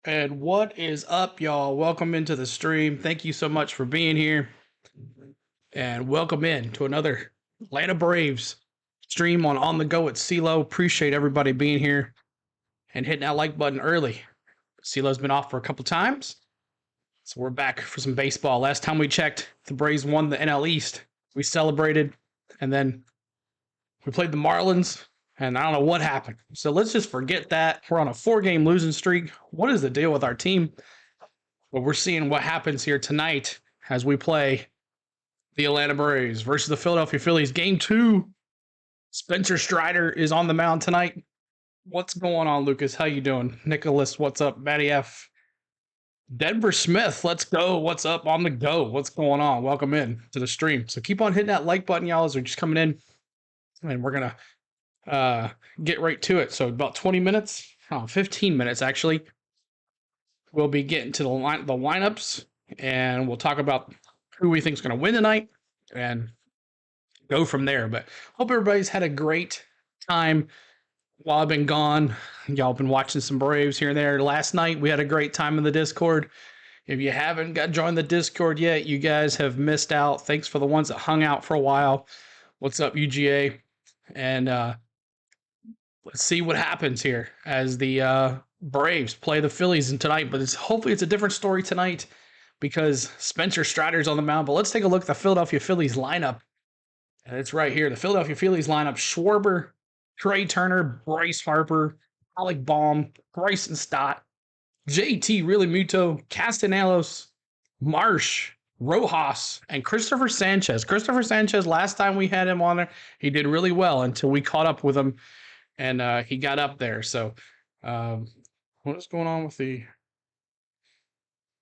And what is up, y'all? Welcome into the stream. Thank you so much for being here. And welcome in to another Atlanta Braves stream on the go at CeeLo. Appreciate everybody being here and hitting that like button early. CeeLo's been off for a couple times, so we're back for some baseball. Last time we checked, the Braves won the NL East. We celebrated, and then we played the Marlins, and I don't know what happened. So let's just forget that. We're on a 4-game losing streak. What is the deal with our team? Well, we're seeing what happens here tonight as we play the Atlanta Braves versus the Philadelphia Phillies. Game 2. Spencer Strider is on the mound tonight. What's going on, Lucas? How you doing? Nicholas, what's up? Matty F. Denver Smith, let's go. What's up on the go? What's going on? Welcome in to the stream. So keep on hitting that like button, y'all, as we're just coming in. And we're going to get right to it. So about 20 minutes, 15 minutes actually, we'll be getting to the lineups, and we'll talk about who we think is going to win tonight and go from there. But hope everybody's had a great time while I've been gone. Y'all been watching some Braves here and there. Last night we had a great time in the Discord. If you haven't joined the Discord yet, you guys have missed out. Thanks for the ones that hung out for a while. What's up, UGA? And let's see what happens here as the Braves play the Phillies tonight. But hopefully it's a different story tonight because Spencer Strider's on the mound. But let's take a look at the Philadelphia Phillies lineup. And it's right here. The Philadelphia Phillies lineup: Schwarber, Trey Turner, Bryce Harper, Alec Baum, Bryson Stott, JT Realmuto, Castellanos, Marsh, Rojas, and Christopher Sanchez. Christopher Sanchez, last time we had him on there, he did really well until we caught up with him, and he got up there. So what is going on with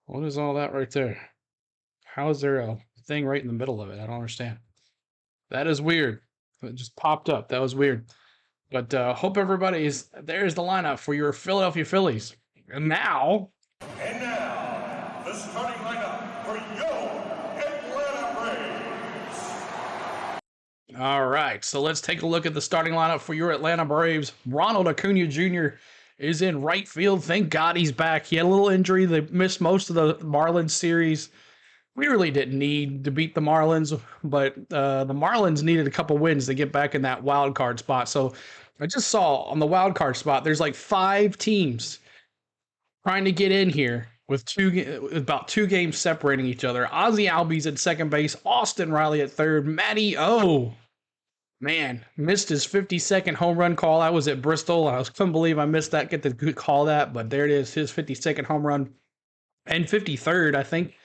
what is all that right there? How is there a thing right in the middle of it? I don't understand. That is weird. It just popped up. That was weird. But hope everybody's there's the lineup for your Philadelphia Phillies. And now, the starting lineup for your Atlanta Braves. All right, so let's take a look at the starting lineup for your Atlanta Braves. Ronald Acuna Jr. is in right field. Thank God he's back. He had a little injury. They missed most of the Marlins series. We really didn't need to beat the Marlins, but the Marlins needed a couple wins to get back in that wild card spot. So I just saw on the wild card spot, there's like 5 teams trying to get in here with about 2 games separating each other. Ozzie Albies at second base, Austin Riley at third, Matty O. Man, missed his 52nd home run call. I was at Bristol. I couldn't believe I missed that, get to call that, but there it is, his 52nd home run. And 53rd, I think.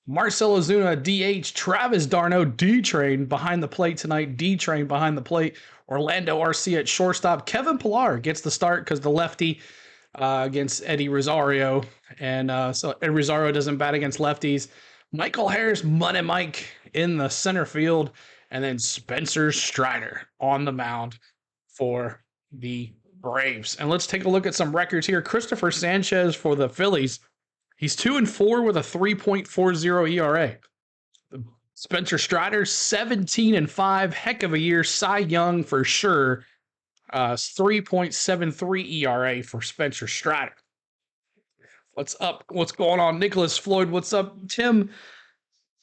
Marcell Ozuna, DH. Travis d'Arnaud, D-Train behind the plate tonight. D-Train behind the plate. Orlando Arcia at shortstop. Kevin Pillar gets the start because the lefty against Eddie Rosario. And so Eddie Rosario doesn't bat against lefties. Michael Harris, Money Mike in the center field. And then Spencer Strider on the mound for the Braves. And let's take a look at some records here. Christopher Sanchez for the Phillies. He's 2-4 with a 3.40 ERA. Spencer Strider, 17-5, heck of a year. Cy Young for sure. 3.73 ERA for Spencer Strider. What's up? What's going on? Nicholas Floyd, what's up? Tim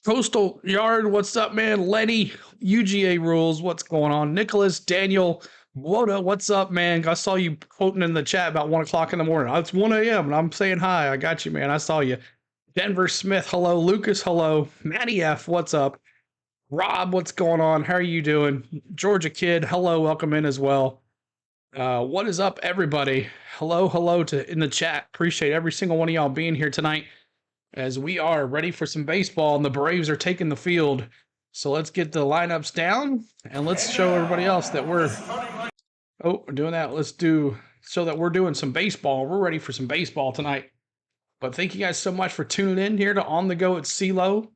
Coastal Yard, what's up, man? Lenny, UGA Rules, what's going on? Nicholas, Daniel, Woda, what's up, man? I saw you quoting in the chat about 1 o'clock in the morning. It's 1 a.m. and I'm saying hi. I got you, man. I saw you. Denver Smith, hello. Lucas, hello. Matty F, what's up? Rob, what's going on? How are you doing? Georgia Kid, hello. Welcome in as well. What is up, everybody? Hello in the chat. Appreciate every single one of y'all being here tonight as we are ready for some baseball and the Braves are taking the field. So let's get the lineups down and let's show everybody else that we're doing that. Let's so that we're doing some baseball. We're ready for some baseball tonight. But thank you guys so much for tuning in here to On the Go at CeeLo.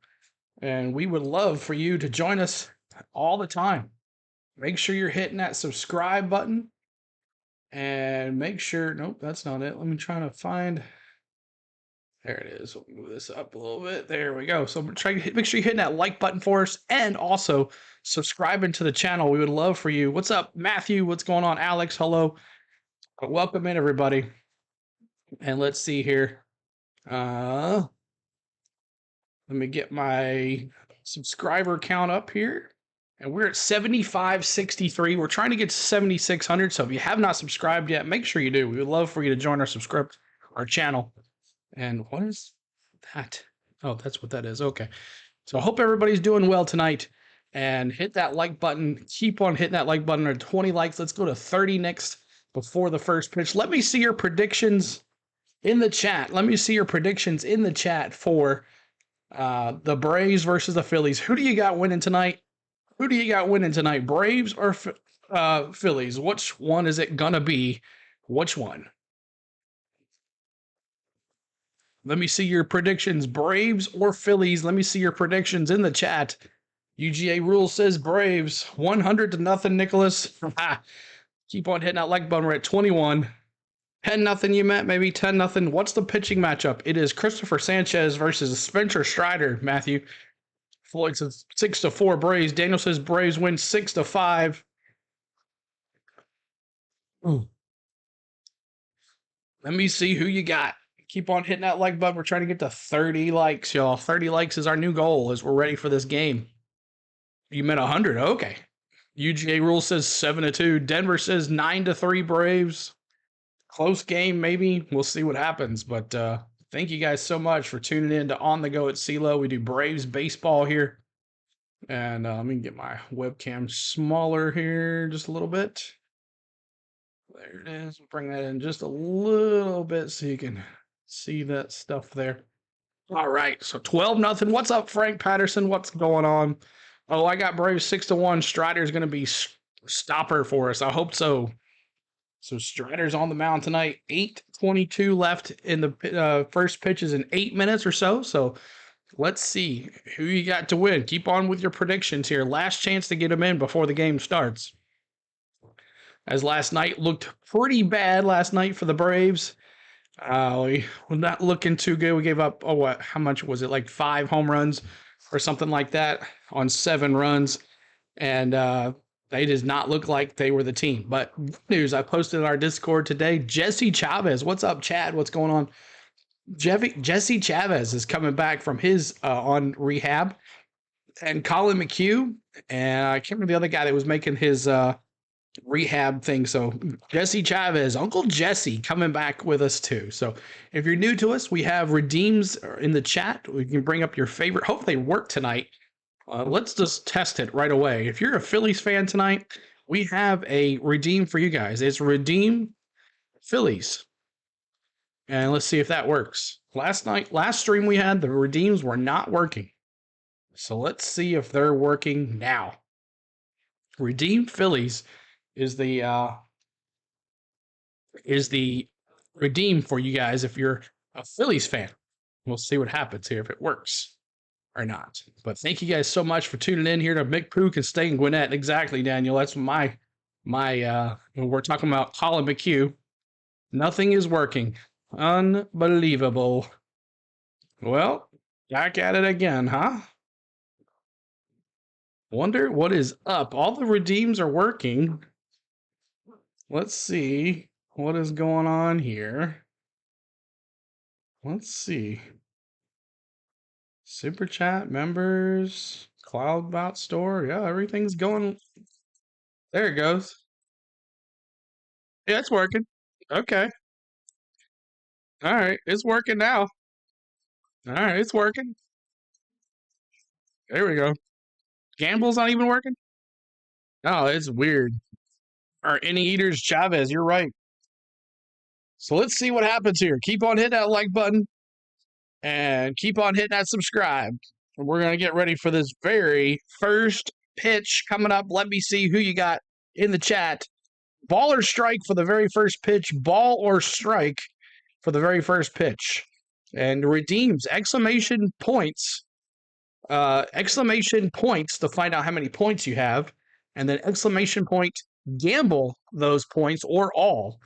And we would love for you to join us all the time. Make sure you're hitting that subscribe button. And make sure, nope, that's not it. Let me try to find. There it is. We'll move this up a little bit. There we go. So make sure you're hitting that like button for us and also subscribing to the channel. We would love for you. What's up, Matthew? What's going on? Alex, hello. Welcome in, everybody. And let's see here. Let me get my subscriber count up here. And we're at 7563. We're trying to get to 7,600. So if you have not subscribed yet, make sure you do. We would love for you to join our channel. And what is that? Oh, that's what that is. Okay. So I hope everybody's doing well tonight. And hit that like button. Keep on hitting that like button. At 20 likes. Let's go to 30 next before the first pitch. Let me see your predictions in the chat. Let me see your predictions in the chat for the Braves versus the Phillies. Who do you got winning tonight? Who do you got winning tonight? Braves or Phillies? Which one is it gonna be? Which one? Let me see your predictions. Braves or Phillies? Let me see your predictions in the chat. UGA Rule says Braves. 100-0, Nicholas. Keep on hitting that like button. We're at 21. 10-0, you meant? Maybe 10-0. What's the pitching matchup? It is Christopher Sanchez versus Spencer Strider, Matthew. Floyd says 6-4 Braves. Daniel says Braves win 6-5. Let me see who you got. Keep on hitting that like button. We're trying to get to 30 likes, y'all. 30 likes is our new goal as we're ready for this game. You meant 100. Okay. UGA Rule says 7-2. Denver says 9-3 Braves. Close game, maybe. We'll see what happens. But thank you guys so much for tuning in to On the Go at CeeLo. We do Braves baseball here. And let me get my webcam smaller here just a little bit. There it is. Bring that in just a little bit so you can see that stuff there. All right. So 12-0. What's up, Frank Patterson? What's going on? Oh, I got Braves 6-1. Strider's going to be stopper for us. I hope so. So Strider's on the mound tonight. 8:22 left in the first pitches in 8 minutes or so. So let's see who you got to win. Keep on with your predictions here. Last chance to get them in before the game starts. As last night looked pretty bad last night for the Braves. We were not looking too good. We gave up, how much was it? Like 5 home runs or something like that on 7 runs. And they did not look like they were the team. But good news, I posted in our Discord today. Jesse Chavez. What's up, Chad? What's going on? Jesse Chavez is coming back from his on rehab. And Colin McHugh. And I can't remember the other guy that was making his rehab thing. So Jesse Chavez, Uncle Jesse, coming back with us too. So if you're new to us, we have redeems in the chat. We can bring up your favorite. Hope they work tonight. Let's just test it right away. If you're a Phillies fan tonight, we have a redeem for you guys. It's redeem Phillies. And let's see if that works. Last stream we had, the redeems were not working. So let's see if they're working now. Redeem Phillies is the redeem for you guys if you're a Phillies fan. We'll see what happens here if it works or not. But thank you guys so much for tuning in here to McPook and Stay in Gwinnett. Exactly, Daniel. That's my we're talking about Colin McHugh. Nothing is working. Unbelievable. Well, back at it again, huh? Wonder what is up. All the redeems are working. Let's see what is going on here. Let's see. Super chat, members, Cloudbot store. Yeah, everything's going. There it goes. Yeah, it's working. Okay. All right. It's working now. All right. It's working. There we go. Gamble's not even working? Oh, it's weird. Or Any Eaters Chavez, you're right. So let's see what happens here. Keep on hitting that like button and keep on hitting that subscribe. And we're going to get ready for this very first pitch coming up. Let me see who you got in the chat. Ball or strike for the very first pitch. Ball or strike for the very first pitch. And redeems exclamation points to find out how many points you have, and then exclamation point gamble those points or all.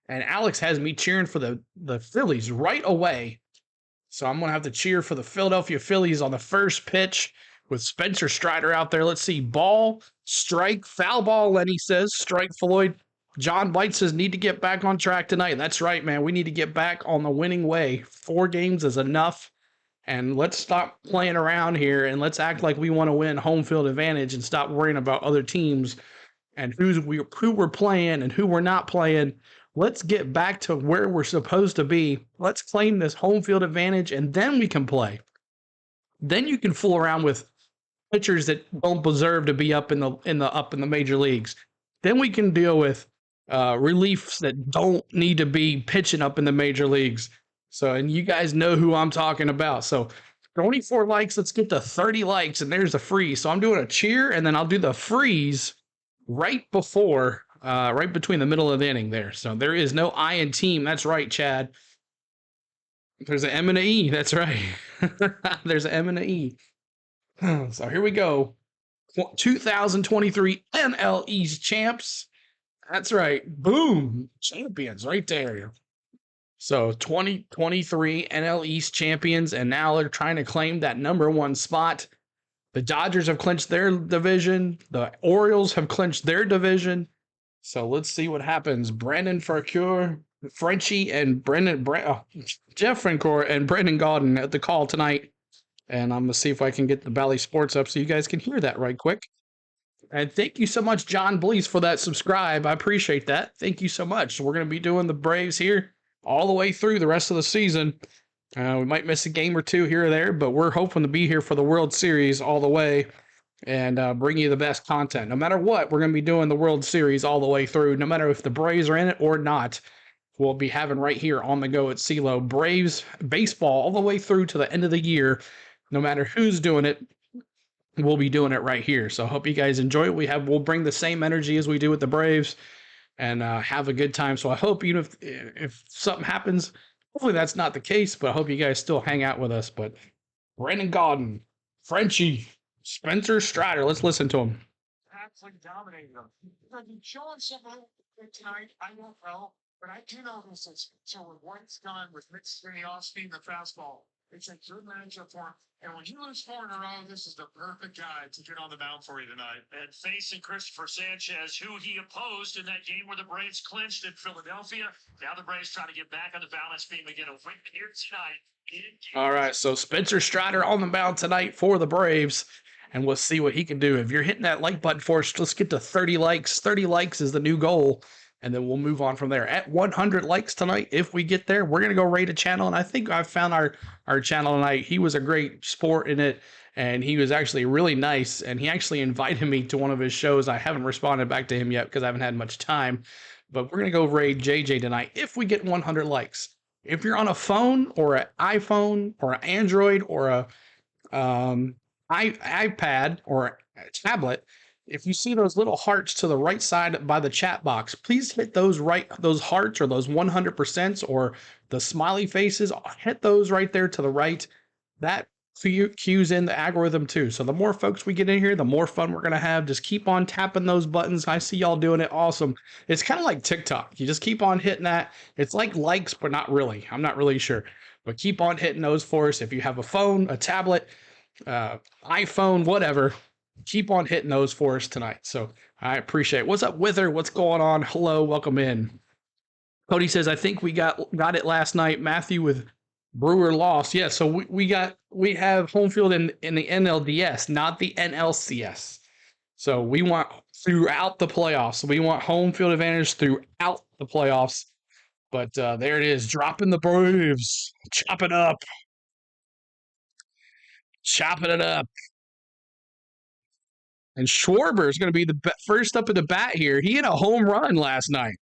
And Alex has me cheering for the Phillies right away. So I'm going to have to cheer for the Philadelphia Phillies on the first pitch with Spencer Strider out there. Let's see. Ball, strike, foul ball, Lenny says. Strike, Floyd. John White says need to get back on track tonight. That's right, man. We need to get back on the winning way. 4 games is enough. And let's stop playing around here and let's act like we want to win home field advantage and stop worrying about other teams and who we're playing and who we're not playing. Let's get back to where we're supposed to be. Let's claim this home field advantage, and then we can play. Then you can fool around with pitchers that don't deserve to be up in the major leagues. Then we can deal with reliefs that don't need to be pitching up in the major leagues. So, and you guys know who I'm talking about. So 24 likes, let's get to 30 likes, and there's a freeze. So I'm doing a cheer, and then I'll do the freeze right between the middle of the inning there. So there is no I in team. That's right, Chad. There's an M and an E. That's right. There's an M and an E. So here we go. 2023 NL East champs. That's right. Boom. Champions right there. So 2023 NL East champions, and now they're trying to claim that number 1 spot. The Dodgers have clinched their division. The Orioles have clinched their division. So let's see what happens. Brandon Farquhar, Frenchie, and Jeff Francoeur and Brendan Gaudin at the call tonight. And I'm going to see if I can get the Bally Sports up so you guys can hear that right quick. And thank you so much, John Blease, for that subscribe. I appreciate that. Thank you so much. So we're going to be doing the Braves here all the way through the rest of the season. We might miss a game or two here or there, but we're hoping to be here for the World Series all the way and bring you the best content. No matter what, we're going to be doing the World Series all the way through, no matter if the Braves are in it or not. We'll be having right here on the go at CeeLo Braves baseball all the way through to the end of the year. No matter who's doing it, we'll be doing it right here. So I hope you guys enjoy it. We'll bring the same energy as we do with the Braves and have a good time. So I hope even if something happens, hopefully that's not the case, but I hope you guys still hang out with us. But Brandon Gaudin, Frenchie, Spencer Strider, let's listen to him. Absolutely dominating them. If you're showing something tonight, I don't know, but I do know this is so with White's gone with mixed the off speed the fastball. It's a good matchup for him. And when you lose 4 in a row, this is the perfect guy to get on the mound for you tonight. And facing Christopher Sanchez, who he opposed in that game where the Braves clinched in Philadelphia. Now the Braves trying to get back on the balance beam and get a win here tonight. All right, so Spencer Strider on the mound tonight for the Braves, and we'll see what he can do. If you're hitting that like button for us, let's get to 30 likes. 30 likes is the new goal. And then we'll move on from there. At 100 likes tonight, if we get there, we're going to go rate a channel. And I think I found our channel tonight. He was a great sport in it, and he was actually really nice. And he actually invited me to one of his shows. I haven't responded back to him yet because I haven't had much time. But we're going to go raid JJ tonight if we get 100 likes. If you're on a phone or an iPhone or an Android or a iPad or a tablet, if you see those little hearts to the right side by the chat box, please hit those hearts or those 100% or the smiley faces. Hit those right there to the right. That cues in the algorithm too. So the more folks we get in here, the more fun we're going to have. Just keep on tapping those buttons. I see y'all doing it. Awesome. It's kind of like TikTok. You just keep on hitting that. It's like likes, but not really. I'm not really sure. But keep on hitting those for us. If you have a phone, a tablet, iPhone, whatever, keep on hitting those for us tonight. So I appreciate it. What's up, Wither? What's going on? Hello, welcome in. Cody says, I think we got it last night. Matthew with Brewer lost. Yeah, so we have home field in the NLDS, not the NLCS. So we want throughout the playoffs. We want home field advantage throughout the playoffs. But there it is, dropping the Braves. Chop it up. Chopping it up. And Schwarber is going to be the first up at the bat here. He hit a home run last night.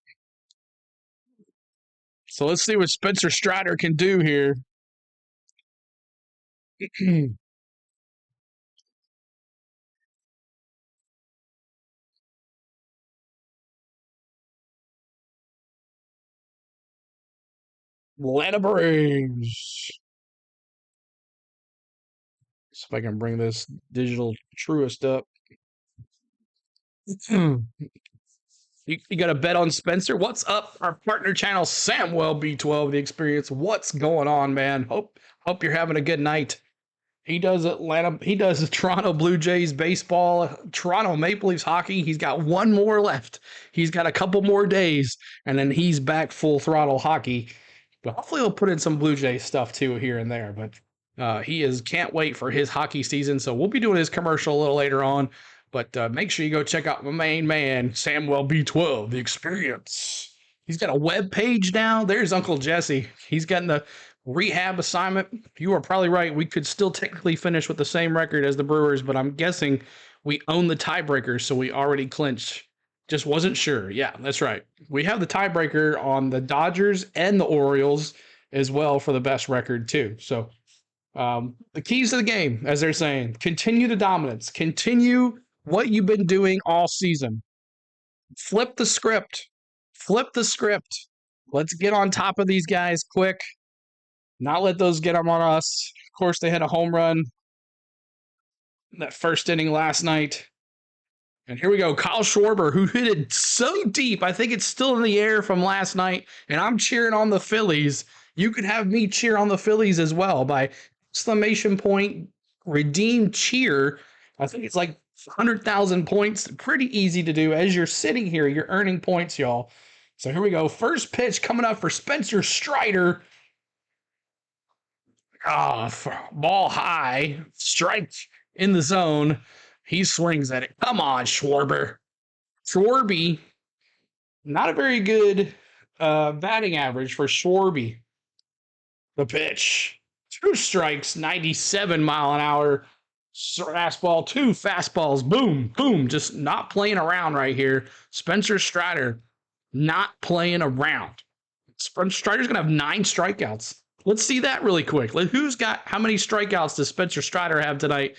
So let's see what Spencer Strider can do here. Atlanta Braves. See if I can bring this digital Truist up. You got a bet on Spencer? What's up? Our partner channel, Samwell B12, The Experience. What's going on, man? Hope you're having a good night. He does Atlanta. He does Toronto Blue Jays baseball, Toronto Maple Leafs hockey. He's got one more left. He's got a couple more days, and then he's back full throttle hockey. But hopefully, he'll put in some Blue Jays stuff too here and there. But he is can't wait for his hockey season. So we'll be doing his commercial a little later on. But make sure you go check out my main man, Samuel B12, The Experience. He's got a web page now. There's Uncle Jesse. He's getting the rehab assignment. You are probably right. We could still technically finish with the same record as the Brewers, but I'm guessing we own the tiebreaker, so we already clinched. Just wasn't sure. Yeah, that's right. We have the tiebreaker on the Dodgers and the Orioles as well for the best record too. So the keys to the game, as they're saying, continue the dominance. Continue what you've been doing all season. Flip the script. Flip the script. Let's get on top of these guys quick. Not let those get them on us. Of course, they had a home run in that first inning last night. And here we go. Kyle Schwarber, who hit it so deep. I think it's still in the air from last night. And I'm cheering on the Phillies. You could have me cheer on the Phillies as well by exclamation point, redeem cheer. I think it's like 100,000 points. Pretty easy to do. As you're sitting here, you're earning points, y'all. So here we go. First pitch coming up for Spencer Strider. Ball high, strike in the zone. He swings at it. Come on, Schwarber. Schwarby, not a very good batting average for Schwarby. The pitch. 2 strikes, 97 mile an hour fastball, 2 fastballs. Boom, boom. Just not playing around right here. Spencer Strider, not playing around. Spencer Strider's going to have 9 strikeouts. Let's see that really quick. Who's got how many strikeouts does Spencer Strider have tonight?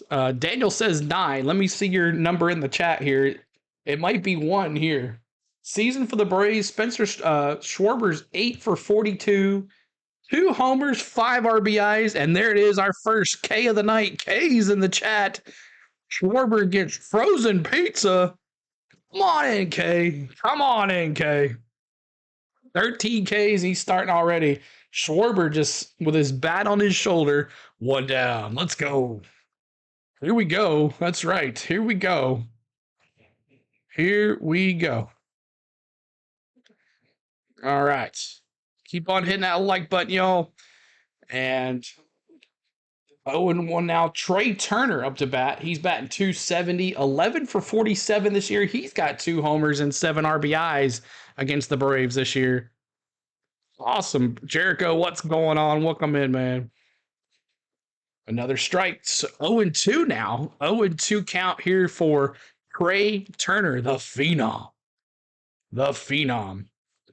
Daniel says 9. Let me see your number in the chat here. It might be 1 here. Season for the Braves, Spencer Schwarber's 8 for 42, 2 homers, 5 RBIs, and there it is, our first K of the night. K's in the chat. Schwarber gets frozen pizza. Come on in, K. Come on in, K. 13 Ks, he's starting already. Schwarber just with his bat on his shoulder, 1 down. Let's go. Here we go. That's right. Here we go. Here we go. All right. Keep on hitting that like button, y'all. And 0-1 now. Trey Turner up to bat. He's batting .270, 11 for 47 this year. He's got 2 homers and 7 RBIs against the Braves this year. Awesome. Jericho, what's going on? Welcome in, man. Another strike. So 0-2 now. 0-2 count here for Trey Turner, the Phenom. The Phenom.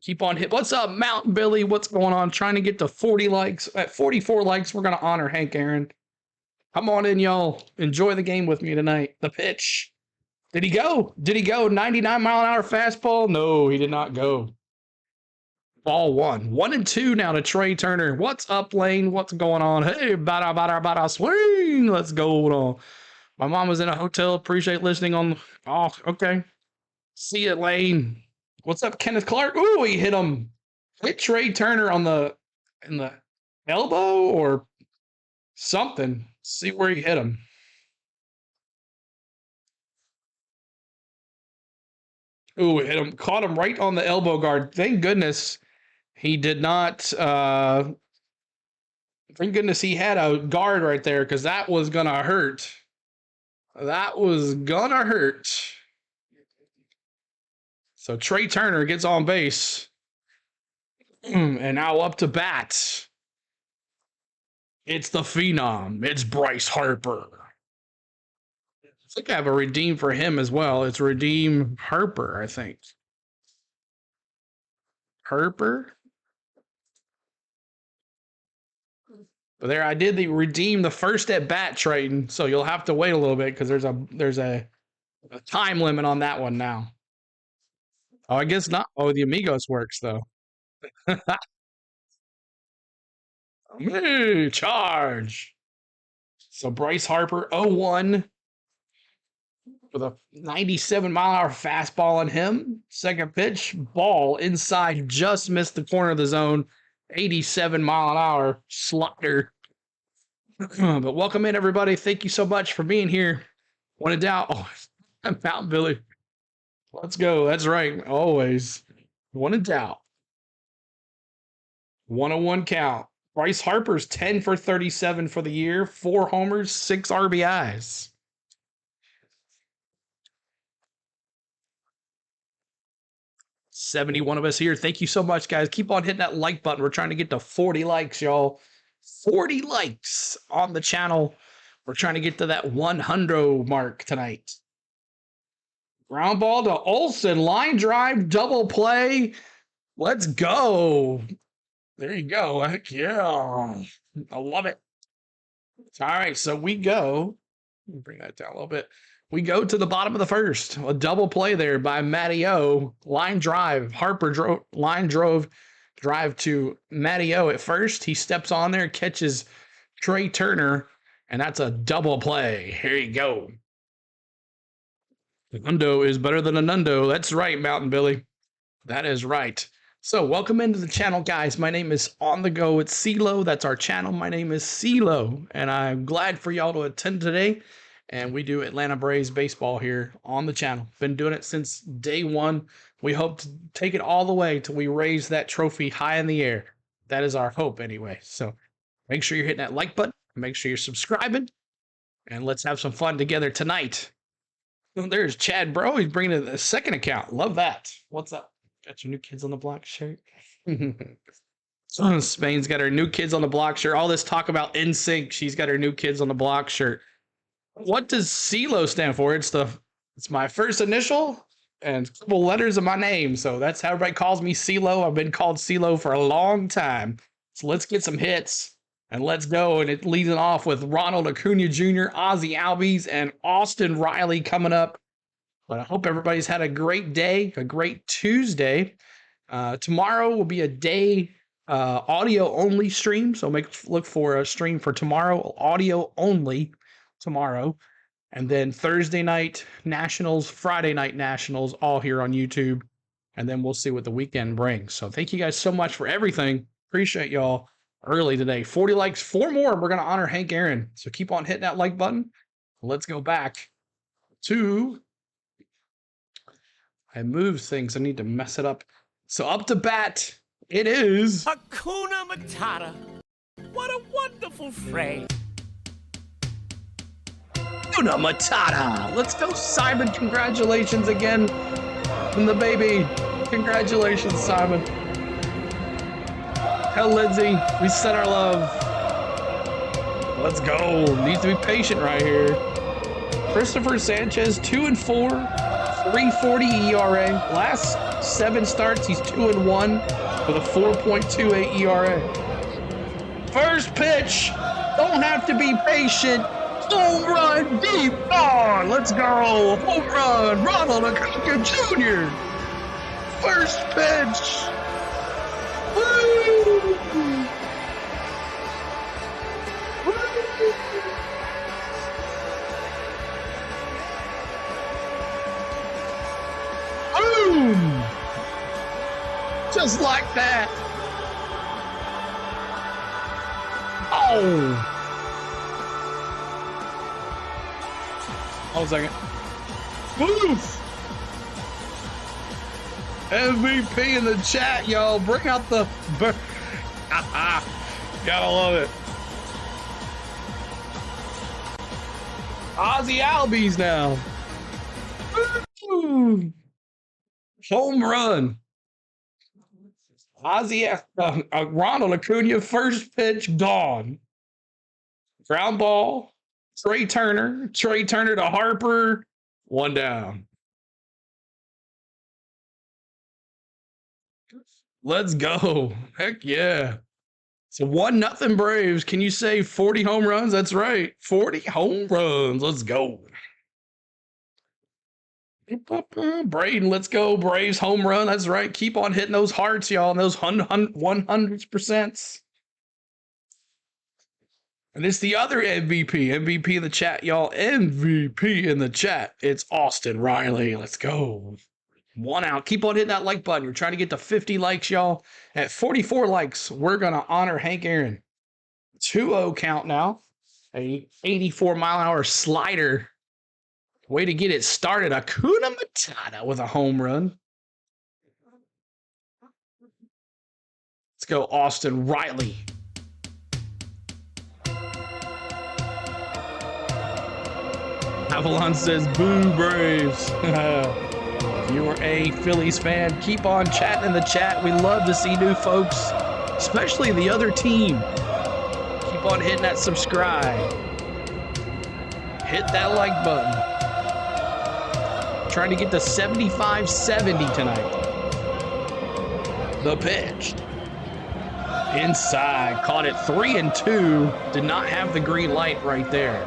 Keep on hit. What's up, Mountain Billy? What's going on? Trying to get to 40 likes. At 44 likes, we're going to honor Hank Aaron. Come on in, y'all. Enjoy the game with me tonight. The pitch. Did he go? Did he go? 99 mile an hour fastball? No, he did not go. Ball 1. 1-2 now to Trey Turner. What's up, Lane? What's going on? Hey, bada, swing. Let's go. My mom was in a hotel. Appreciate listening on. Oh, okay. See you, Lane. What's up, Kenneth Clark? Ooh, he hit him. Hit Trey Turner in the elbow or something. See where he hit him. Ooh, hit him. Caught him right on the elbow guard. Thank goodness he did not. Thank goodness he had a guard right there because that was going to hurt. That was going to hurt. So Trey Turner gets on base. And now up to bat. It's the Phenom. It's Bryce Harper. I think I have a redeem for him as well. It's redeem Harper, I think. Harper? But there, I did redeem the first at bat trading, so you'll have to wait a little bit because there's a time limit on that one now. Oh, I guess not. Oh, the Amigos works though. Hey, charge. So Bryce Harper, 0-1 with a 97 mile an hour fastball on him. Second pitch, ball inside, just missed the corner of the zone. 87 mile an hour slider. But welcome in, everybody. Thank you so much for being here. When in doubt, I'm Mountain Billy. Let's go. That's right. Always. When in doubt. 101 count. Bryce Harper's 10 for 37 for the year, 4 homers, 6 RBIs. $71 of us here. Thank you so much, guys. Keep on hitting that like button. We're trying to get to 40 likes, y'all. 40 likes on the channel. We're trying to get to that 100 mark tonight. Ground ball to Olsen. Line drive, double play. Let's go. There you go. Heck yeah. I love it. All right, so we go. Let me bring that down a little bit. We go to the bottom of the first. A double play there by Matty O. Line drive. Harper drove drive to Matty O at first. He steps on there, catches Trey Turner, and that's a double play. Here you go. Nundo is better than a Nundo. That's right, Mountain Billy. That is right. So welcome into the channel, guys. My name is On The Go with CeeLo. That's our channel. My name is CeeLo, and I'm glad for y'all to attend today. And we do Atlanta Braves baseball here on the channel. Been doing it since day one. We hope to take it all the way till we raise that trophy high in the air. That is our hope anyway. So make sure you're hitting that like button. Make sure you're subscribing. And let's have some fun together tonight. There's Chad Bro. He's bringing in a second account. Love that. What's up? Got your new Kids on the Block shirt? Spain's got her new Kids on the Block shirt. All this talk about NSYNC. She's got her new Kids on the Block shirt. What does CeeLo stand for? It's my first initial and a couple letters of my name. So that's how everybody calls me, CeeLo. I've been called CeeLo for a long time. So let's get some hits and let's go. And it leads it off with Ronald Acuna Jr., Ozzie Albies, and Austin Riley coming up. But I hope everybody's had a great day, a great Tuesday. Tomorrow will be a day audio only stream. So look for a stream for tomorrow, audio only tomorrow. And then Thursday night Nationals, Friday night Nationals, all here on YouTube. And then we'll see what the weekend brings. So thank you guys so much for everything. Appreciate y'all early today. 40 likes, 4 more. We're going to honor Hank Aaron. So keep on hitting that like button. Let's go back to... I moved things. I need to mess it up. So up to bat, it is... Hakuna Matata. What a wonderful phrase. Hakuna Matata. Let's go, Simon. Congratulations again from the baby. Congratulations, Simon. Tell Lindsay we sent our love. Let's go. Needs to be patient right here. Christopher Sanchez, 2-4. 3.40 ERA. Last 7 starts, he's 2-1 with a 4.28 ERA. First pitch. Don't have to be patient. Home run deep. Oh, let's go. Home run. Ronald Acuna Jr. First pitch. Woo! Boom! Just like that. Oh! Hold a second. Boof! MVP in the chat, y'all. Bring out the... Gotta love it. Ozzie Albies now. Woo! Home run. Ronald Acuna, first pitch, gone. Ground ball. Trey Turner to Harper. 1 down. Let's go. Heck yeah. So 1-0 Braves. Can you say 40 home runs? That's right. 40 home runs. Let's go. Braden, let's go. Braves home run. That's right. Keep on hitting those hearts, y'all, and those 100%. And it's the other MVP. MVP in the chat, y'all. MVP in the chat. It's Austin Riley. Let's go. 1 out. Keep on hitting that like button. We're trying to get to 50 likes, y'all. At 44 likes, we're going to honor Hank Aaron. 2-0 count now. A 84-mile-an-hour slider. Way to get it started. Hakuna Matata with a home run. Let's go, Austin Riley. Avalon says, boo, Braves. If you are a Phillies fan, keep on chatting in the chat. We love to see new folks, especially the other team. Keep on hitting that subscribe. Hit that like button. Trying to get to 75-70 tonight. The pitch. Inside. Caught it 3-2. Did not have the green light right there.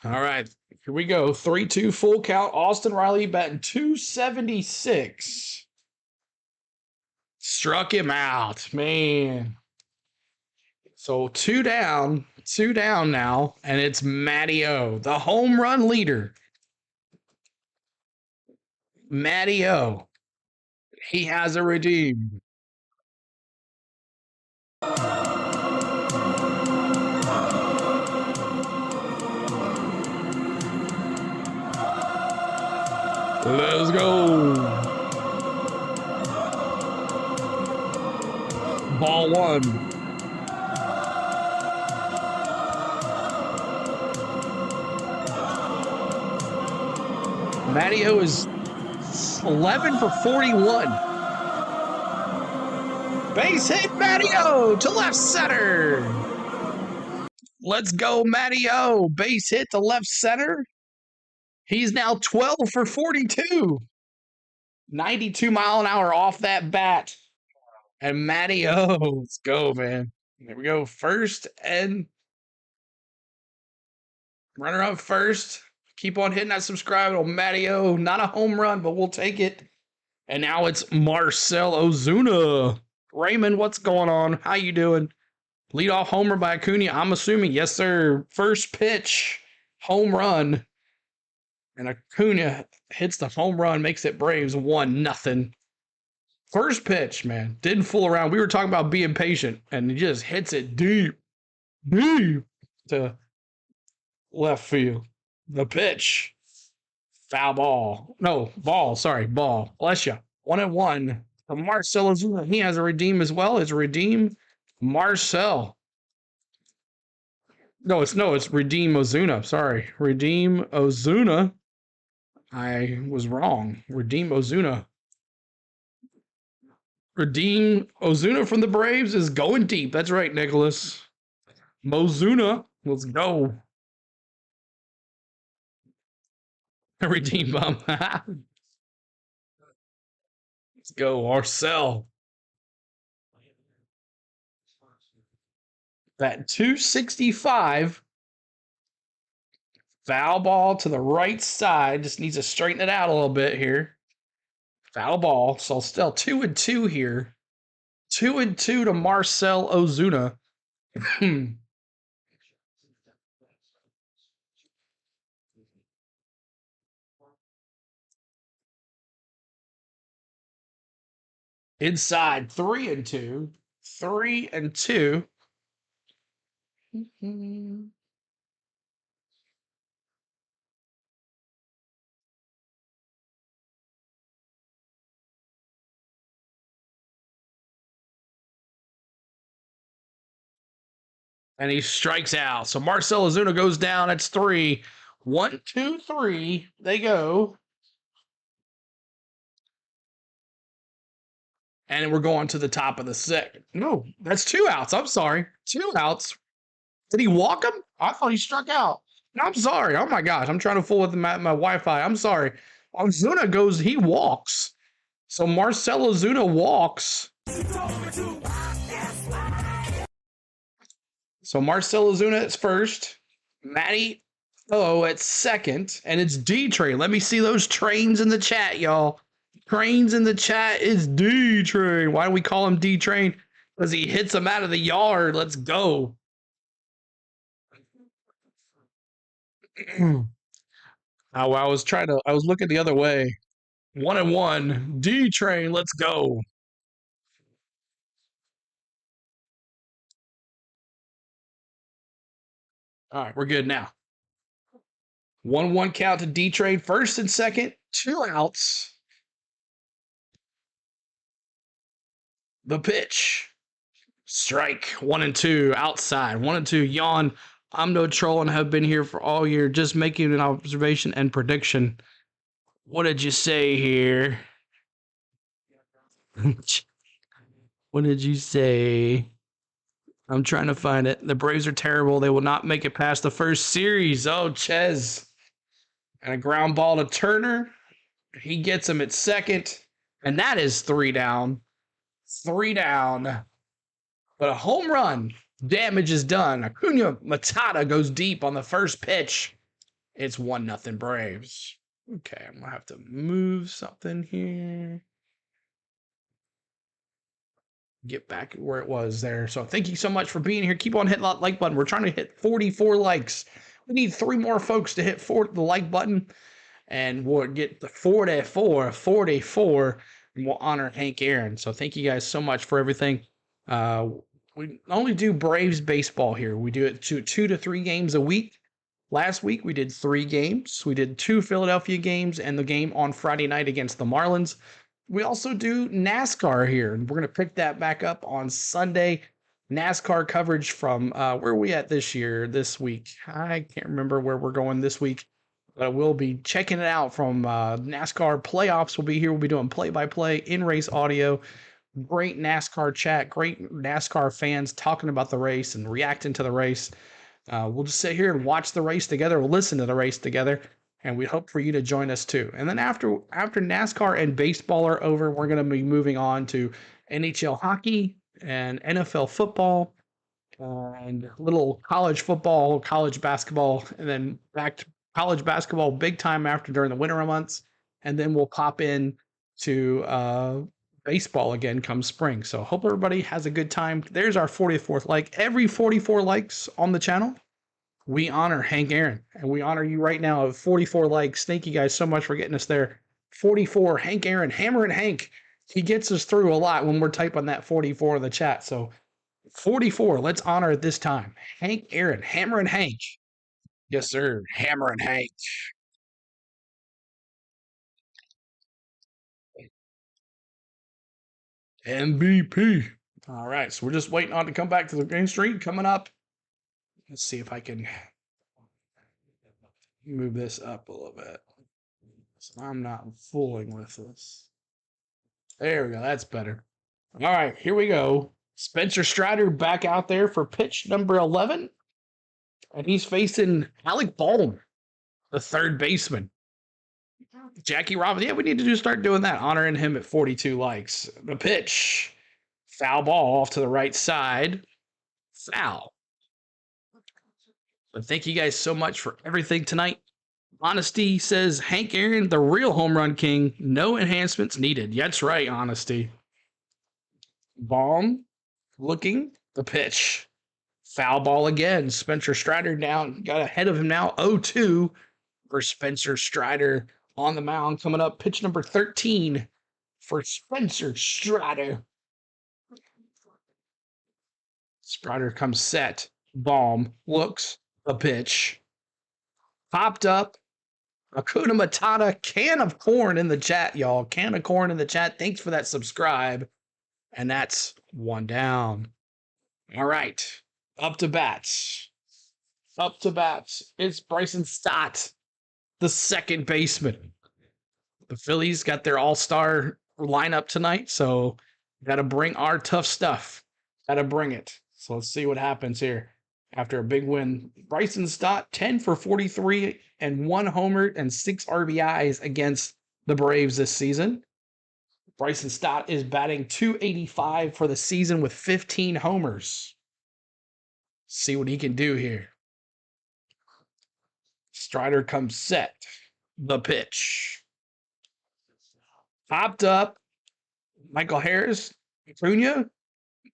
All right. Here we go. 3-2 full count. Austin Riley batting .276. Struck him out. Man. So two down now, and it's Matty O, the home run leader. Matty O. He has a redeem. Let's go. Ball one. Matty O is 11 for 41. Base hit, Matty O to left center. Let's go, Matty O. Base hit to left center. He's now 12 for 42. 92-mile-an-hour off that bat. And Matty O, let's go, man. There we go. First and runner up first. Keep on hitting that subscribe on Matty O. Not a home run, but we'll take it. And now it's Marcell Ozuna. Raymond, what's going on? How you doing? Leadoff homer by Acuna. I'm assuming, yes, sir. First pitch, home run. And Acuna hits the home run, makes it Braves 1-0. First pitch, man. Didn't fool around. We were talking about being patient, and he just hits it deep to left field. The pitch. Foul ball. No, ball. Sorry, ball. Bless you. 1-1. Marcell Ozuna. He has a redeem as well. It's redeem Marcell. No, it's redeem Ozuna. Sorry. Redeem Ozuna. I was wrong. Redeem Ozuna. Redeem Ozuna from the Braves is going deep. That's right, Nicholas. Mozuna. Let's go. Redeem bum. Let's go, Marcell. That 265. Foul ball to the right side. Just needs to straighten it out a little bit here. Foul ball. So still 2-2 here. 2-2 to Marcell Ozuna. Inside 3-2. 3-2. And he strikes out. So Marcell Ozuna goes down. It's 3. 1, 2, 3. They go. And we're going to the top of the second. No, that's 2 outs. I'm sorry. 2 outs. Did he walk him? I thought he struck out. No, I'm sorry. Oh my gosh. I'm trying to fool with my Wi-Fi. I'm sorry. Ozuna goes, he walks. So Marcell Ozuna walks. So Marcell Ozuna is first. Matty O at second. And it's D-Train. Let me see those trains in the chat, y'all. Trains in the chat is D-Train. Why do we call him D-Train? Because he hits them out of the yard. Let's go. I was looking the other way. 1-1. D-Train, let's go. All right, we're good now. 1-1 count to D-Trade. First and second, 2 outs. The pitch. Strike. 1-2 outside. 1-2 yawn. I'm no troll and have been here for all year, just making an observation and prediction. What did you say here? What did you say? I'm trying to find it. The Braves are terrible. They will not make it past the first series. Oh, Ches. And a ground ball to Turner. He gets him at second. And that is 3 down. 3 down. But a home run. Damage is done. Acuna Matata goes deep on the first pitch. It's 1-0 Braves. Okay, I'm going to have to move something here. Get back where it was there. So thank you so much for being here. Keep on hitting that like button. We're trying to hit 44 likes. We need 3 more folks to hit the like button. And we'll get the 44. And we'll honor Hank Aaron. So thank you guys so much for everything. We only do Braves baseball here. We do it 2 to 3 games a week. Last week we did 3 games. We did 2 Philadelphia games and the game on Friday night against the Marlins. We also do NASCAR here, and we're going to pick that back up on Sunday. NASCAR coverage from where are we at this week? I can't remember where we're going this week, but we'll be checking it out from NASCAR playoffs. We'll be here. We'll be doing play-by-play, in-race audio, great NASCAR chat, great NASCAR fans talking about the race and reacting to the race. We'll just sit here and watch the race together. We'll listen to the race together. And we hope for you to join us too. And then after NASCAR and baseball are over, we're going to be moving on to NHL hockey and NFL football and little college football, college basketball, and then back to college basketball big time during the winter months. And then we'll pop in to baseball again come spring. So hope everybody has a good time. There's our 44th like. Every 44 likes on the channel, we honor Hank Aaron, and we honor you right now at 44 likes. Thank you guys so much for getting us there. 44, Hank Aaron, Hammer and Hank. He gets us through a lot when we're typing that 44 in the chat. So 44, let's honor it this time. Hank Aaron, Hammer and Hank. Yes, sir. Hammer and Hank. MVP. All right, so we're just waiting on to come back to the green street coming up. Let's see if I can move this up a little bit so I'm not fooling with this. There we go. That's better. All right, here we go. Spencer Strider back out there for pitch number 11. And he's facing Alec Bohm, the third baseman. Jackie Robinson. Yeah, we need to start doing that, honoring him at 42 likes. The pitch. Foul ball off to the right side. Foul. But thank you guys so much for everything tonight. Honesty says, Hank Aaron, the real home run king. No enhancements needed. That's right, Honesty. Baum looking. The pitch. Foul ball again. Spencer Strider down. Got ahead of him now. 0-2 for Spencer Strider on the mound. Coming up, pitch number 13 for Spencer Strider. Strider comes set. Baum looks. A pitch. Popped up. Acuna Matata. Can of corn in the chat, y'all. Can of corn in the chat. Thanks for that subscribe. And that's 1 down. All right. Up to bats. Up to bats. It's Bryson Stott, the second baseman. The Phillies got their all-star lineup tonight, so got to bring our tough stuff. Got to bring it. So let's see what happens here. After a big win, Bryson Stott, 10 for 43 and 1 homer and 6 RBIs against the Braves this season. Bryson Stott is batting .285 for the season with 15 homers. See what he can do here. Strider comes set. The pitch. Popped up. Michael Harris. Acuna.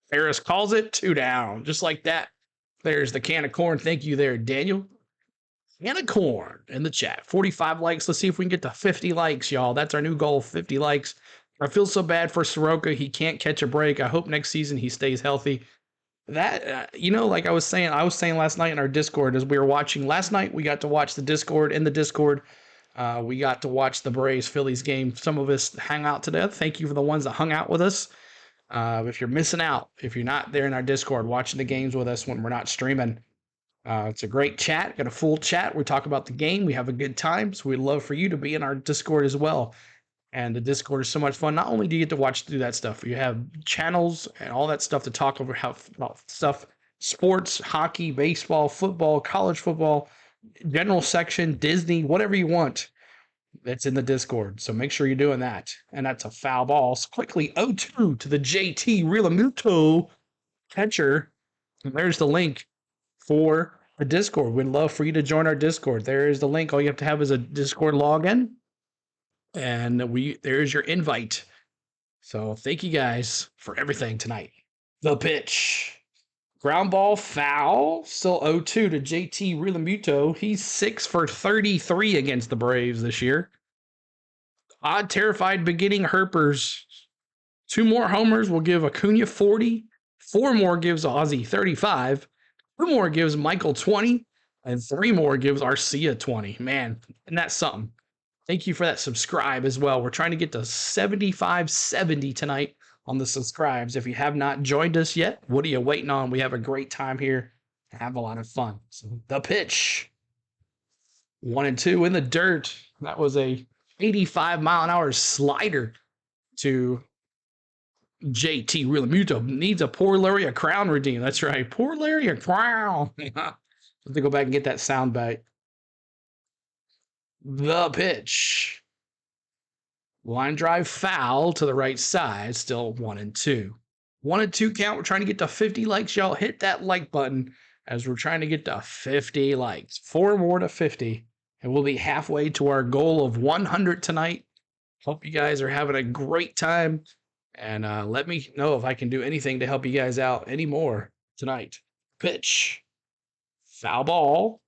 Harris calls it 2 down. Just like that. There's the can of corn. Thank you there, Daniel. Can of corn in the chat. 45 likes. Let's see if we can get to 50 likes, y'all. That's our new goal, 50 likes. I feel so bad for Soroka. He can't catch a break. I hope next season he stays healthy. That like I was saying last night in our Discord as we were watching last night, we got to watch the Discord in the Discord. We got to watch the Braves Phillies game. Some of us hang out today. Thank you for the ones that hung out with us. If you're missing out, if you're not there in our Discord watching the games with us when we're not streaming, it's a great chat. Got a full chat. We talk about the game. We have a good time. So we'd love for you to be in our Discord as well. And the Discord is so much fun. Not only do you get to watch do that stuff, you have channels and all that stuff to talk about stuff, sports, hockey, baseball, football, college football, general section, Disney, whatever you want. That's in the Discord. So make sure you're doing that. And that's a foul ball. So quickly 0-2 to the JT Realmuto catcher. And there's the link for the Discord. We'd love for you to join our Discord. There is the link. All you have to have is a Discord login. And there's your invite. So thank you guys for everything tonight. The pitch. Ground ball foul. Still 0-2 to JT Realmuto. He's 6 for 33 against the Braves this year. Odd terrified beginning Herpers. 2 more homers will give Acuna 40. 4 more gives Ozzy 35. 2 more gives Michael 20. And 3 more gives Arcia 20. Man, and that's something. Thank you for that subscribe as well. We're trying to get to 7570 tonight on the subscribes. If you have not joined us yet, what are you waiting on? We have a great time here. Have a lot of fun. So the pitch. 1-2 in the dirt. That was a 85-mile-an-hour slider to JT Realmuto. Needs a poor Larry a crown redeem. That's right. Poor Larry a crown. Have to go back and get that sound bite. The pitch. Line drive foul to the right side. Still 1-2. 1-2 count. We're trying to get to 50 likes. Y'all hit that like button as we're trying to get to 50 likes. 4 more to 50. And we'll be halfway to our goal of 100 tonight. Hope you guys are having a great time. And let me know if I can do anything to help you guys out anymore tonight. Pitch. Foul ball.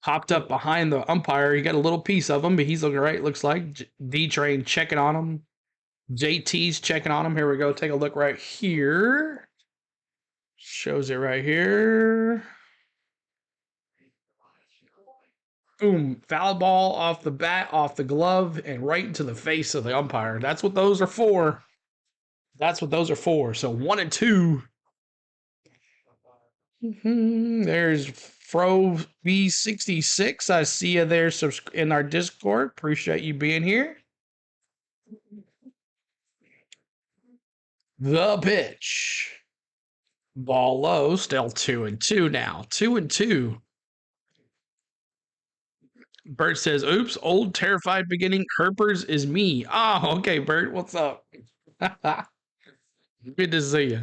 Hopped up behind the umpire. He got a little piece of him, but he's looking right, looks like. D-Train checking on him. JT's checking on him. Here we go. Take a look right here. Shows it right here. Boom. Foul ball off the bat, off the glove, and right into the face of the umpire. That's what those are for. That's what those are for. So 1-2. There's Fro V66. I see you there in our Discord. Appreciate you being here. The pitch. Ball low. Still 2-2 now. 2-2. Bert says, oops, old terrified beginning Herpers is me. Oh, okay, Bert. What's up? Good to see you.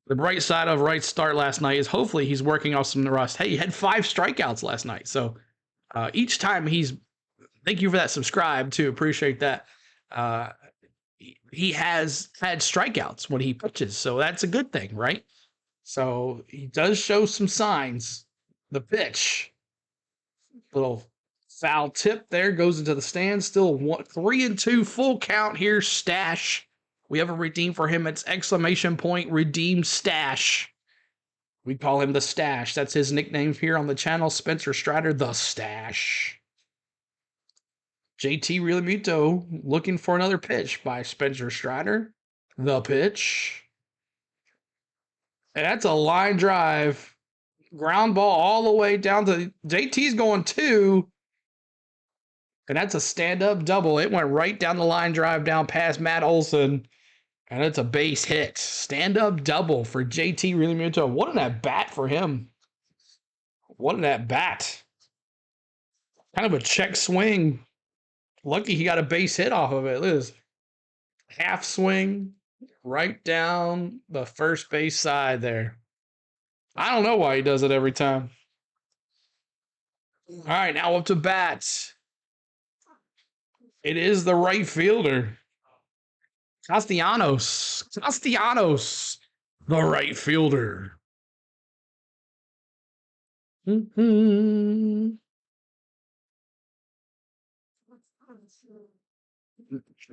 The bright side of Wright's start last night is hopefully he's working off some rust. Hey, he had 5 strikeouts last night. So each time thank you for that subscribe too. Appreciate that. He has had strikeouts when he pitches. So that's a good thing, right? So he does show some signs. The pitch. Little foul tip there goes into the stand. Still 3-2 full count here. Stash. We have a redeem for him. It's exclamation point redeem stash. We call him the Stash. That's his nickname here on the channel. Spencer Strider, the Stash. JT Realmuto looking for another pitch by Spencer Strider. The pitch. And that's a line drive. Ground ball all the way down to JT's going 2. And that's a stand-up double. It went right down the line drive down past Matt Olson. And it's a base hit. Stand-up double for JT Realmuto. What an at-bat for him. What an at-bat. Kind of a check swing. Lucky he got a base hit off of it. Look at this. Half swing right down the first base side there. I don't know why he does it every time. All right, now up to bats. It is the right fielder. Castellanos, the right fielder.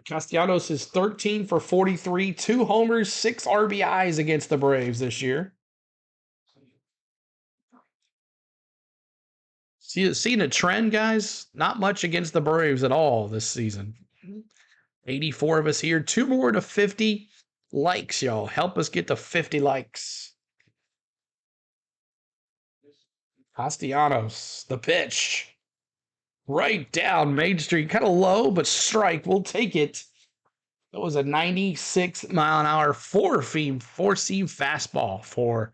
Castellanos is 13 for 43, 2 homers, 6 RBIs against the Braves this year. Seeing a trend, guys? Not much against the Braves at all this season. 84 of us here. 2 more to 50 likes, y'all. Help us get to 50 likes. Castellanos, the pitch. Right down Main Street. Kind of low, but strike. We'll take it. That was a 96-mile-an-hour four-seam fastball for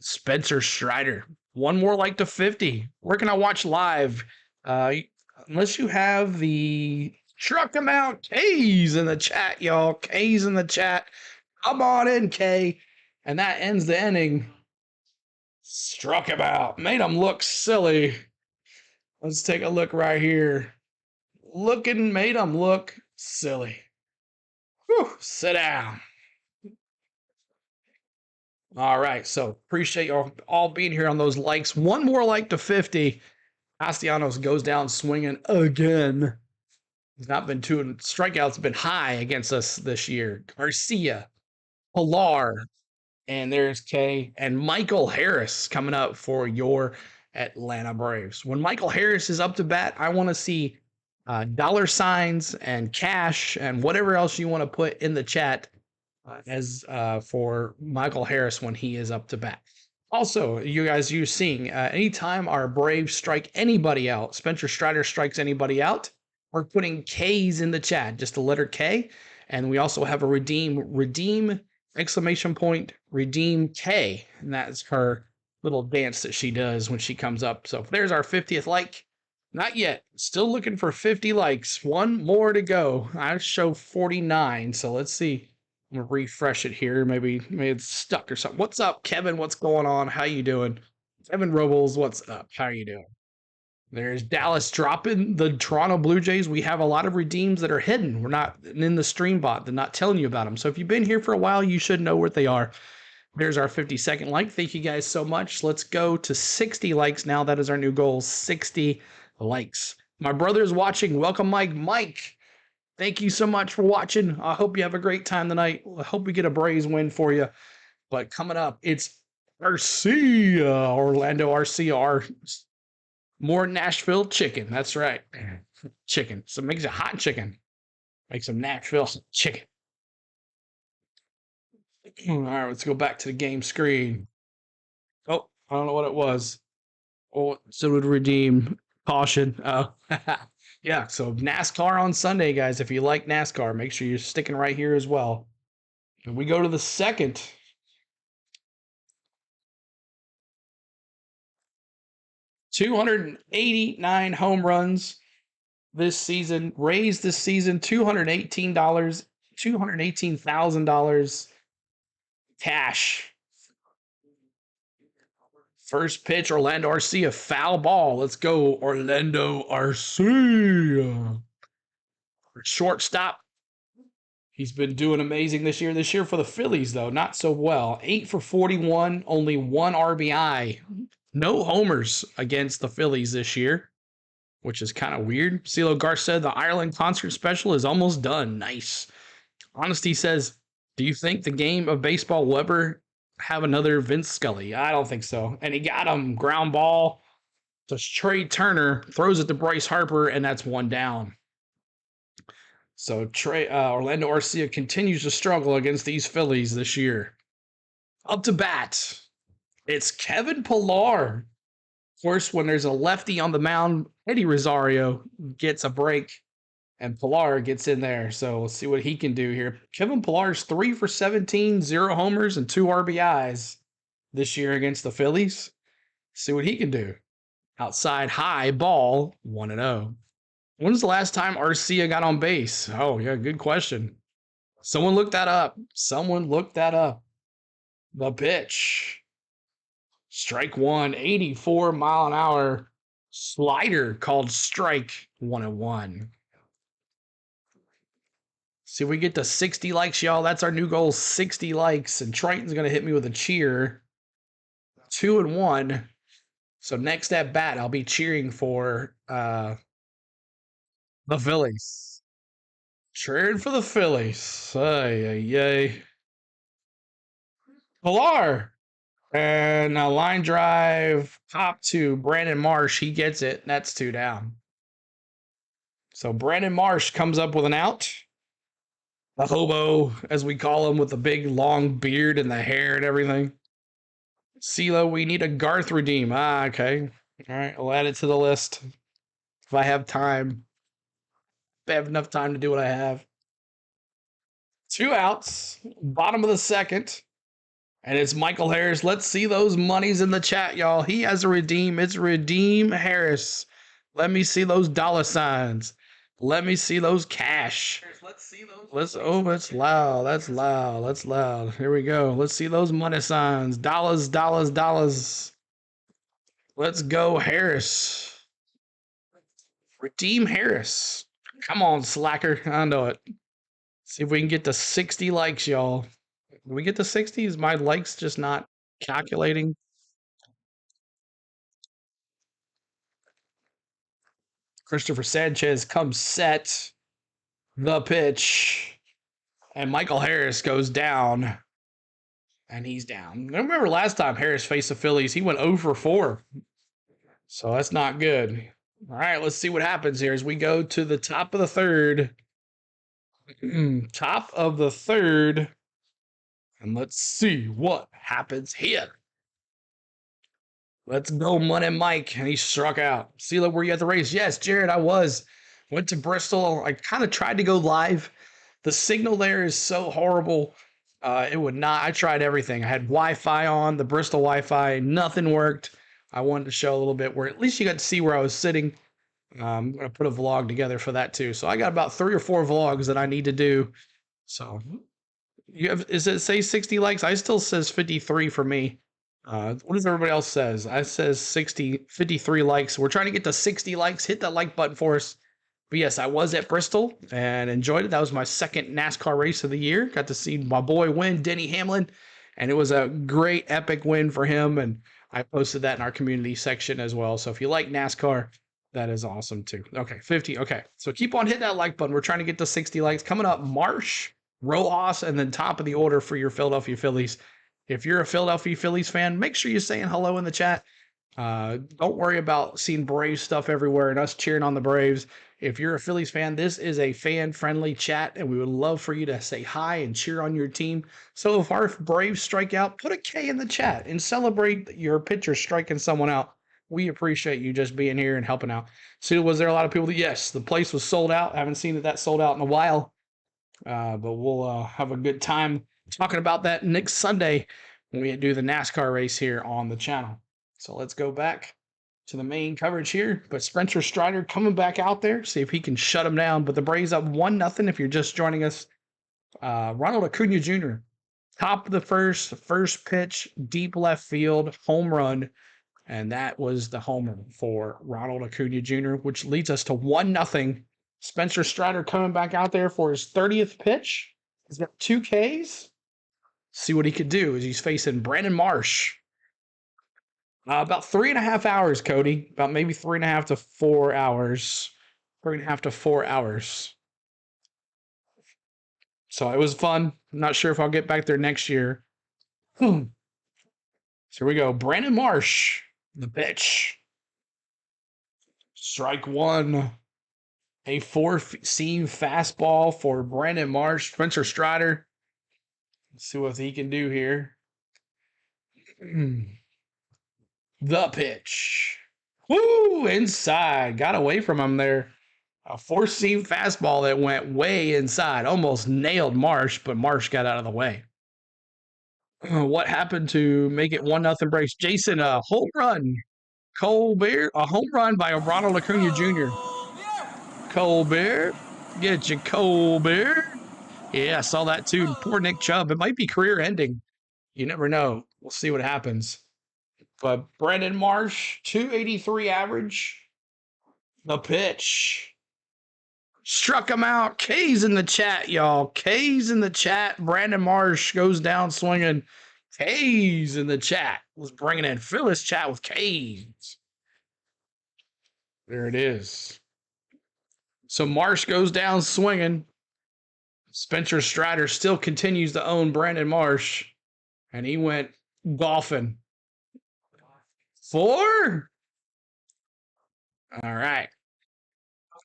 Spencer Strider. 1 more like to 50. Where can I watch live? Unless you have the truck amount, K's in the chat, y'all. K's in the chat. Come on in, K. And that ends the inning. Struck him out. Made him look silly. Let's take a look right here. Made him look silly. Whew, sit down. All right, so appreciate you all being here on those likes. 1 more like to 50. Castellanos goes down swinging again. He's not been too, strikeouts have been high against us this year. Garcia, Pilar, and there's Kay, and Michael Harris coming up for your Atlanta Braves. When Michael Harris is up to bat, I want to see dollar signs and cash and whatever else you want to put in the chat as for Michael Harris when he is up to bat. Also, you guys, you're seeing anytime our Braves strike anybody out, Spencer Strider strikes anybody out, we're putting K's in the chat, just the letter K. And we also have a redeem, exclamation point, redeem K. And that's her little dance that she does when she comes up. So there's our 50th like. Not yet. Still looking for 50 likes. 1 more to go. I show 49. So let's see. I'm gonna refresh it here. Maybe it's stuck or something. What's up, Kevin? What's going on? How you doing? Kevin Robles, what's up? How are you doing? There's Dallas dropping the Toronto Blue Jays. We have a lot of redeems that are hidden. We're not in the stream bot. They're not telling you about them. So if you've been here for a while, you should know what they are. There's our 52nd like. Thank you guys so much. Let's go to 60 likes now. That is our new goal, 60 likes. My brother is watching. Welcome, Mike. Mike, thank you so much for watching. I hope you have a great time tonight. I hope we get a Braves win for you. But coming up, it's Arcia, Orlando Arcia, our more Nashville chicken. That's right. Chicken. So makes it hot chicken. Make some Nashville chicken. All right, let's go back to the game screen. Oh, I don't know what it was. Oh, so it would redeem caution. Oh, yeah. So NASCAR on Sunday, guys. If you like NASCAR, make sure you're sticking right here as well. And we go to the second. $289 home runs this season. Raised this season $218,000 cash. First pitch, Orlando Arcia, foul ball. Let's go, Orlando Arcia. Shortstop. He's been doing amazing this year. This year for the Phillies, though, not so well. 8 for 41, only 1 RBI. No homers against the Phillies this year, which is kind of weird. CeeLo Garth said the Ireland concert special is almost done. Nice. Honesty says, do you think the game of baseball will ever have another Vince Scully? I don't think so. And he got him. Ground ball to Trey Turner. Throws it to Bryce Harper, and that's 1 down. So Orlando Arcia continues to struggle against these Phillies this year. Up to bat, it's Kevin Pilar. Of course, when there's a lefty on the mound, Eddie Rosario gets a break, and Pilar gets in there. So let's see what he can do here. Kevin Pilar's 3 for 17, 0 homers, and 2 RBIs this year against the Phillies. See what he can do. Outside high ball, 1-0. When was the last time Arcia got on base? Oh, yeah, good question. Someone look that up. The pitch. Strike 1, 84-mile-an-hour slider called strike 1-1. See if we get to 60 likes, y'all. That's our new goal, 60 likes. And Triton's going to hit me with a cheer. 2-1. So next at bat, I'll be cheering for The Phillies. Cheering for the Phillies. Ay, ay, ay. Pilar. And a line drive pop to Brandon Marsh. He gets it. That's 2 down. So Brandon Marsh comes up with an out. The hobo, as we call him, with the big long beard and the hair and everything. CeeLo, we need a Garth redeem. Okay. All right, I'll add it to the list. If I have time. If I have enough time to do what I have. 2 outs. Bottom of the second. And it's Michael Harris. Let's see those monies in the chat, y'all. He has a redeem. It's Redeem Harris. Let me see those dollar signs. Let me see those cash. Let's see those. That's loud. That's loud. That's loud. Here we go. Let's see those money signs. Dollars, dollars, dollars. Let's go, Harris. Redeem Harris. Come on, slacker. I know it. See if we can get to 60 likes, y'all. When we get to 60, is my likes just not calculating? Christopher Sanchez comes set. The pitch. And Michael Harris goes down. And he's down. I remember last time Harris faced the Phillies, he went 0 for 4. So that's not good. All right, let's see what happens here as we go to the top of the third. Top of the third. And let's see what happens here. Let's go, Money Mike. And he struck out. CeeLo, were you at the race? Yes, Jared, I was. Went to Bristol. I kind of tried to go live. The signal there is so horrible. It would not. I tried everything. I had Wi-Fi on, the Bristol Wi-Fi. Nothing worked. I wanted to show a little bit where at least you got to see where I was sitting. I'm going to put a vlog together for that too. So I got about 3 or 4 vlogs that I need to do. So you have, is it say 60 likes? I still says 53 for me. What does everybody else says? I says 53 likes. We're trying to get to 60 likes. Hit that like button for us. But yes, I was at Bristol and enjoyed it. That was my second NASCAR race of the year. Got to see my boy win, Denny Hamlin. And it was a great, epic win for him. And I posted that in our community section as well. So if you like NASCAR, that is awesome too. Okay, 50. Okay, so keep on hitting that like button. We're trying to get to 60 likes. Coming up, Marsh, Rojas, and then top of the order for your Philadelphia Phillies. If you're a Philadelphia Phillies fan, make sure you're saying hello in the chat. Don't worry about seeing Braves stuff everywhere and us cheering on the Braves. If you're a Phillies fan, this is a fan-friendly chat, and we would love for you to say hi and cheer on your team. So if our Braves strike out, put a K in the chat and celebrate your pitcher striking someone out. We appreciate you just being here and helping out. So was there a lot of people? Yes, the place was sold out. I haven't seen that sold out in a while, but we'll have a good time talking about that next Sunday when we do the NASCAR race here on the channel. So let's go back to the main coverage here. But Spencer Strider coming back out there, see if he can shut him down. But the Braves up 1-0 if you're just joining us. Ronald Acuna Jr., top of the first pitch, deep left field, home run. And that was the homer for Ronald Acuna Jr., which leads us to 1-0. Spencer Strider coming back out there for his 30th pitch. He's got 2 Ks. See what he could do as he's facing Brandon Marsh. About 3.5 hours, Cody. About maybe 3.5 to 4 hours. 3.5 to 4 hours. So it was fun. I'm not sure if I'll get back there next year. So here we go. Brandon Marsh, the pitch. Strike one. A 4-seam fastball for Brandon Marsh. Spencer Strider. Let's see what he can do here. The pitch. Woo! Inside. Got away from him there. A 4-seam fastball that went way inside. Almost nailed Marsh, but Marsh got out of the way. What happened to make it 1-0 Braves? Jason, a home run. Colbert, a home run by Ronald Acuna Jr. Colbert. Get you, Colbert. Yeah, I saw that too. Poor Nick Chubb. It might be career ending. You never know. We'll see what happens. But Brandon Marsh, 283 average. The pitch. Struck him out. K's in the chat, y'all. K's in the chat. Brandon Marsh goes down swinging. K's in the chat. Let's bring it in. Phyllis chat with K's. There it is. So Marsh goes down swinging. Spencer Strider still continues to own Brandon Marsh, and he went golfing. 4? All right.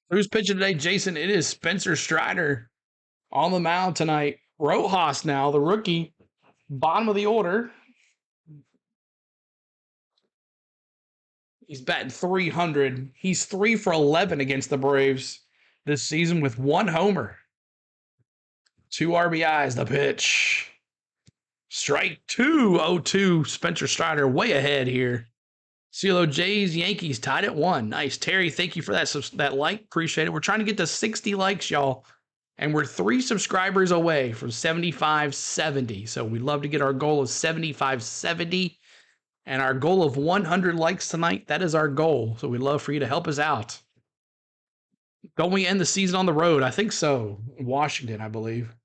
Who's pitching today, Jason? It is Spencer Strider on the mound tonight. Rojas now, the rookie, bottom of the order. He's batting 300. He's 3 for 11 against the Braves this season with 1 homer. 2 RBIs, the pitch. Strike 2, 0-2. Spencer Strider way ahead here. CeeLo Jays, Yankees tied at 1. Nice. Terry, thank you for that like. Appreciate it. We're trying to get to 60 likes, y'all. And we're 3 subscribers away from 75-70. So we'd love to get our goal of 75-70. And our goal of 100 likes tonight, that is our goal. So we'd love for you to help us out. Don't we end the season on the road? I think so. Washington, I believe.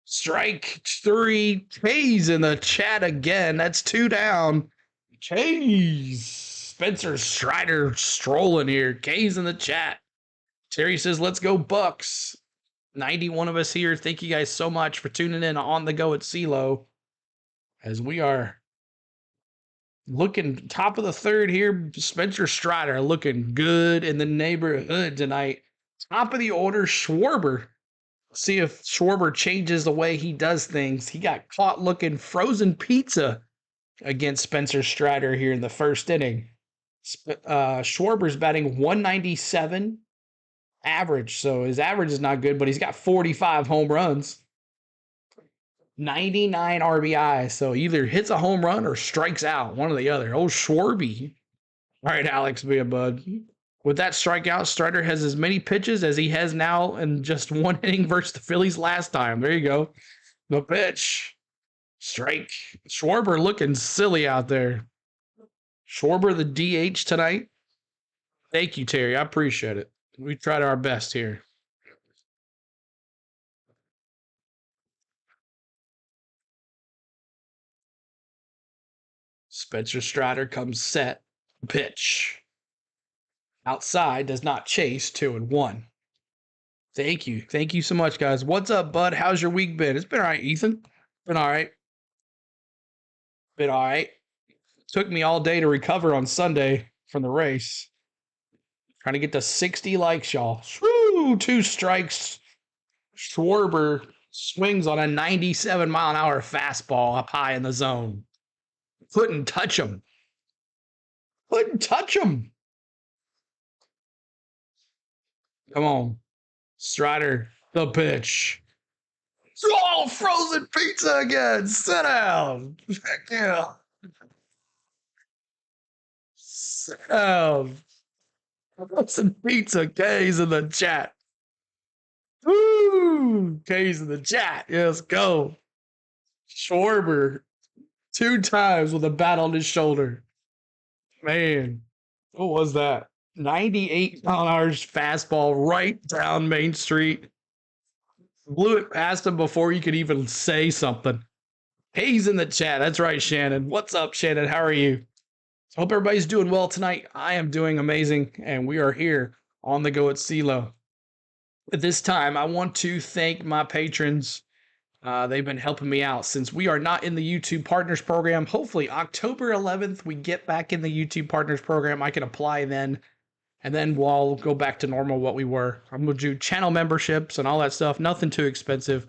Strike 3. K's in the chat again. That's 2 down. K's. Spencer Strider strolling here. K's in the chat. Terry says, let's go Bucks. 91 of us here. Thank you guys so much for tuning in on the go at CeeLo. As we are looking top of the 3rd here. Spencer Strider looking good in the neighborhood tonight. Top of the order, Schwarber. See if Schwarber changes the way he does things. He got caught looking frozen pizza against Spencer Strider here in the 1st inning. Schwarber's batting 197 average, so his average is not good, but he's got 45 home runs, 99 RBI, so either hits a home run or strikes out, one or the other. Oh, Schwarby. All right, Alex, be a bud. With that strikeout, Strider has as many pitches as he has now in just 1 inning versus the Phillies last time. There you go. The pitch. Strike. Schwarber looking silly out there. Schwarber, the DH tonight. Thank you, Terry. I appreciate it. We tried our best here. Spencer Strider comes set. Pitch. Outside, does not chase. 2-1. Thank you. Thank you so much, guys. What's up, bud? How's your week been? It's been all right, Ethan. Been all right. Been all right. Took me all day to recover on Sunday from the race. Trying to get to 60 likes, y'all. Woo! 2 strikes. Schwarber swings on a 97-mile-an-hour fastball up high in the zone. Couldn't touch him. Couldn't touch him. Come on. Strider, the pitch. Oh, frozen pizza again. Sit down. Heck yeah. Sit down. Frozen pizza. K's in the chat. Woo! K's in the chat. Yes, go. Schwarber. 2 times with a bat on his shoulder. Man, what was that? 98-mile-an-hour fastball right down Main Street. Blew it past him before you could even say something. He's in the chat. That's right, Shannon. What's up, Shannon? How are you? Hope everybody's doing well tonight. I am doing amazing, and we are here on the go at CeeLo. At this time, I want to thank my patrons. They've been helping me out since we are not in the YouTube Partners Program. Hopefully, October 11th, we get back in the YouTube Partners Program. I can apply then. And then we'll go back to normal what we were. I'm going to do channel memberships and all that stuff. Nothing too expensive.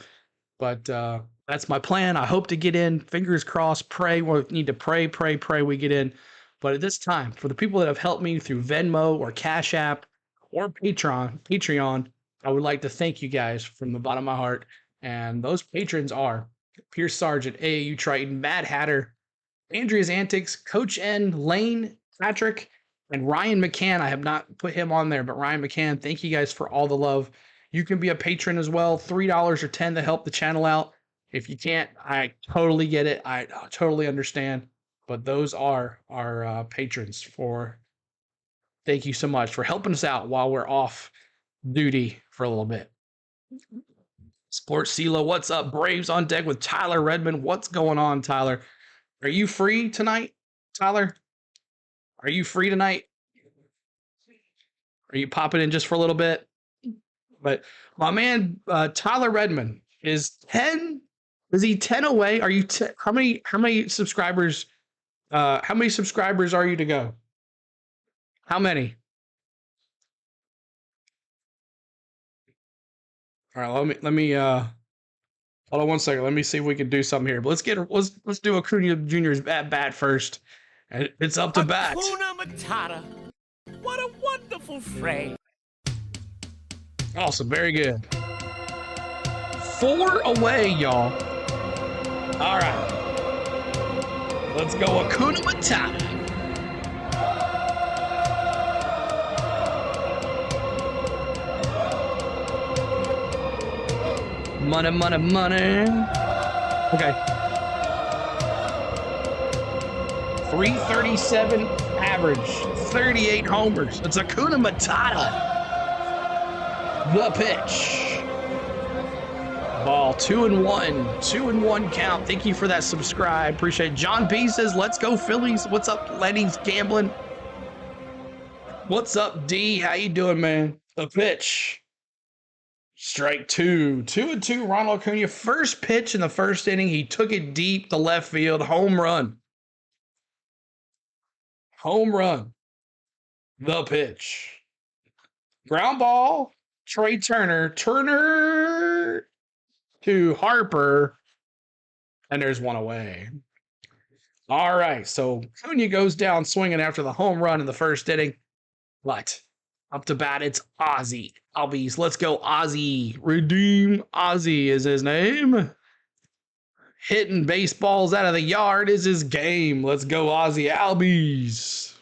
But that's my plan. I hope to get in. Fingers crossed. Pray. We need to pray we get in. But at this time, for the people that have helped me through Venmo or Cash App or Patreon, I would like to thank you guys from the bottom of my heart. And those patrons are Pierce Sargent, AAU Triton, Mad Hatter, Andrea's Antics, Coach N, Lane, Patrick, and Ryan McCann. I have not put him on there, but Ryan McCann, thank you guys for all the love. You can be a patron as well, $3 or $10 to help the channel out. If you can't, I totally get it. I totally understand. But those are our patrons for. Thank you so much for helping us out while we're off duty for a little bit. Sports CeeLo, what's up? Braves on deck with Tyler Redmond. What's going on, Tyler? Are you free tonight, Tyler? Are you free tonight? Are you popping in just for a little bit? But my man Tyler Redmond is 10. Is he 10 away? Are you how many subscribers how many subscribers are you to go? How many? All right, let me hold on one second. Let me see if we can do something here. But let's do Acuna Jr.'s at bat first. And it's up to bat. Hakuna Matata. What a wonderful phrase. Awesome, very good. 4 away, y'all. All right. Let's go Acuna Matata. Money, money, money. Okay. 337 average, 38 homers. It's Acuna Matata. The pitch. Ball 2-1. 2-1 count. Thank you for that subscribe. Appreciate it. John B says, let's go Phillies. What's up, Lenny's Gambling? What's up, D? How you doing, man? The pitch. Strike 2. 2-2, Ronald Acuna. First pitch in the first inning. He took it deep to left field. Home run. Home run. The pitch. Ground ball. Trey Turner. Turner to Harper. And there's one away. All right. So Acuna goes down swinging after the home run in the first inning. But up to bat, it's Ozzy Albies. Let's go, Ozzy. Redeem Ozzy is his name. Hitting baseballs out of the yard is his game. Let's go, Ozzy Albies.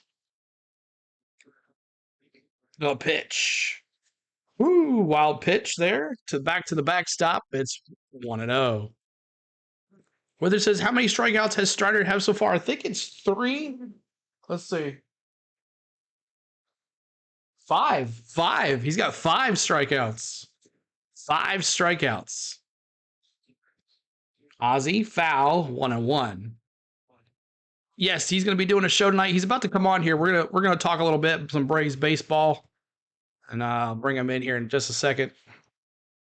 The pitch. Woo, wild pitch there. Back to the backstop. It's 1-0. Whether it says how many strikeouts has Strider have so far? I think it's 3. Let's see. 5. He's got 5 strikeouts. 5 strikeouts. Ozzy, foul, 1-1. Yes, he's going to be doing a show tonight. He's about to come on here. We're gonna talk a little bit, some Braves baseball, and I'll bring him in here in just a second.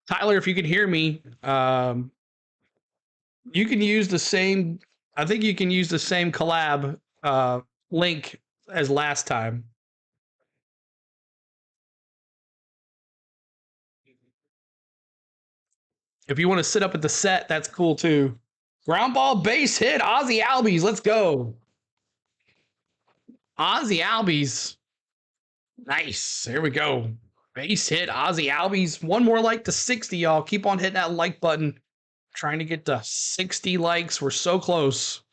Tyler, if you can hear me, you can use the same. I think you can use the same collab link as last time. If you want to sit up at the set, that's cool too. Ground ball, base hit, Ozzy Albies. Let's go. Ozzy Albies. Nice. Here we go. Base hit, Ozzy Albies. One more like to 60, y'all. Keep on hitting that like button. Trying to get to 60 likes. We're so close.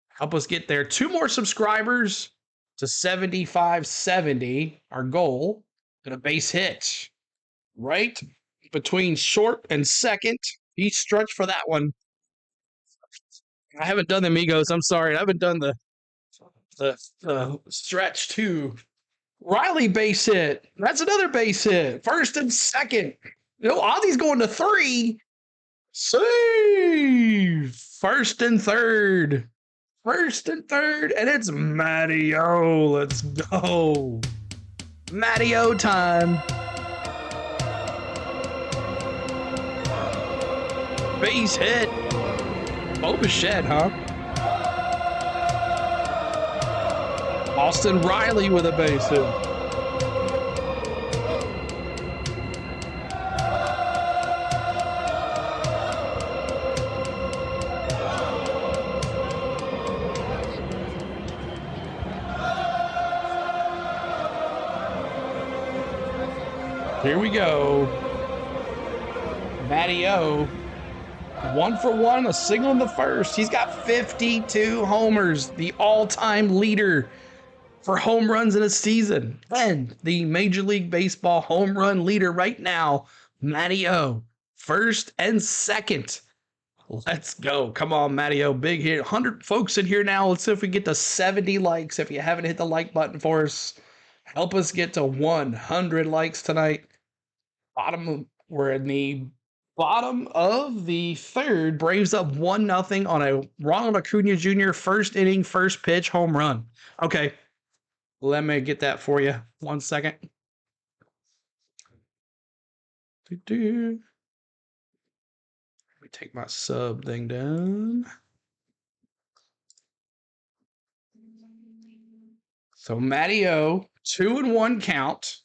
Help us get there. 2 more subscribers to 7570. Our goal. And a base hit. Right between short and second. He stretched for that one. I haven't done the Migos. I'm sorry. I haven't done the stretch too. Riley base hit. That's another base hit. First and second. Ozzy's going to 3. Save. First and third. And it's Matty-O. Let's go. Matty-O time. Base hit. Bichette, huh? Austin Riley with a base hit. Here we go. Matty-O. 1 for 1, a single in the first. He's got 52 homers, the all-time leader for home runs in a season. And the Major League Baseball home run leader right now, Matty-O. First and second. Let's go. Come on, Matty-O. Big hit. 100 folks in here now. Let's see if we get to 70 likes. If you haven't hit the like button for us, help us get to 100 likes tonight. We're in the bottom of the third. Braves up 1-0 on a Ronald Acuna Jr. first inning, first pitch home run. Okay, let me get that for you. 1 second. Let me take my sub thing down. So Matty O, 2-1 count.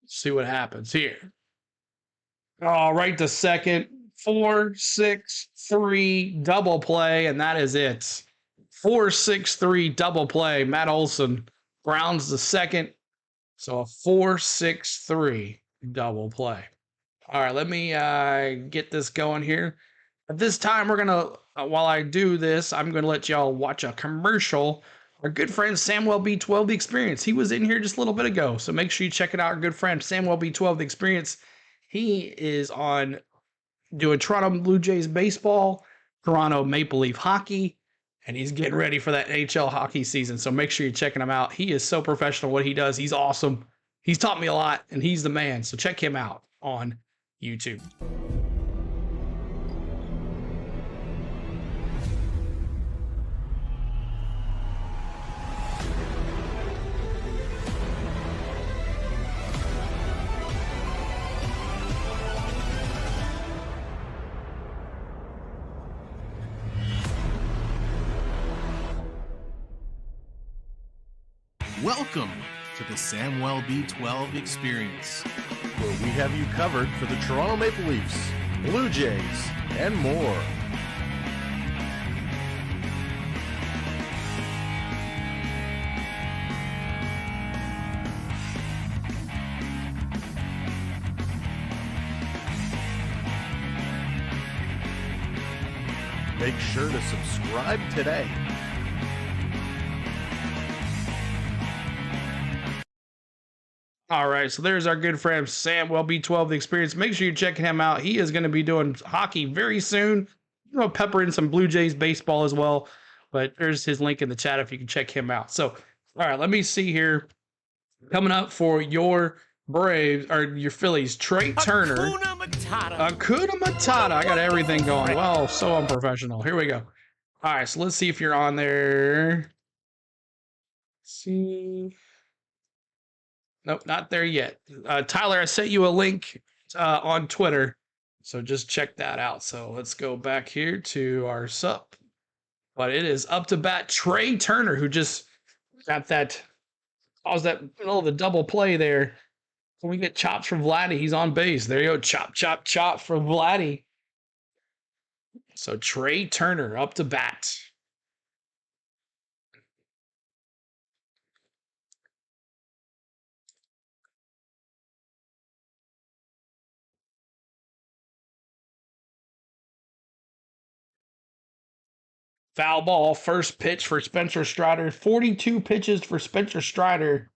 See what happens here. All right, the second 4-6-3 double play, and that is it. 4-6-3 double play. Matt Olson grounds the second. So a 4-6-3 double play. All right, let me get this going here. At this time, we're gonna while I do this, I'm gonna let y'all watch a commercial. Our good friend Samuel B12 The Experience. He was in here just a little bit ago, so make sure you check it out. Our good friend Samuel B12 The Experience. He is on doing Toronto Blue Jays baseball, Toronto Maple Leaf hockey, and he's getting ready for that NHL hockey season. So make sure you're checking him out. He is so professional what he does. He's awesome. He's taught me a lot, and he's the man. So check him out on YouTube. Welcome to the Samuel B12 Experience, where we have you covered for the Toronto Maple Leafs, Blue Jays, and more. Make sure to subscribe today. All right, so there's our good friend Samuel B12 The Experience. Make sure you're checking him out. He is going to be doing hockey very soon. You know, pepper in some Blue Jays baseball as well. But there's his link in the chat if you can check him out. So, all right, let me see here. Coming up for your Braves or your Phillies, Trey Turner. Hakuna Matata. Hakuna Matata. I got everything going. Well, so unprofessional. Here we go. All right, so let's see if you're on there. Let's see. Nope, not there yet. Tyler, I sent you a link on Twitter, so just check that out. So let's go back here to our sup. But it is up to bat Trey Turner, who just got that, caused that middle of the double play there. When we get chops from Vladdy, he's on base. There you go, chop, chop, chop from Vladdy. So Trey Turner up to bat. Foul ball, first pitch for Spencer Strider. 42 pitches for Spencer Strider.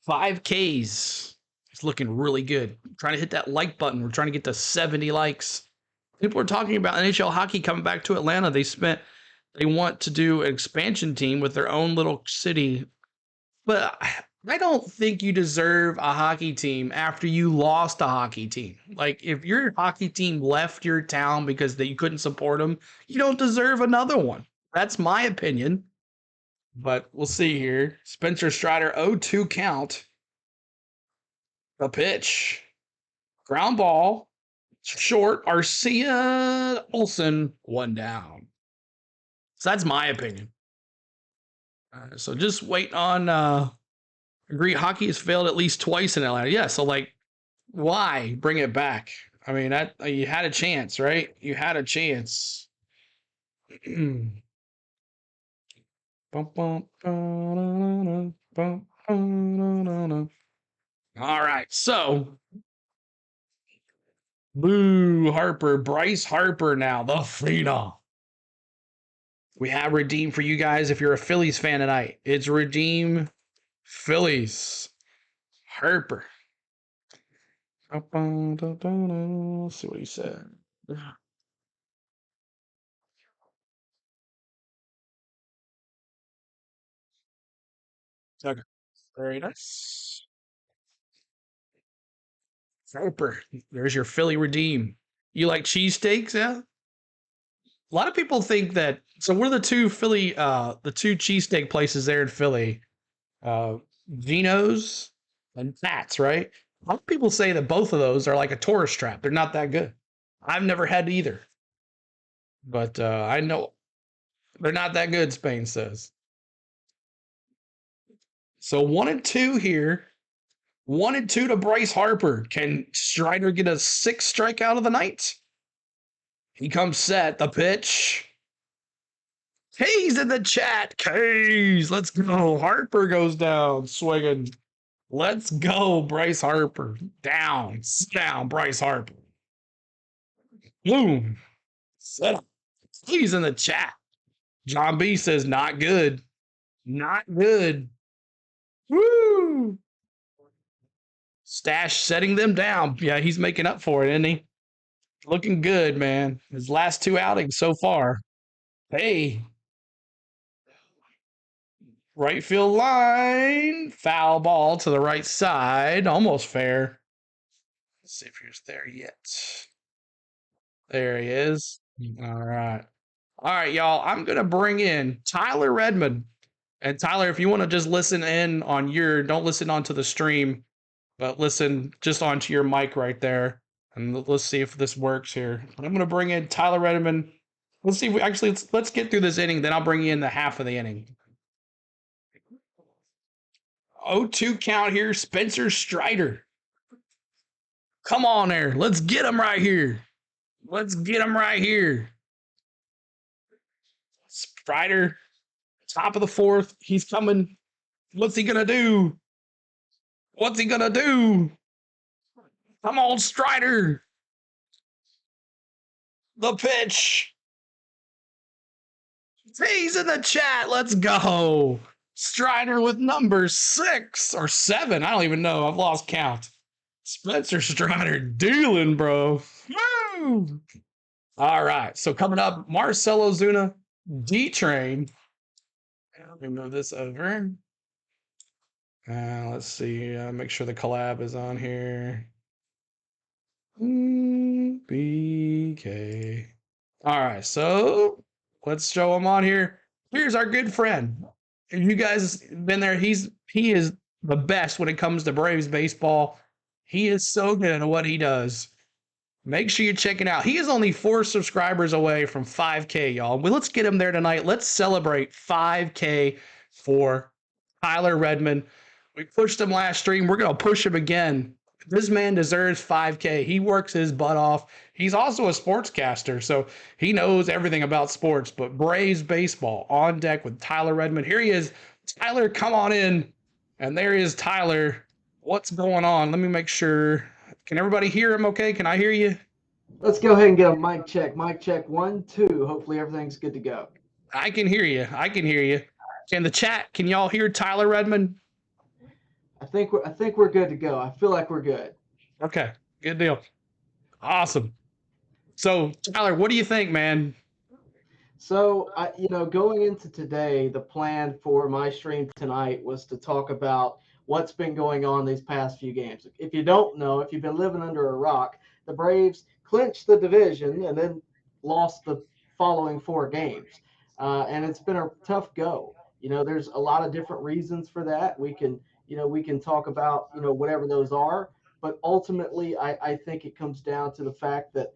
5 Ks. It's looking really good. I'm trying to hit that like button. We're trying to get to 70 likes. People are talking about NHL hockey coming back to Atlanta. They want to do an expansion team with their own little city. But I don't think you deserve a hockey team after you lost a hockey team. Like, if your hockey team left your town because you couldn't support them, you don't deserve another one. That's my opinion. But we'll see here. Spencer Strider, 0-2 count. The pitch. Ground ball. Short. Arcia Olsen, 1 down. So that's my opinion. So just wait on... Agree, hockey has failed at least twice in Atlanta. Yeah, so like, why bring it back? I mean, that you had a chance, right? You had a chance. All right, so Boo Harper, Bryce Harper now, the phenom. We have redeemed for you guys if you're a Phillies fan tonight. It's redeem Phillies. Harper. Let's see what he said. Okay. Very nice. Harper. There's your Philly redeem. You like cheesesteaks, yeah? A lot of people think that. So we're the two cheesesteak places there in Philly, uh, Geno's and Pat's, right? A lot of people say that both of those are like a tourist trap. They're not that good. I've never had either, but I know they're not that good. Spain says. So 1-2 here. 1-2 to Bryce Harper. Can Strider get a sixth strikeout of the night? He comes set. The pitch. K's in the chat. K's. Let's go. Harper goes down swinging. Let's go, Bryce Harper. Down. Sit down, Bryce Harper. Boom. Set up. He's in the chat. John B says, not good. Not good. Woo. Stash setting them down. Yeah, he's making up for it, isn't he? Looking good, man. His last two outings so far. Hey. Right field line. Foul ball to the right side. Almost fair. Let's see if he's there yet. There he is. All right. All right, y'all. I'm going to bring in Tyler Redmond. And Tyler, if you want to just listen in on don't listen onto the stream, but listen just onto your mic right there. And let's see if this works here. I'm going to bring in Tyler Redmond. Let's see if we actually, let's get through this inning. Then I'll bring you in the half of the inning. 0-2 count here. Spencer Strider. Come on there. Let's get him right here. Let's get him right here. Strider, top of the fourth. He's coming. What's he going to do? What's he going to do? Come on, Strider. The pitch. He's in the chat. Let's go. Strider with number 6 or 7. I don't even know. I've lost count. Spencer Strider dealing, bro. Woo! All right. So coming up, Marcelo Zuna, D-Train. Let me move this over. Let's see. Make sure the collab is on here. BK. All right. So let's show him on here. Here's our good friend. You guys been there. He is the best when it comes to Braves baseball. He is so good at what he does. Make sure you check it out. He is only 4 subscribers away from 5K, y'all. Well, let's get him there tonight. Let's celebrate 5K for Tyler Redmond. We pushed him last stream. We're going to push him again. This man deserves 5K. He works his butt off. He's also a sportscaster, so he knows everything about sports. But Braves baseball on deck with Tyler Redmond. Here he is. Tyler, come on in. And there is Tyler. What's going on? Let me make sure. Can everybody hear him okay? Can I hear you? Let's go ahead and get a mic check. Mic check 1, 2. Hopefully everything's good to go. I can hear you. I can hear you. In the chat, can y'all hear Tyler Redmond? I think we're good to go. I feel like we're good. Okay, good deal. Awesome. So, Tyler, what do you think, man? So, going into today, the plan for my stream tonight was to talk about what's been going on these past few games. If you don't know, if you've been living under a rock, the Braves clinched the division and then lost the following 4 games. And it's been a tough go. There's a lot of different reasons for that. We can talk about, whatever those are. But ultimately, I think it comes down to the fact that,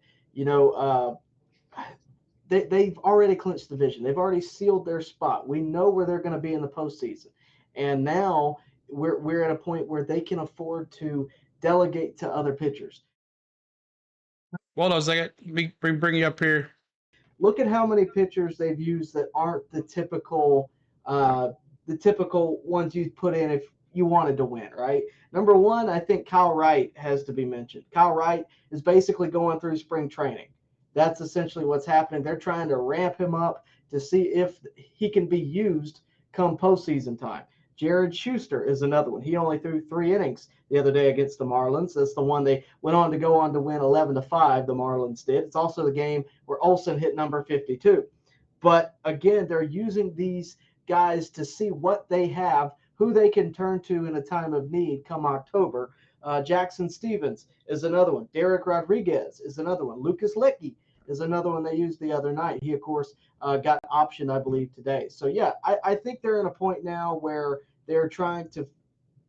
they've already clinched the division. They've already sealed their spot. We know where they're going to be in the postseason. And now we're at a point where they can afford to delegate to other pitchers. Hold on a second. Let me bring you up here. Look at how many pitchers they've used that aren't the typical ones you put in if you wanted to win, right? Number 1, I think Kyle Wright has to be mentioned. Kyle Wright is basically going through spring training. That's essentially what's happening. They're trying to ramp him up to see if he can be used come postseason time. Jared Schuster is another one. He only threw 3 innings the other day against the Marlins. That's the one they went on to win 11-5. The Marlins did. It's also the game where Olsen hit number 52. But again, they're using these guys to see what they have, who they can turn to in a time of need come October. Jackson Stevens is another one. Derek Rodriguez is another one. Lucas Licky is another one they used the other night. He, of course, got optioned, I believe, today. So, yeah, I think they're in a point now where they're trying to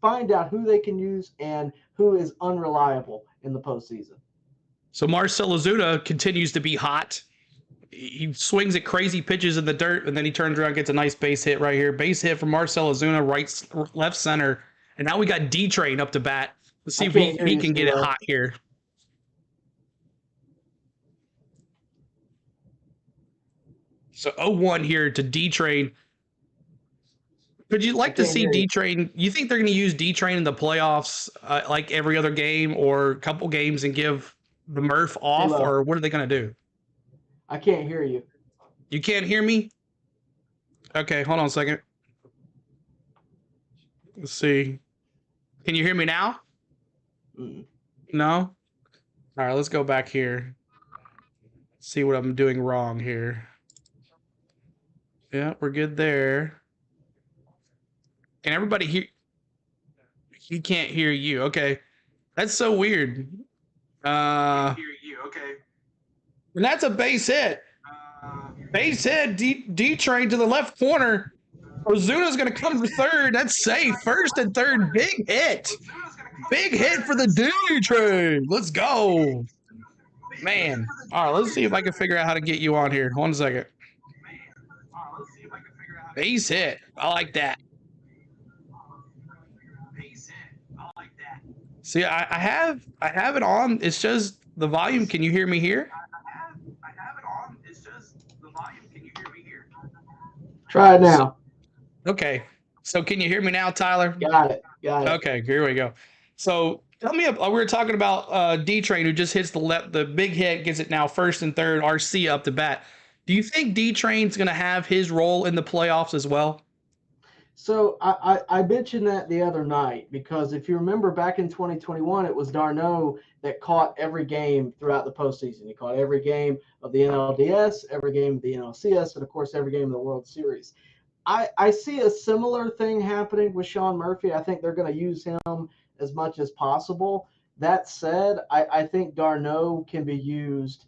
find out who they can use and who is unreliable in the postseason. So Marcell Ozuna continues to be hot. He swings at crazy pitches in the dirt, and then he turns around and gets a nice base hit right here. Base hit from Marcell Ozuna, left center. And now we got D-Train up to bat. Let's see if he can get it hot here. So 0-1 here to D-Train. Could you like to see D-Train? You think they're going to use D-Train in the playoffs like every other game or a couple games and give the Murph off? Or what are they going to do? I can't hear you. You can't hear me? Okay, hold on a second. Let's see. Can you hear me now? No? All right, let's go back here. See what I'm doing wrong here. Yeah, we're good there. Can everybody hear? He can't hear you. Okay. That's so weird. And that's a base hit. Base hit, D-Train to the left corner. Ozuna's going to come for third. That's safe. First and third, big hit. Big hit for the D-Train. Let's go. Man. All right, let's see if I can figure out how to get you on here. 1 second. Base hit. I like that. See, I have it on. It's just the volume. Can you hear me here? I have it on. It's just the volume. Can you hear me here? Try it now. Okay. So can you hear me now, Tyler? Got it. Okay, here we go. So tell me, we were talking about D-Train, who just hits the big hit, gets it now first and third, RC up to bat. Do you think D-Train's going to have his role in the playoffs as well? So I mentioned that the other night because if you remember back in 2021, it was d'Arnaud that caught every game throughout the postseason. He caught every game of the NLDS, every game of the NLCS, and, of course, every game of the World Series. I see a similar thing happening with Sean Murphy. I think they're going to use him as much as possible. That said, I think d'Arnaud can be used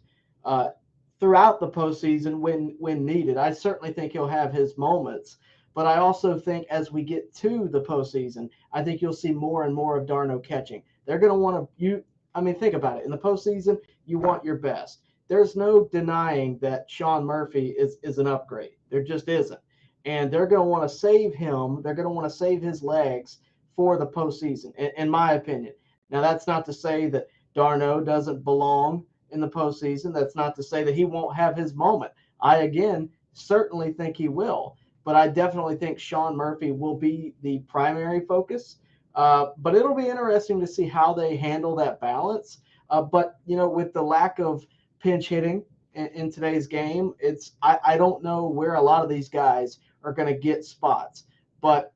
throughout the postseason when needed. I certainly think he'll have his moments. But I also think as we get to the postseason, I think you'll see more and more of d'Arnaud catching. They're going to want to think about it. In the postseason, you want your best. There's no denying that Sean Murphy is an upgrade. There just isn't. And they're going to want to save him. They're going to want to save his legs for the postseason, in my opinion. Now, that's not to say that d'Arnaud doesn't belong in the postseason. That's not to say that he won't have his moment. I, again, certainly think he will. But I definitely think Sean Murphy will be the primary focus. But it'll be interesting to see how they handle that balance. But, with the lack of pinch hitting in today's game, I don't know where a lot of these guys are going to get spots. But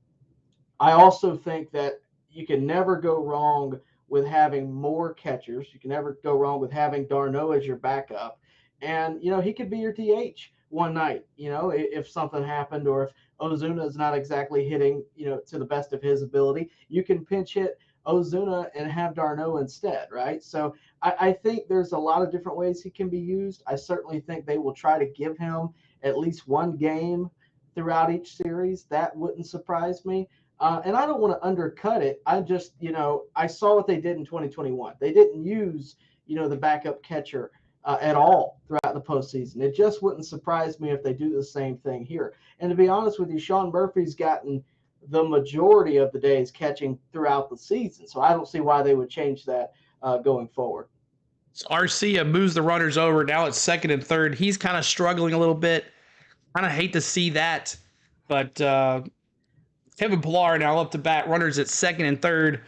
I also think that you can never go wrong with having more catchers. You can never go wrong with having d'Arnaud as your backup. And, he could be your DH one night, if something happened or if Ozuna is not exactly hitting, to the best of his ability, you can pinch hit Ozuna and have d'Arnaud instead, right? So I think there's a lot of different ways he can be used. I certainly think they will try to give him at least one game throughout each series. That wouldn't surprise me. And I don't want to undercut it. I just, I saw what they did in 2021. They didn't use, the backup catcher at all throughout the postseason. It just wouldn't surprise me if they do the same thing here. And to be honest with you, Sean Murphy's gotten the majority of the days catching throughout the season. So I don't see why they would change that going forward. So Arcia moves the runners over. Now it's second and third. He's kind of struggling a little bit. Kind of hate to see that. But Kevin Pillar now up to bat. Runners at second and third.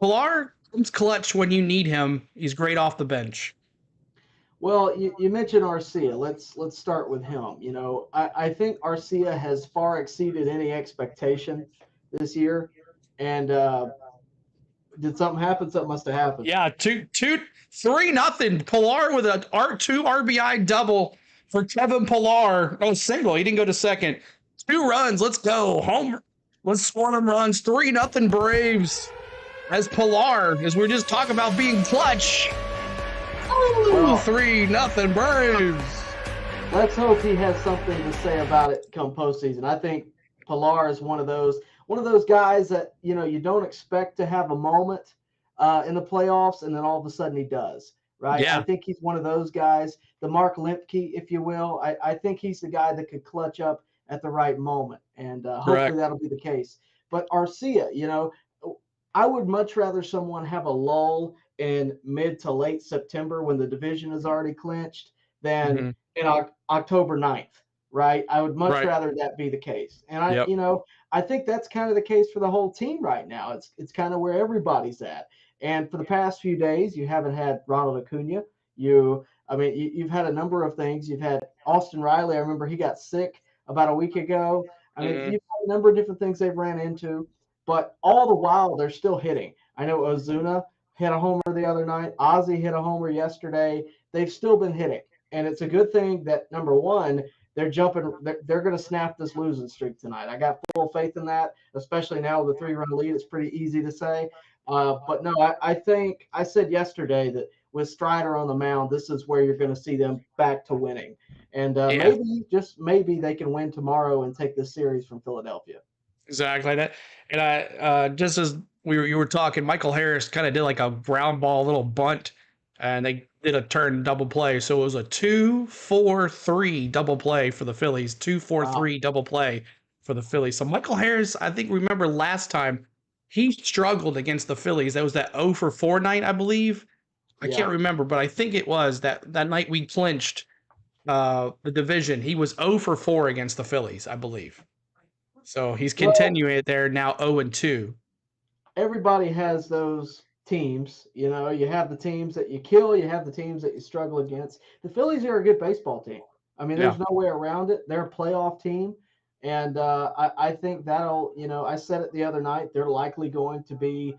Pillar comes clutch when you need him. He's great off the bench. Well, you mentioned Arcia. Let's start with him. I think Arcia has far exceeded any expectation this year. And did something happen? Something must have happened. Yeah, 3-0. Pillar with a 2 RBI double for Kevin Pillar. Oh, single. He didn't go to second. 2 runs. Let's go. Home. Let's score them runs. 3-0 Braves. As Pillar, as we're just talking about being clutch. Oh, 3-0 Braves. Let's hope he has something to say about it come postseason. I think Pilar is one of those guys that you don't expect to have a moment in the playoffs, and then all of a sudden he does. Right? I Yeah. think he's one of those guys, the Mark Lemke, if you will. I think he's the guy that could clutch up at the right moment, and hopefully Correct. that'll be the case. But Arcia, I would much rather someone have a lull in mid to late September when the division is already clinched than Mhm. in October 9th, right? I would much Right. rather that be the case. And Yep. I think that's kind of the case for the whole team right now. It's kind of where everybody's at. And for the past few days, you haven't had Ronald Acuna. You've had a number of things. You've had Austin Riley. I remember he got sick about a week ago. Mhm. You've had a number of different things they've ran into, but all the while they're still hitting. I know Ozuna hit a homer the other night. Ozzy hit a homer yesterday. They've still been hitting. And it's a good thing that, number one, they're going to snap this losing streak tonight. I got full faith in that, especially now with the 3-run lead. It's pretty easy to say. But no, I think I said yesterday that with Strider on the mound, this is where you're going to see them back to winning. And Yeah. maybe they can win tomorrow and take this series from Philadelphia. Exactly that. And I just as you were talking, Michael Harris kind of did like a ground ball little bunt, and they did a turn double play. So it was a 2-4-3 double play for the Phillies. 2-4-3 double play for the Phillies. So Michael Harris, I think remember last time he struggled against the Phillies. That was that 0-for-4 night, I believe. I Yeah. can't remember, but I think it was that night we clinched the division. He was 0-for-4 against the Phillies, I believe. So he's continuing it there now 0-2. Everybody has those teams. You have the teams that you kill, you have the teams that you struggle against. The Phillies are a good baseball team. I mean, there's no way around it. They're a playoff team. And I think that'll, I said it the other night, they're likely going to be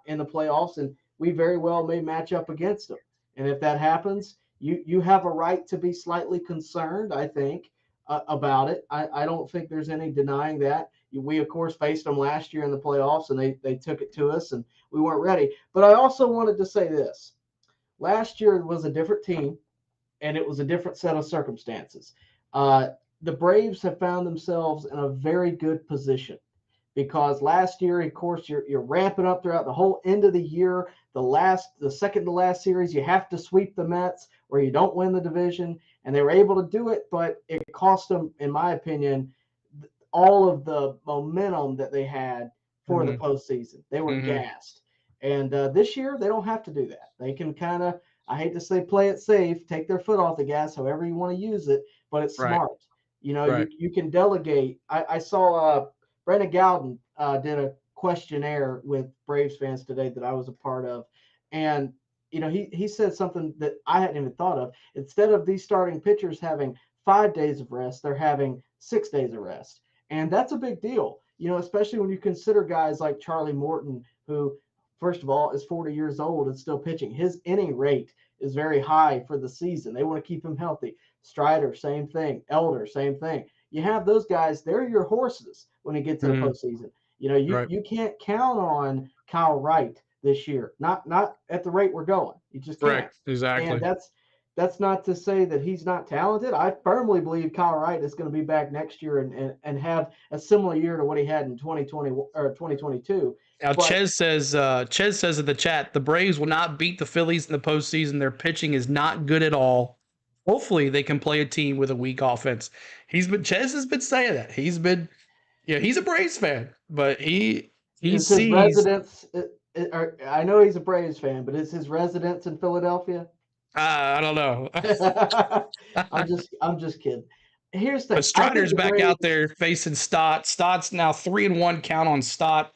in the playoffs, and we very well may match up against them. And if that happens, you have a right to be slightly concerned, I think, about it. I don't think there's any denying that. We, of course, faced them last year in the playoffs, and they took it to us, and we weren't ready. But I also wanted to say this. Last year was a different team, and it was a different set of circumstances. The Braves have found themselves in a very good position because last year, of course, you're ramping up throughout the whole end of the year. The second to last series, you have to sweep the Mets or you don't win the division, and they were able to do it, but it cost them, in my opinion, all of the momentum that they had for the postseason. They were gassed. And this year, they don't have to do that. They can kind of, I hate to say play it safe, take their foot off the gas, however you want to use it, but it's smart. You can delegate. I saw Brandon Gowden did a questionnaire with Braves fans today that I was a part of. And, he said something that I hadn't even thought of. Instead of these starting pitchers having 5 days of rest, they're having 6 days of rest. And that's a big deal, especially when you consider guys like Charlie Morton, who, first of all, is 40 years old and still pitching. His inning rate is very high for the season. They want to keep him healthy. Strider, same thing. Elder, same thing. You have those guys, they're your horses when you get to the postseason. You can't count on Kyle Wright this year. Not at the rate we're going. You just can't. Correct. Exactly. And that's not to say that he's not talented. I firmly believe Kyle Wright is going to be back next year and have a similar year to what he had in 2020 or 2022. Now, Ches says in the chat, the Braves will not beat the Phillies in the postseason. Their pitching is not good at all. Hopefully, they can play a team with a weak offense. Ches has been saying that. He's a Braves fan, but he is sees his residence. I know he's a Braves fan, but is his residence in Philadelphia? I don't know. I'm just kidding. Here's the thing. But Strider's back out there facing Stott. Stott's now 3-1 count on Stott.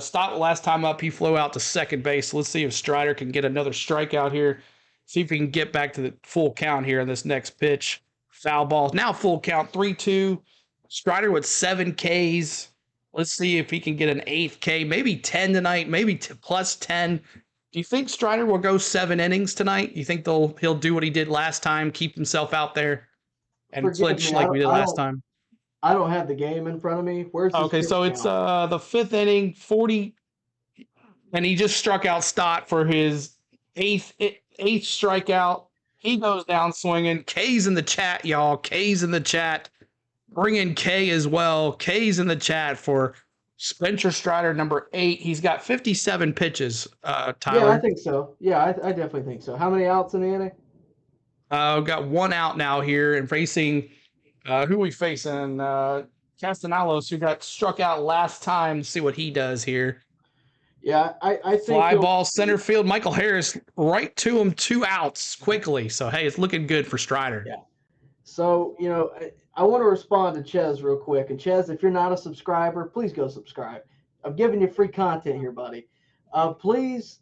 Stott last time up, he flew out to second base. So let's see if Strider can get another strikeout here. See if he can get back to the full count here in this next pitch. Foul ball. Now full count, 3-2. Strider with 7 Ks. Let's see if he can get an 8th K, maybe 10 tonight, maybe plus 10. Do you think Strider will go 7 innings tonight? You think he'll do what he did last time, keep himself out there and clinch like we did last time? I don't have the game in front of me. Where's this okay? So it's the 5th inning, 40, and he just struck out Stott for his 8th 8th strikeout. He goes down swinging. K's in the chat, y'all. K's in the chat. Bring in K as well. K's in the chat for Spencer Strider, number 8. He's got 57 pitches, Tyler. Yeah, I think so. Yeah, I definitely think so. How many outs in the inning? Got 1 out now here and facing who we facing? Castellanos, who got struck out last time. See what he does here. Yeah, I think Fly ball center field. Michael Harris right to him, 2 outs quickly. So hey, it's looking good for Strider. Yeah. So, I want to respond to Ches real quick. And Ches, if you're not a subscriber, please go subscribe. I'm giving you free content here, buddy. Please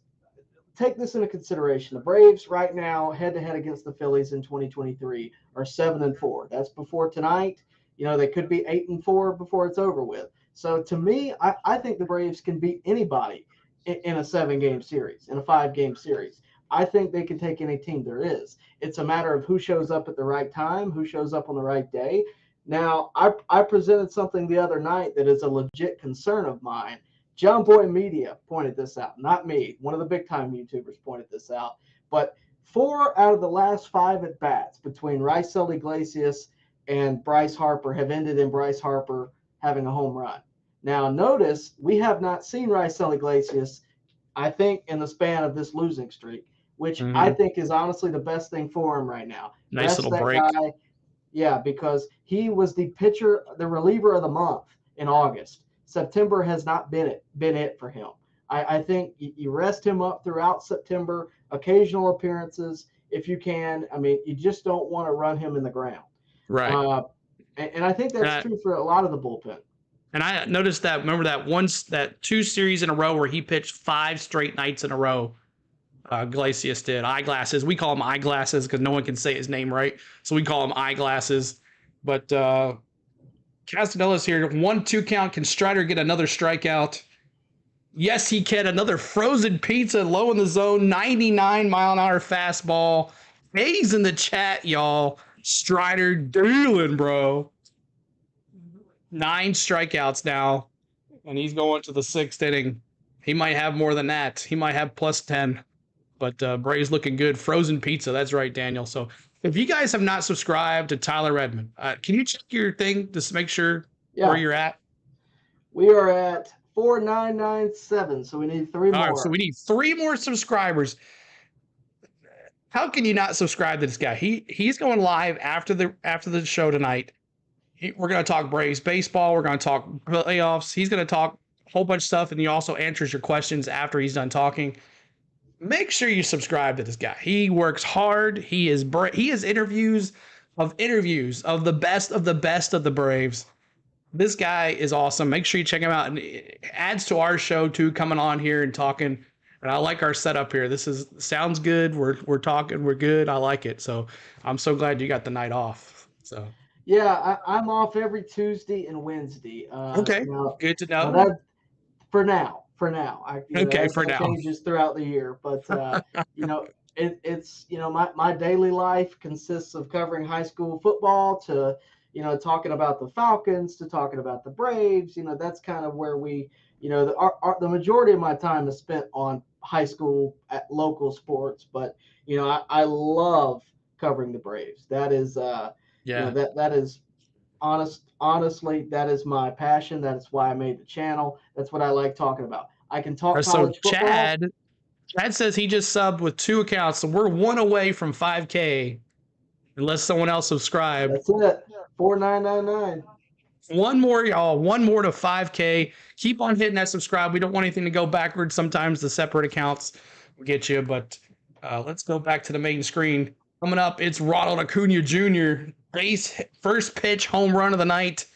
take this into consideration. The Braves right now, head-to-head against the Phillies in 2023, are 7-4. That's before tonight. They could be 8-4 before it's over with. So to me, I think the Braves can beat anybody in a 7-game series, in a 5-game series. I think they can take any team there is. It's a matter of who shows up at the right time, who shows up on the right day. Now, I presented something the other night that is a legit concern of mine. John Boy Media pointed this out, not me. One of the big-time YouTubers pointed this out. But 4 out of the last 5 at-bats between Raisel Iglesias and Bryce Harper have ended in Bryce Harper having a home run. Now, notice we have not seen Raisel Iglesias, I think, in the span of this losing streak, which I think is honestly the best thing for him right now. Nice little break. Guy, yeah, because he was the reliever of the month in August. September has not been it for him. I think you rest him up throughout September, occasional appearances if you can. I mean, you just don't want to run him in the ground. Right. And I think that's true for a lot of the bullpen. And I noticed that, remember that 2 series in a row where he pitched 5 straight nights in a row. Iglesias did. Eyeglasses. We call him Eyeglasses because no one can say his name right. So we call him Eyeglasses. But Castellanos here, 1-2 count. Can Strider get another strikeout? Yes, he can. Another frozen pizza low in the zone. 99-mile-an-hour fastball. K's in the chat, y'all. Strider dealing, bro. 9 strikeouts now. And he's going to the 6th inning. He might have more than that. He might have plus 10. But Braves looking good. Frozen pizza. That's right, Daniel. So if you guys have not subscribed to Tyler Redmond, can you check your thing just to make sure where you're at? We are at 4997, so we need 3 more. All right, so we need 3 more subscribers. How can you not subscribe to this guy? He's going live after the show tonight. We're going to talk Braves baseball. We're going to talk playoffs. He's going to talk a whole bunch of stuff, and he also answers your questions after he's done talking. Make sure you subscribe to this guy. He works hard. He is interviews of the best of the Braves. This guy is awesome. Make sure you check him out. And it adds to our show too, coming on here and talking. And I like our setup here. Sounds good. We're talking. We're good. I like it. So I'm so glad you got the night off. So yeah, I'm off every Tuesday and Wednesday. Okay, good to know. For now. For now, changes throughout the year, but it's my daily life consists of covering high school football to talking about the Falcons to talking about the Braves. That's kind of where we the majority of my time is spent on high school at local sports, but I love covering the Braves. That is that is honestly, that is my passion. That is why I made the channel. That's what I like talking about. I can talk college football. Chad says he just subbed with 2 accounts, so we're 1 away from 5K, unless someone else subscribed. That's it. 4999. 1 more, y'all. 1 more to 5K. Keep on hitting that subscribe. We don't want anything to go backwards. Sometimes the separate accounts will get you, but let's go back to the main screen. Coming up, it's Ronald Acuna Jr. First pitch home run of the night.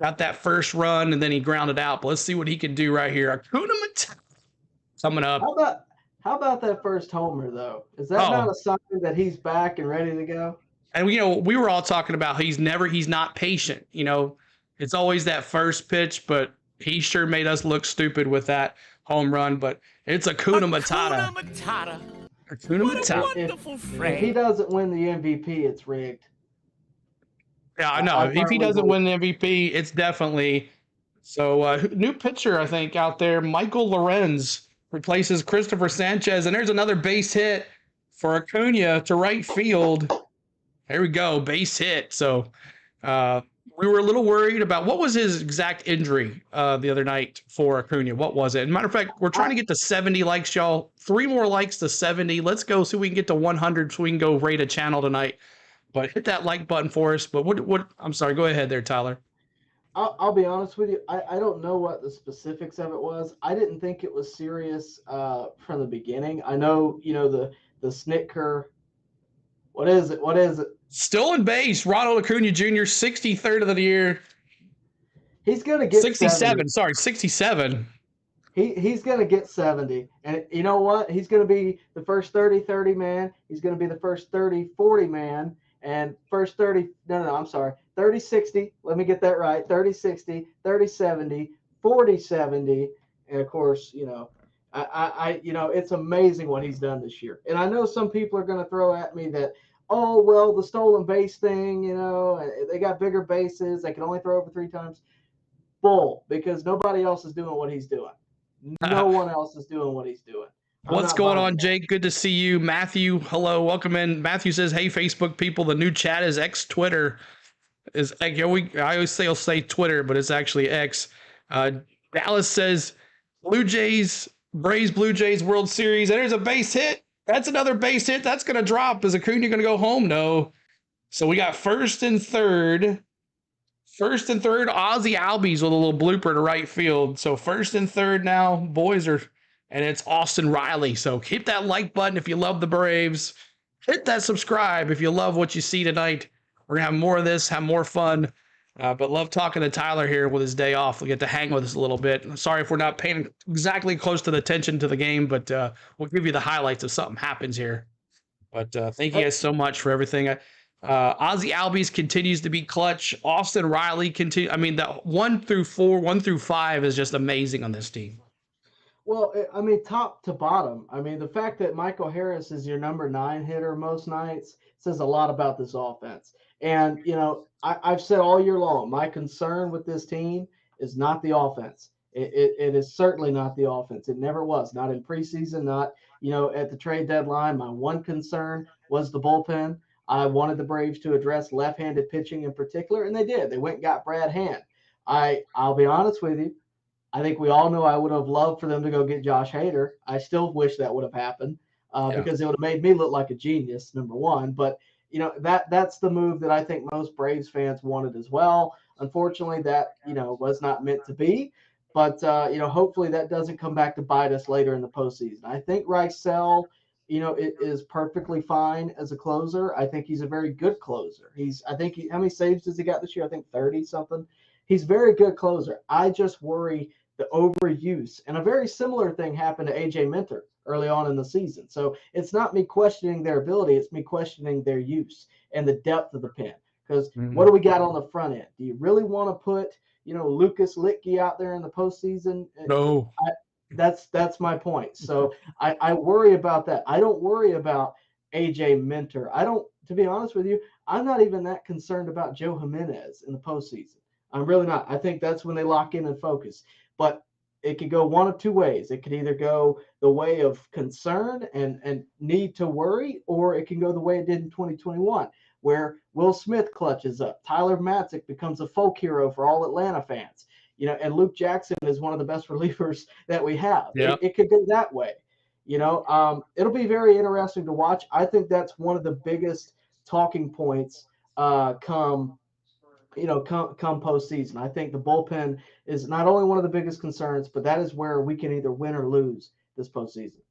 Got that first run, and then he grounded out. But let's see what he can do right here. Acuna Matata coming up. How about that first homer, though? Is that not a sign that he's back and ready to go? And, we were all talking about he's not patient. It's always that first pitch, but he sure made us look stupid with that home run. But it's Acuna Matata. Acuna Matata. If he doesn't win the MVP, it's rigged. Yeah, I know. If he doesn't win the MVP, it's definitely. So, new pitcher, I think, out there. Michael Lorenz replaces Christopher Sanchez. And there's another base hit for Acuna to right field. There we go, base hit. So we were a little worried about what was his exact injury the other night for Acuna. What was it? As a matter of fact, we're trying to get to 70 likes, y'all. 3 more likes to 70. Let's go so we can get to 100 so we can go rate a channel tonight. But hit that like button for us. But what I'm sorry, go ahead there, Tyler. I'll be honest with you. I don't know what the specifics of it was. I didn't think it was serious from the beginning. I know, the Snitker. What is it? What is it? Stolen base, Ronald Acuna Jr., 63rd of the year. He's going to get 67. 70. Sorry, 67. He's going to get 70. And you know what? He's going to be the first 30-30 man. He's going to be the first 30-40 man. And first 30, no, I'm sorry, 30-60. Let me get that right. 30-60, 30-70, 40-70. And of course, it's amazing what he's done this year. And I know some people are going to throw at me that, oh, well, the stolen base thing, they got bigger bases. They can only throw over 3 times. Bull, because nobody else is doing what he's doing. No one else is doing what he's doing. What's going on, Jake? Good to see you. Matthew, hello, welcome in. Matthew says, hey, Facebook people, the new chat is X Twitter. I always say Twitter, but it's actually X. Dallas says, Braves Blue Jays World Series. And there's a base hit. That's another base hit. That's going to drop. Is Acuna going to go home? No. So we got first and third. First and third, Ozzy Albies with a little blooper to right field. So first and third now, boys are, and it's Austin Riley. So hit that like button if you love the Braves. Hit that subscribe if you love what you see tonight. We're going to have more of this, have more fun. But love talking to Tyler here with his day off. We'll get to hang with us a little bit. Sorry if we're not paying exactly close to the attention to the game, but we'll give you the highlights if something happens here. But thank you guys so much for everything. Ozzy Albies continues to be clutch. Austin Riley continue. I mean, that 1 through 4, 1 through 5 is just amazing on this team. Well, I mean, top to bottom. I mean, the fact that Michael Harris is your number 9 hitter most nights says a lot about this offense. And, I've said all year long, my concern with this team is not the offense. It is certainly not the offense. It never was. Not in preseason, not, at the trade deadline. My one concern was the bullpen. I wanted the Braves to address left-handed pitching in particular, and they did. They went and got Brad Hand. I'll be honest with you. I think we all know I would have loved for them to go get Josh Hader. I still wish that would have happened because it would have made me look like a genius, number one. But, that's the move that I think most Braves fans wanted as well. Unfortunately, that, was not meant to be. But, hopefully that doesn't come back to bite us later in the postseason. I think Rysell – it is perfectly fine as a closer. I think he's a very good closer. How many saves does he got this year? I think 30 something. He's a very good closer. I just worry the overuse. And a very similar thing happened to AJ Minter early on in the season. So it's not me questioning their ability. It's me questioning their use and the depth of the pen. Because what do we got on the front end? Do you really want to put, Lucas Litke out there in the postseason? No. That's my point. So I worry about that. I don't worry about AJ Minter. To be honest with you, I'm not even that concerned about Joe Jimenez in the postseason. I'm really not. I think that's when they lock in and focus. But it could go one of two ways. It could either go the way of concern and need to worry, or it can go the way it did in 2021, where Will Smith clutches up. Tyler Matzik becomes a folk hero for all Atlanta fans. And Luke Jackson is one of the best relievers that we have. Yeah. It could go that way. It'll be very interesting to watch. I think that's one of the biggest talking points come postseason. I think the bullpen is not only one of the biggest concerns, but that is where we can either win or lose this postseason.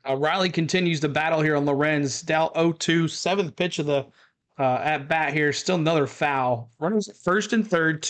Riley continues to battle here on Lorenz. Down 0-2, 7th pitch of the at bat here. Still another foul. Runners at first and third,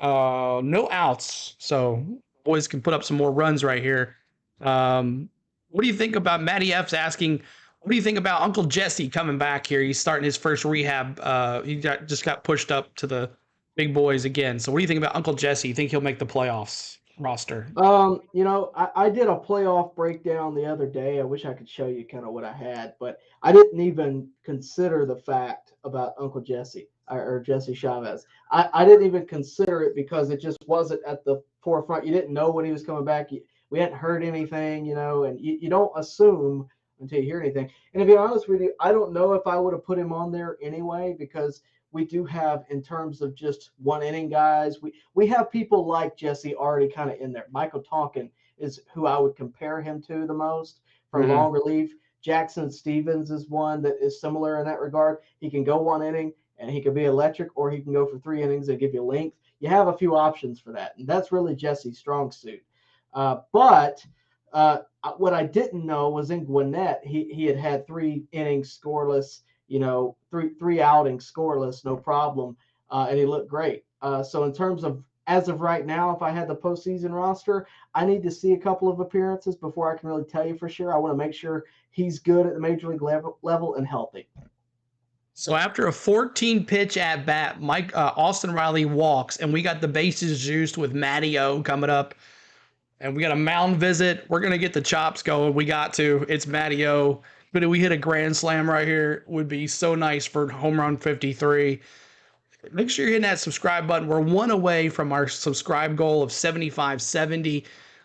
no outs, so boys can put up some more runs right here. What do you think about Matty F's asking, what do you think about Uncle Jesse coming back here? He's starting his first rehab. He just got pushed up to the big boys again. So what do you think about Uncle Jesse? You think he'll make the playoffs roster? I did a playoff breakdown the other day. I wish I could show you kind of what I had, but I didn't even consider the fact about Uncle Jesse. Or Jesse Chavez. I didn't even consider it because it just wasn't at the forefront. You didn't know when he was coming back. We hadn't heard anything, and you don't assume until you hear anything. And to be honest with you, I don't know if I would have put him on there anyway, because we do have, in terms of just one inning guys, we have people like Jesse already kind of in there. Michael Tonkin is who I would compare him to the most for Mhm. long relief. Jackson Stevens is one that is similar in that regard. He can go one inning and he can be electric, or he can go for 3 innings and give you length. You have a few options for that, and that's really Jesse's strong suit. But what I didn't know was in Gwinnett, he had 3 innings scoreless, three outings scoreless, no problem, and he looked great. So in terms of, as of right now, if I had the postseason roster, I need to see a couple of appearances before I can really tell you for sure. I want to make sure he's good at the major league level and healthy. So after a 14 pitch at bat, Austin Riley walks, and we got the bases juiced with Matty O coming up, and we got a mound visit. We're gonna get the chops going. We got to. It's Matty O. But if we hit a grand slam right here, would be so nice for home run 53. Make sure you're hitting that subscribe button. We're one away from our subscribe goal of 7570.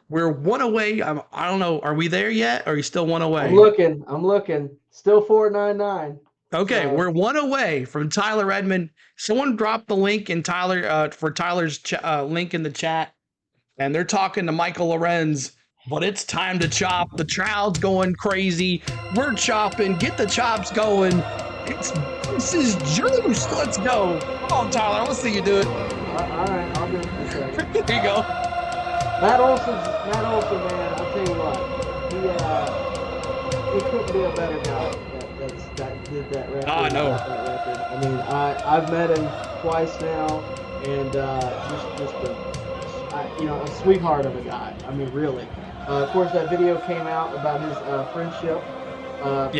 We're one away. I don't know. Are we there yet? Or are you still one away? I'm looking. Still 499. Okay, So we're one away from Tyler Edmond. Someone dropped the link in for Tyler's link in the chat, and they're talking to Michael Lorenz. But it's time to chop. The crowd's going crazy. We're chopping. Get the chops going. This is juice. Let's go. Come on, Tyler. Let's see you do it. all right, I'll do it for sure. There you go. Matt Olson, man, I'll tell you what, he couldn't be a better guy that did that record. Oh, no. That record. I mean, I've met him twice now, and a sweetheart of a guy. I mean, really. Of course, that video came out about his friendship. With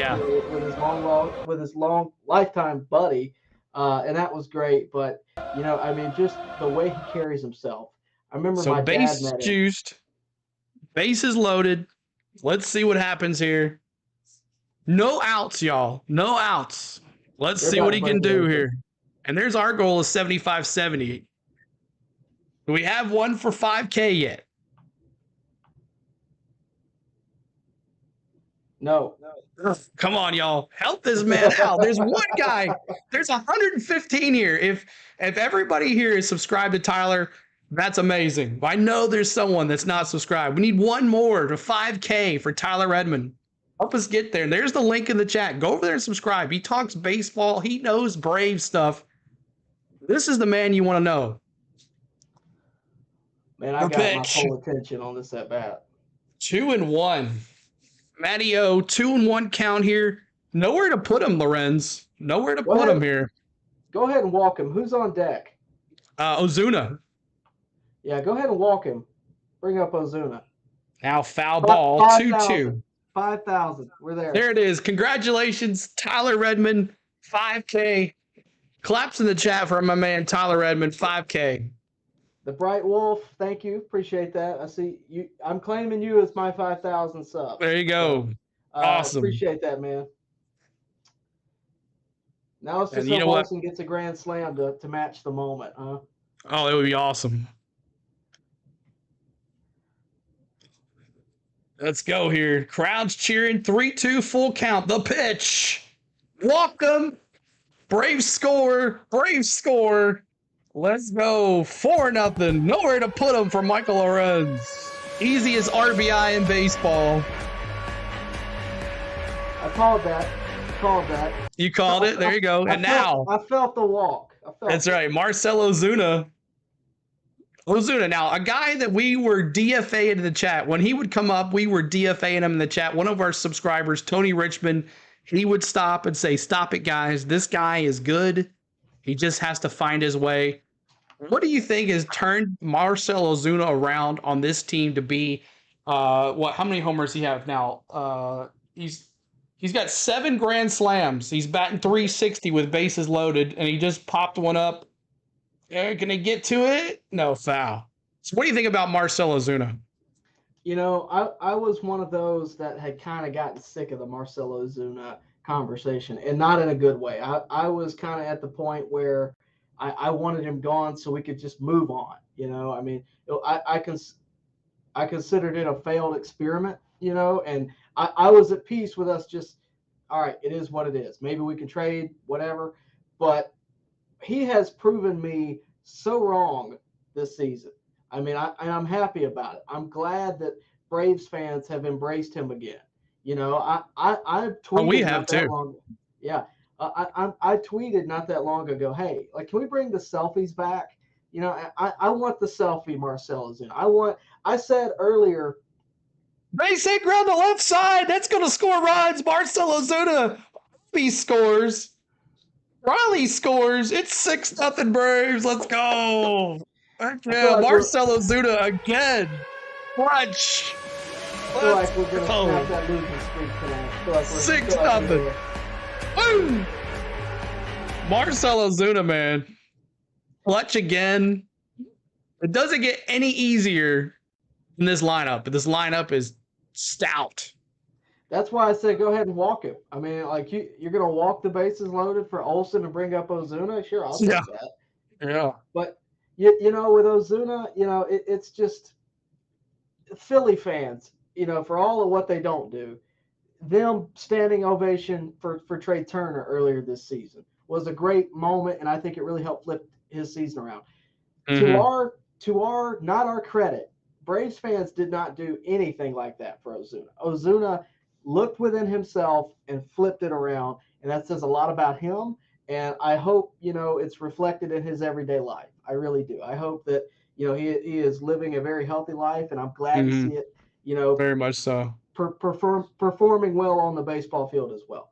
his long lifetime buddy, and that was great. But I mean, just the way he carries himself. I remember my dad base met him. juiced, bases loaded. Let's see what happens here. No outs, y'all. No outs. Let's see what he can do here. And there's our goal of 75-70. Do we have one for 5K yet? No. Come on, y'all. Help this man out. There's one guy. There's 115 here. If everybody here is subscribed to Tyler, that's amazing. I know there's someone that's not subscribed. We need one more to 5K for Tyler Edmond. Help us get there. There's the link in the chat. Go over there and subscribe. He talks baseball. He knows Brave stuff. This is the man you want to know. Man, I got my full attention on this at bat. 2-1. Matty O, 2-1 count here. Nowhere to put him, Lorenz. Nowhere to put him here. Go ahead and walk him. Who's on deck? Ozuna. Yeah, go ahead and walk him. Bring up Ozuna. Now foul ball, 2-2. 5,000. We're there. There it is. Congratulations, Tyler Redmond, 5K. Claps in the chat for my man, Tyler Edmond, 5K. The Bright Wolf, thank you. Appreciate that. I see you. I'm claiming you as my 5,000 sub. There you go. So, awesome. Appreciate that, man. Now it's just so Olsen gets a grand slam to match the moment, huh? Oh, it would be awesome. Let's go here. Crowd's cheering. 3-2 full count. The pitch. Walk them. Brave score. Brave score. Let's go. 4-0. Nowhere to put them for Michael Lorenz. Easiest RBI in baseball. I called that. You called it? There you go. And now. I felt the walk. That's right. Marcell Ozuna. Now, a guy that we were DFAing in the chat. When he would come up, we were DFAing him in the chat. One of our subscribers, Tony Richmond, he would stop and say, "Stop it, guys. This guy is good. He just has to find his way." What do you think has turned Marcell Ozuna around on this team to be how many homers he have now? He's got 7 grand slams. He's batting .360 with bases loaded, and he just popped one up. Can he get to it? No, foul. So what do you think about Marcell Ozuna? I was one of those that had kind of gotten sick of the Marcell Ozuna conversation, and not in a good way. I was kind of at the point where I wanted him gone so we could just move on. I mean, I considered it a failed experiment, and I was at peace with us just, all right, it is what it is. Maybe we can trade, whatever. But he has proven me so wrong this season. I mean, I'm happy about it. I'm glad that Braves fans have embraced him again. I Oh, we tweeted have not that too. long. Yeah, I tweeted not that long ago. Hey, like, can we bring the selfies back? I want the selfie Marcell is in. I said earlier. Base hit ground the left side. That's going to score runs. Marcell Ozuna. He scores. Riley scores. It's 6-0 Braves. Let's go. Heck I feel yeah, like Marcell Ozuna again. Clutch. I feel like we're gonna go. snap that losing streak tonight. I feel like we're 6-0. there. Boom. Marcell Ozuna, man. Clutch again. It doesn't get any easier in this lineup, but this lineup is stout. That's why I said go ahead and walk him. I mean, like, you're gonna walk the bases loaded for Olsen and bring up Ozuna. Sure, I'll take that. Yeah. But with Ozuna, it's just Philly fans. For all of what they don't do, them standing ovation for Trey Turner earlier this season was a great moment, and I think it really helped flip his season around. Mm-hmm. To our not our credit, Braves fans did not do anything like that for Ozuna. Ozuna looked within himself and flipped it around, and that says a lot about him. And I hope it's reflected in his everyday life. I really do. I hope that he is living a very healthy life, and I'm glad to see it. Very much so. Performing well on the baseball field as well.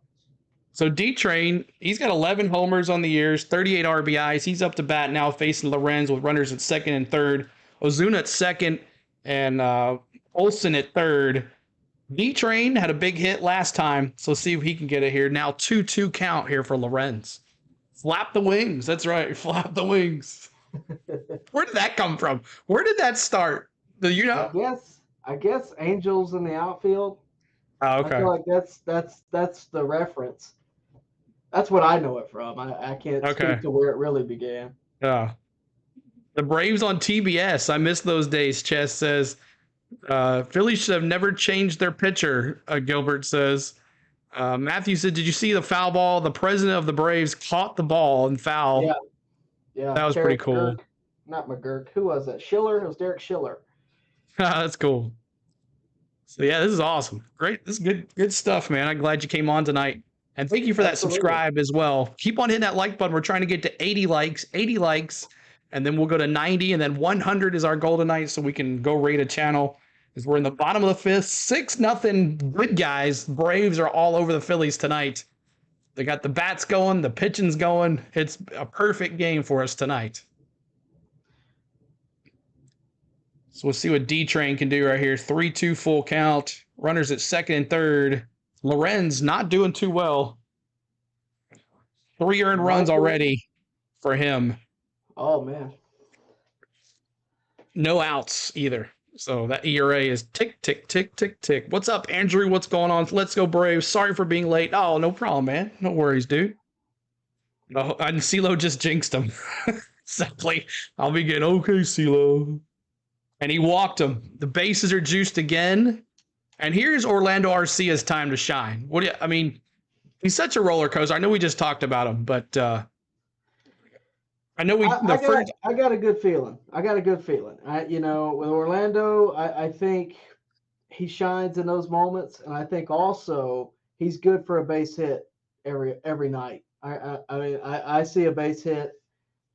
So D-Train, he's got 11 homers on the years, 38 RBIs. He's up to bat now facing Lorenz with runners at second and third. Ozuna at second and Olsen at third. D-Train had a big hit last time, so see if he can get it here. Now 2-2 count here for Lorenz. Flap the wings. That's right. Flap the wings. Where did that come from? Where did that start? Do you know? I guess Angels in the outfield. Oh, okay. I feel like that's the reference. That's what I know it from. I can't speak to where it really began. Yeah. The Braves on TBS. I miss those days, Chess says. Phillies should have never changed their pitcher, Gilbert says. Matthew said, did you see the foul ball? The president of the Braves caught the ball and foul. Yeah. That was pretty cool. Not McGurk. Who was it? Schiller? It was Derek Schiller. That's cool. So, yeah, this is awesome. Great. This is good stuff, man. I'm glad you came on tonight. And thank you for that subscribe as well. Keep on hitting that like button. We're trying to get to 80 likes, and then we'll go to 90, and then 100 is our goal tonight so we can go rate a channel. Because we're in the bottom of the fifth, 6-0. Good guys. Braves are all over the Phillies tonight. They got the bats going, the pitching's going. It's a perfect game for us tonight. So we'll see what D-Train can do right here. 3-2 full count. Runners at second and third. Lorenz not doing too well. 3 earned runs already for him. Oh, man. No outs either. So that ERA is tick, tick, tick, tick, tick. What's up, Andrew? What's going on? Let's go Braves. Sorry for being late. Oh, no problem, man. No worries, dude. Oh, and CeeLo just jinxed him. Exactly. I'll be getting okay, CeeLo. And he walked him. The bases are juiced again. And here's Orlando Arcia's time to shine. He's such a roller coaster. I know we just talked about him, but I know I got a good feeling. With Orlando, I think he shines in those moments, and I think also he's good for a base hit every night. I see a base hit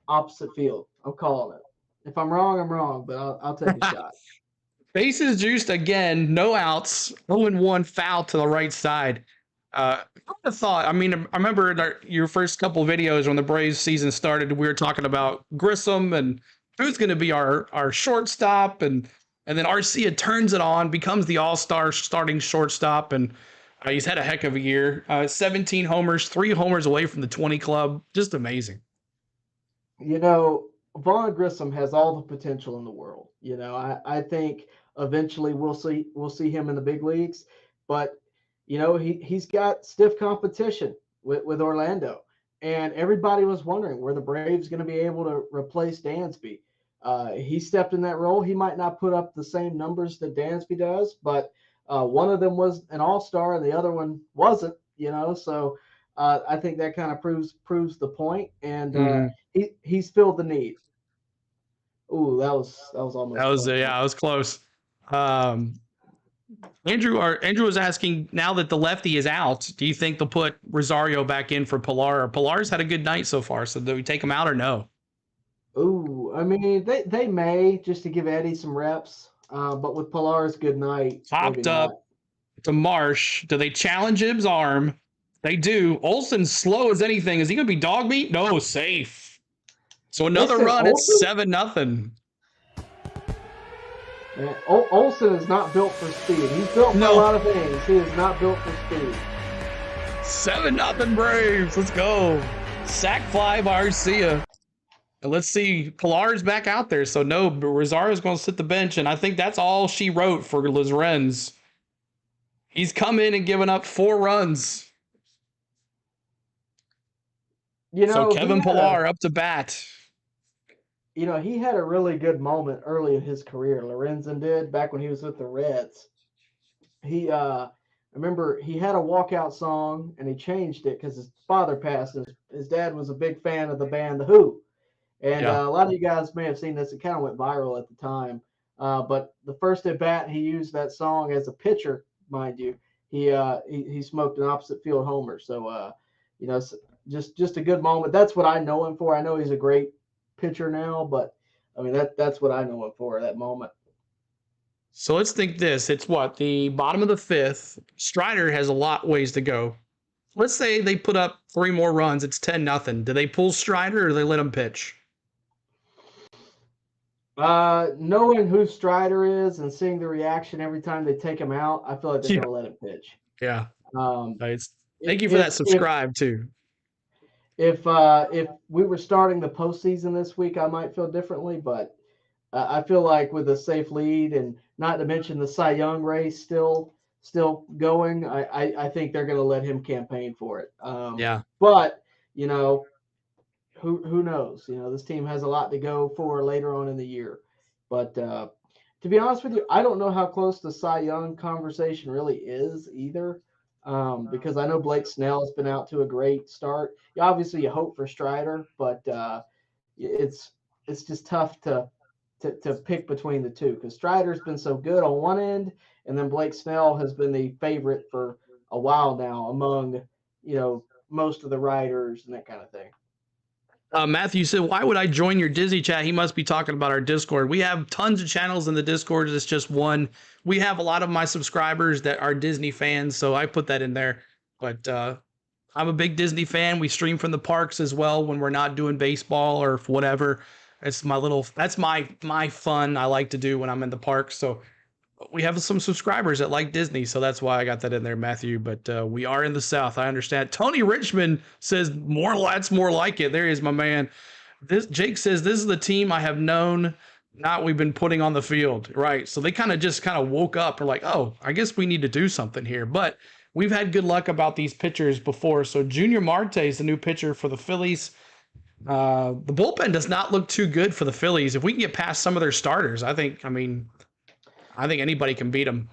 opposite field. I'm calling it. If I'm wrong, I'm wrong, but I'll take a shot. Bases juiced again, no outs, 0-1 foul to the right side. I would have thought, I remember your first couple of videos when the Braves season started, we were talking about Grissom and who's going to be our shortstop, and then Arcia turns it on, becomes the all-star starting shortstop, and he's had a heck of a year. 17 homers, 3 homers away from the 20 club. Just amazing. Vaughn Grissom has all the potential in the world. I think eventually we'll see him in the big leagues, but he's got stiff competition with Orlando, and everybody was wondering were the Braves going to be able to replace Dansby. He stepped in that role. He might not put up the same numbers that Dansby does, but One of them was an all-star and the other one wasn't, so I think that kind of proves the point, and Mhm. he's filled the need. Ooh, that was That almost was close. yeah, I was close. Um, Andrew was asking, now that the lefty is out, do you think they'll put Rosario back in for Pilar? Pilar's had a good night so far, so do we take him out or no? Ooh, I mean they may just to give Eddie some reps, but with Pilar's good night, maybe Popped not. up to Marsh. Do they challenge him's arm? They do. Olson's slow as anything. Is he going to be dog meat? No, safe. So another Listen, run. It's Olson, 7-0. man, Olson is not built for speed. He's built for a No, lot of things. He is not built for speed. 7-0 Braves. Let's go. Sack fly by Arcia. And let's see. Pilar's back out there. So no, but Rosario's going to sit the bench. And I think that's all she wrote for Lorenz. He's come in and given up 4 runs. So He Kevin had a Pillar up to bat. he had a really good moment early in his career. Lorenzen did back when he was with the Reds. He I remember he had a walkout song and he changed it because his father passed. His dad was a big fan of the band The Who, and Yeah. a lot of you guys may have seen this. It kind of went viral at the time. But the first at bat, he used that song as a pitcher, mind you. He smoked an opposite field homer. So just a good moment. That's what I know him for. I know he's a great pitcher now, but I mean that's what I know him for, that moment. So let's think this. It's what? The bottom of the 5th. Strider has a lot ways to go. Let's say they put up 3 more runs. It's 10-0. Do they pull Strider or do they let him pitch? Knowing who Strider is and seeing the reaction every time they take him out, I feel like they're Yeah. going to let him pitch. Yeah. Um, Nice. Thank you for that subscribe too. if we were starting the postseason this week, I might feel differently, but I feel like with a safe lead and not to mention the Cy Young race still going, I think they're going to let him campaign for it. Yeah. But who knows? This team has a lot to go for later on in the year. But to be honest with you, I don't know how close the Cy Young conversation really is either. Because I know Blake Snell has been out to a great start. Obviously, you hope for Strider, but it's just tough to pick between the two because Strider's been so good on one end, and then Blake Snell has been the favorite for a while now among most of the writers and that kind of thing. Matthew said, why would I join your Disney chat? He must be talking about our Discord. We have tons of channels in the Discord. It's just one. We have a lot of my subscribers that are Disney fans, so I put that in there. But I'm a big Disney fan. We stream from the parks as well when we're not doing baseball or whatever. That's my fun I like to do when I'm in the park. So we have some subscribers that like Disney, so that's why I got that in there, Matthew. But we are in the South. I understand. Tony Richmond says that's more like it. There is my man. Jake says this is the team I have known, not we've been putting on the field. Right. So they kind of woke up and like, oh, I guess we need to do something here. But we've had good luck about these pitchers before. So Junior Marte is the new pitcher for the Phillies. The bullpen does not look too good for the Phillies. If we can get past some of their starters, I think anybody can beat them.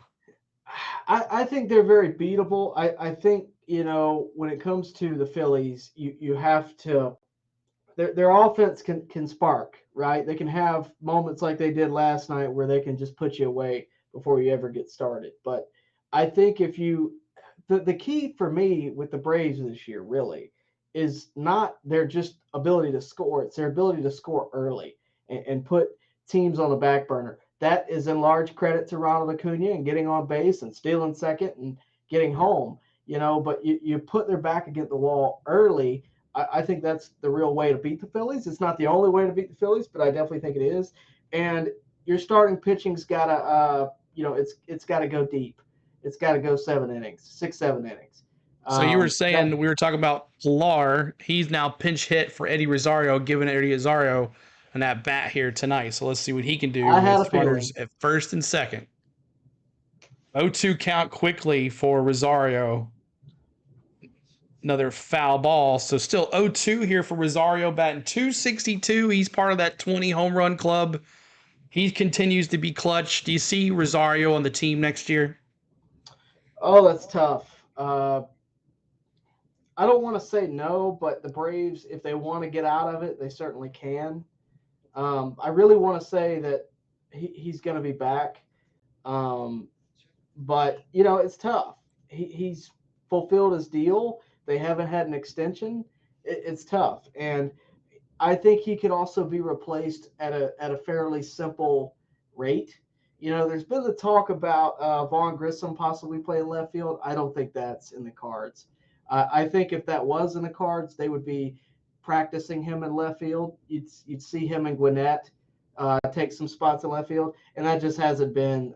I think they're very beatable. I think, when it comes to the Phillies, you have to their offense can spark, right? They can have moments like they did last night where they can just put you away before you ever get started. But I think the key for me with the Braves this year really is not their just ability to score. It's their ability to score early and put teams on the back burner. That is in large credit to Ronald Acuna and getting on base and stealing second and getting home, but you put their back against the wall early. I think that's the real way to beat the Phillies. It's not the only way to beat the Phillies, but I definitely think it is. And your starting pitching's got to, it's got to go deep. It's got to go 7 innings, 6-7 innings. So you were saying we were talking about Pilar. He's now pinch hit for Eddie Rosario, giving Eddie Rosario an at bat here tonight. So let's see what he can do with runners at first and second. 0-2 count quickly for Rosario. Another foul ball. So still 0-2 here for Rosario, batting .262. He's part of that 20 home run club. He continues to be clutch. Do you see Rosario on the team next year? Oh, that's tough. I don't want to say no, but the Braves, if they want to get out of it, they certainly can. I really want to say that he's going to be back, um, but it's tough. He's fulfilled his deal. They haven't had an extension. It's tough, and I think he could also be replaced at a fairly simple rate. There's been the talk about Vaughn Grissom possibly playing left field. I don't think that's in the cards. I think if that was in the cards, they would be practicing him in left field. You'd see him and Gwinnett take some spots in left field, and that just hasn't been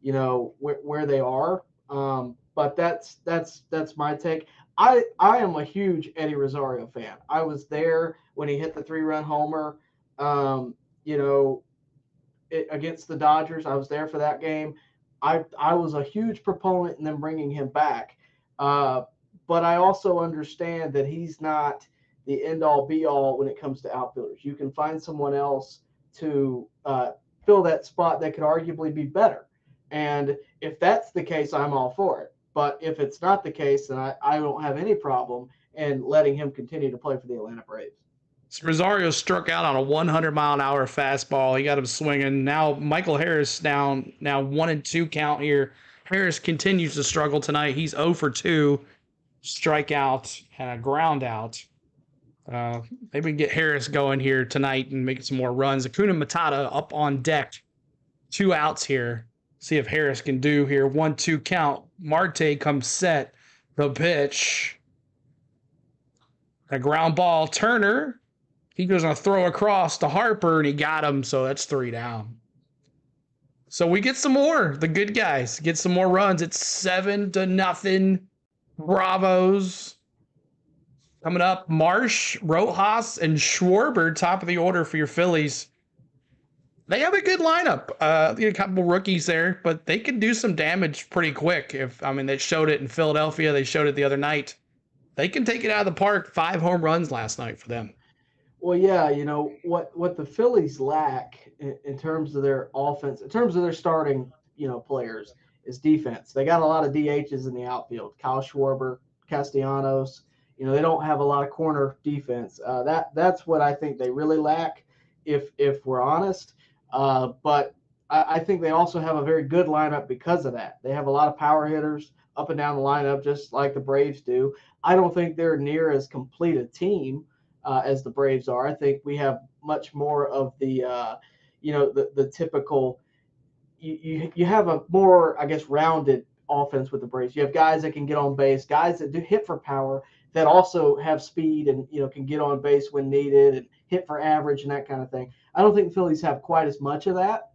where they are. But that's my take. I am a huge Eddie Rosario fan. I was there when he hit the 3-run homer. Um, you know, against the Dodgers. I was there for that game. I was a huge proponent in them bringing him back. Uh, but I also understand that he's not the end all be all when it comes to outfielders. You can find someone else to fill that spot that could arguably be better. And if that's the case, I'm all for it. But if it's not the case, then I don't have any problem in letting him continue to play for the Atlanta Braves. So Rosario struck out on a 100-mile-an-hour fastball. He got him swinging. Now Michael Harris down, now 1-2 count here. Harris continues to struggle tonight. He's 0 for 2, strikeout and a ground out. Maybe we can get Harris going here tonight and make some more runs. Acuna Matata up on deck. 2 outs here. See if Harris can do here. 1-2 count. Marte comes set. The pitch. A ground ball. Turner. He goes on a throw across to Harper, and he got him, so that's 3 down. So we get some more. The good guys get some more runs. It's 7-0. Bravos. Coming up, Marsh, Rojas, and Schwarber, top of the order for your Phillies. They have a good lineup. A couple rookies there, but they can do some damage pretty quick. They showed it in Philadelphia. They showed it the other night. They can take it out of the park. 5 home runs last night for them. Well, yeah, what the Phillies lack in terms of their offense, in terms of their starting, players, is defense. They got a lot of DHs in the outfield. Kyle Schwarber, Castellanos. They don't have a lot of corner defense. That's what I think they really lack, if we're honest. But I think they also have a very good lineup because of that. They have a lot of power hitters up and down the lineup, just like the Braves do. I don't think they're near as complete a team as the Braves are. I think we have much more of the typical. You have a more, I guess, rounded offense with the Braves. You have guys that can get on base, guys that do hit for power, that also have speed and can get on base when needed and hit for average and that kind of thing. I don't think the Phillies have quite as much of that,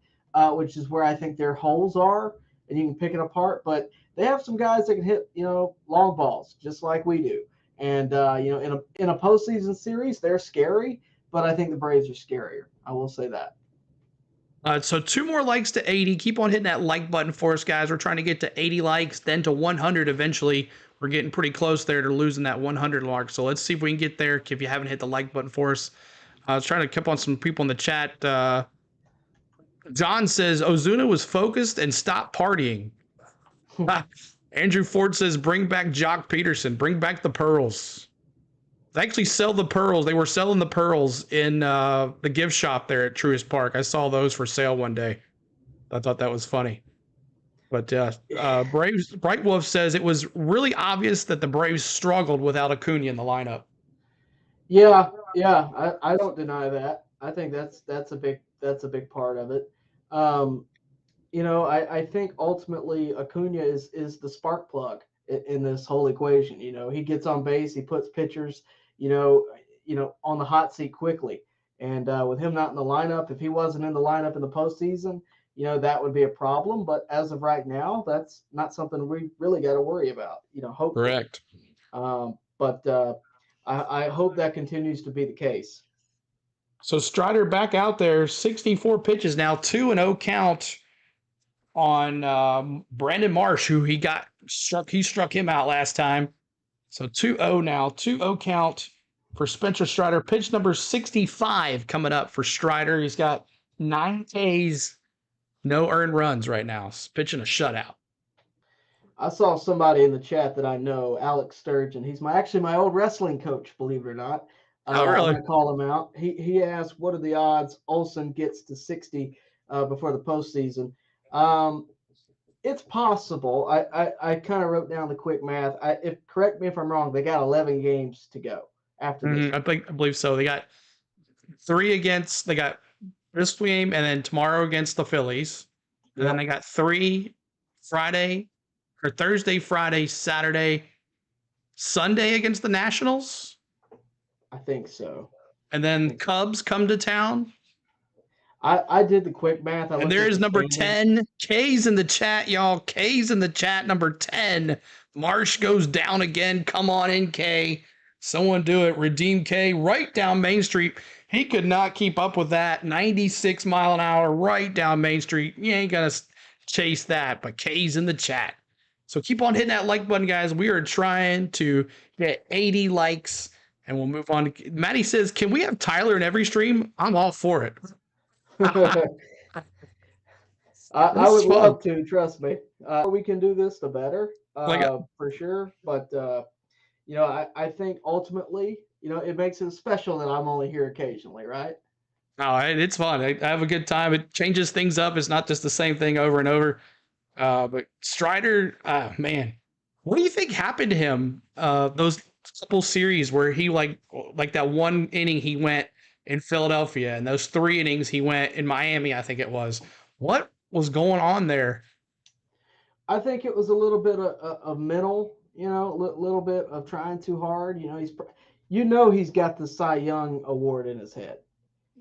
which is where I think their holes are, and you can pick it apart. But they have some guys that can hit long balls just like we do. And in a postseason series, they're scary, but I think the Braves are scarier. I will say that. So 2 more likes to 80. Keep on hitting that like button for us, guys. We're trying to get to 80 likes, then to 100 eventually. We're getting pretty close there to losing that 100 mark. So let's see if we can get there if you haven't hit the like button for us. I was trying to keep on some people in the chat. John says Ozuna was focused and stopped partying. Andrew Ford says bring back Jock Peterson. Bring back the pearls. They actually sell the pearls. They were selling the pearls in the gift shop there at Truist Park. I saw those for sale one day. I thought that was funny. But Braves Bright Wolf says it was really obvious that the Braves struggled without Acuna in the lineup. Yeah, I don't deny that. I think that's a big part of it. I think ultimately Acuna is the spark plug in this whole equation. He gets on base, he puts pitchers, on the hot seat quickly. And with him not in the lineup, if he wasn't in the lineup in the postseason, that would be a problem. But as of right now, that's not something we really got to worry about. Hopefully. Correct. But I hope that continues to be the case. So Strider back out there, 64 pitches now, 2-0 count on Brandon Marsh, who he struck him out last time. So 2-0 now, 2-0 count for Spencer Strider. Pitch number 65 coming up for Strider. He's got 9 Ks, no earned runs right now. He's pitching a shutout. I saw somebody in the chat that I know, Alex Sturgeon. He's actually my old wrestling coach, believe it or not. Oh, I'm really? going to call him out. He asked, what are the odds Olsen gets to 60 before the postseason? It's possible. I kind of wrote down the quick math. Correct me if I'm wrong. They got 11 games to go after this. I believe so. They got they got this game and then tomorrow against the Phillies. And then they got 3 Thursday, Friday, Saturday, Sunday against the Nationals. I think so. And then Cubs come to town. I did the quick math. And there is number 10. K's in the chat, y'all. K's in the chat, number 10. Marsh goes down again. Come on in, K. Someone do it. Redeem K right down Main Street. He could not keep up with that. 96 mile an hour right down Main Street. You ain't going to chase that, but K's in the chat. So keep on hitting that like button, guys. We are trying to get 80 likes, and we'll move on. Maddie says, can we have Tyler in every stream? I'm all for it. I would love to, trust me. We can do this, the better, for sure. But, I think ultimately, it makes it special that I'm only here occasionally, right? Oh, it's fun. I have a good time. It changes things up. It's not just the same thing over and over. But Strider, man, what do you think happened to him? Those couple series where he like that one inning he went in Philadelphia, and those 3 innings he went in Miami, I think it was. What was going on there? I think it was a little bit of mental, a little bit of trying too hard. He's got the Cy Young award in his head.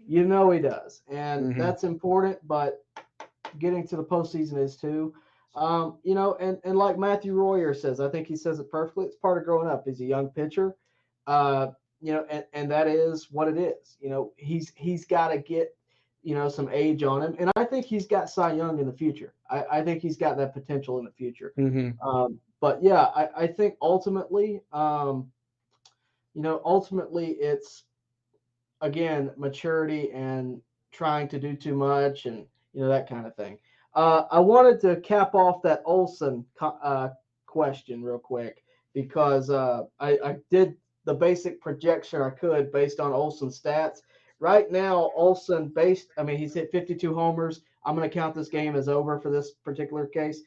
He does, and that's important. But getting to the postseason is too. And like Matthew Royer says, I think he says it perfectly. It's part of growing up. He's a young pitcher. And that is what it is. He's got to get, some age on him. And I think he's got Cy Young in the future. I think he's got that potential in the future. But yeah, I think ultimately, it's, again, maturity and trying to do too much and, that kind of thing. I wanted to cap off that Olsen question real quick because I did the basic projection I could based on Olsen's stats. Right now, Olsen he's hit 52 homers. I'm going to count this game as over for this particular case.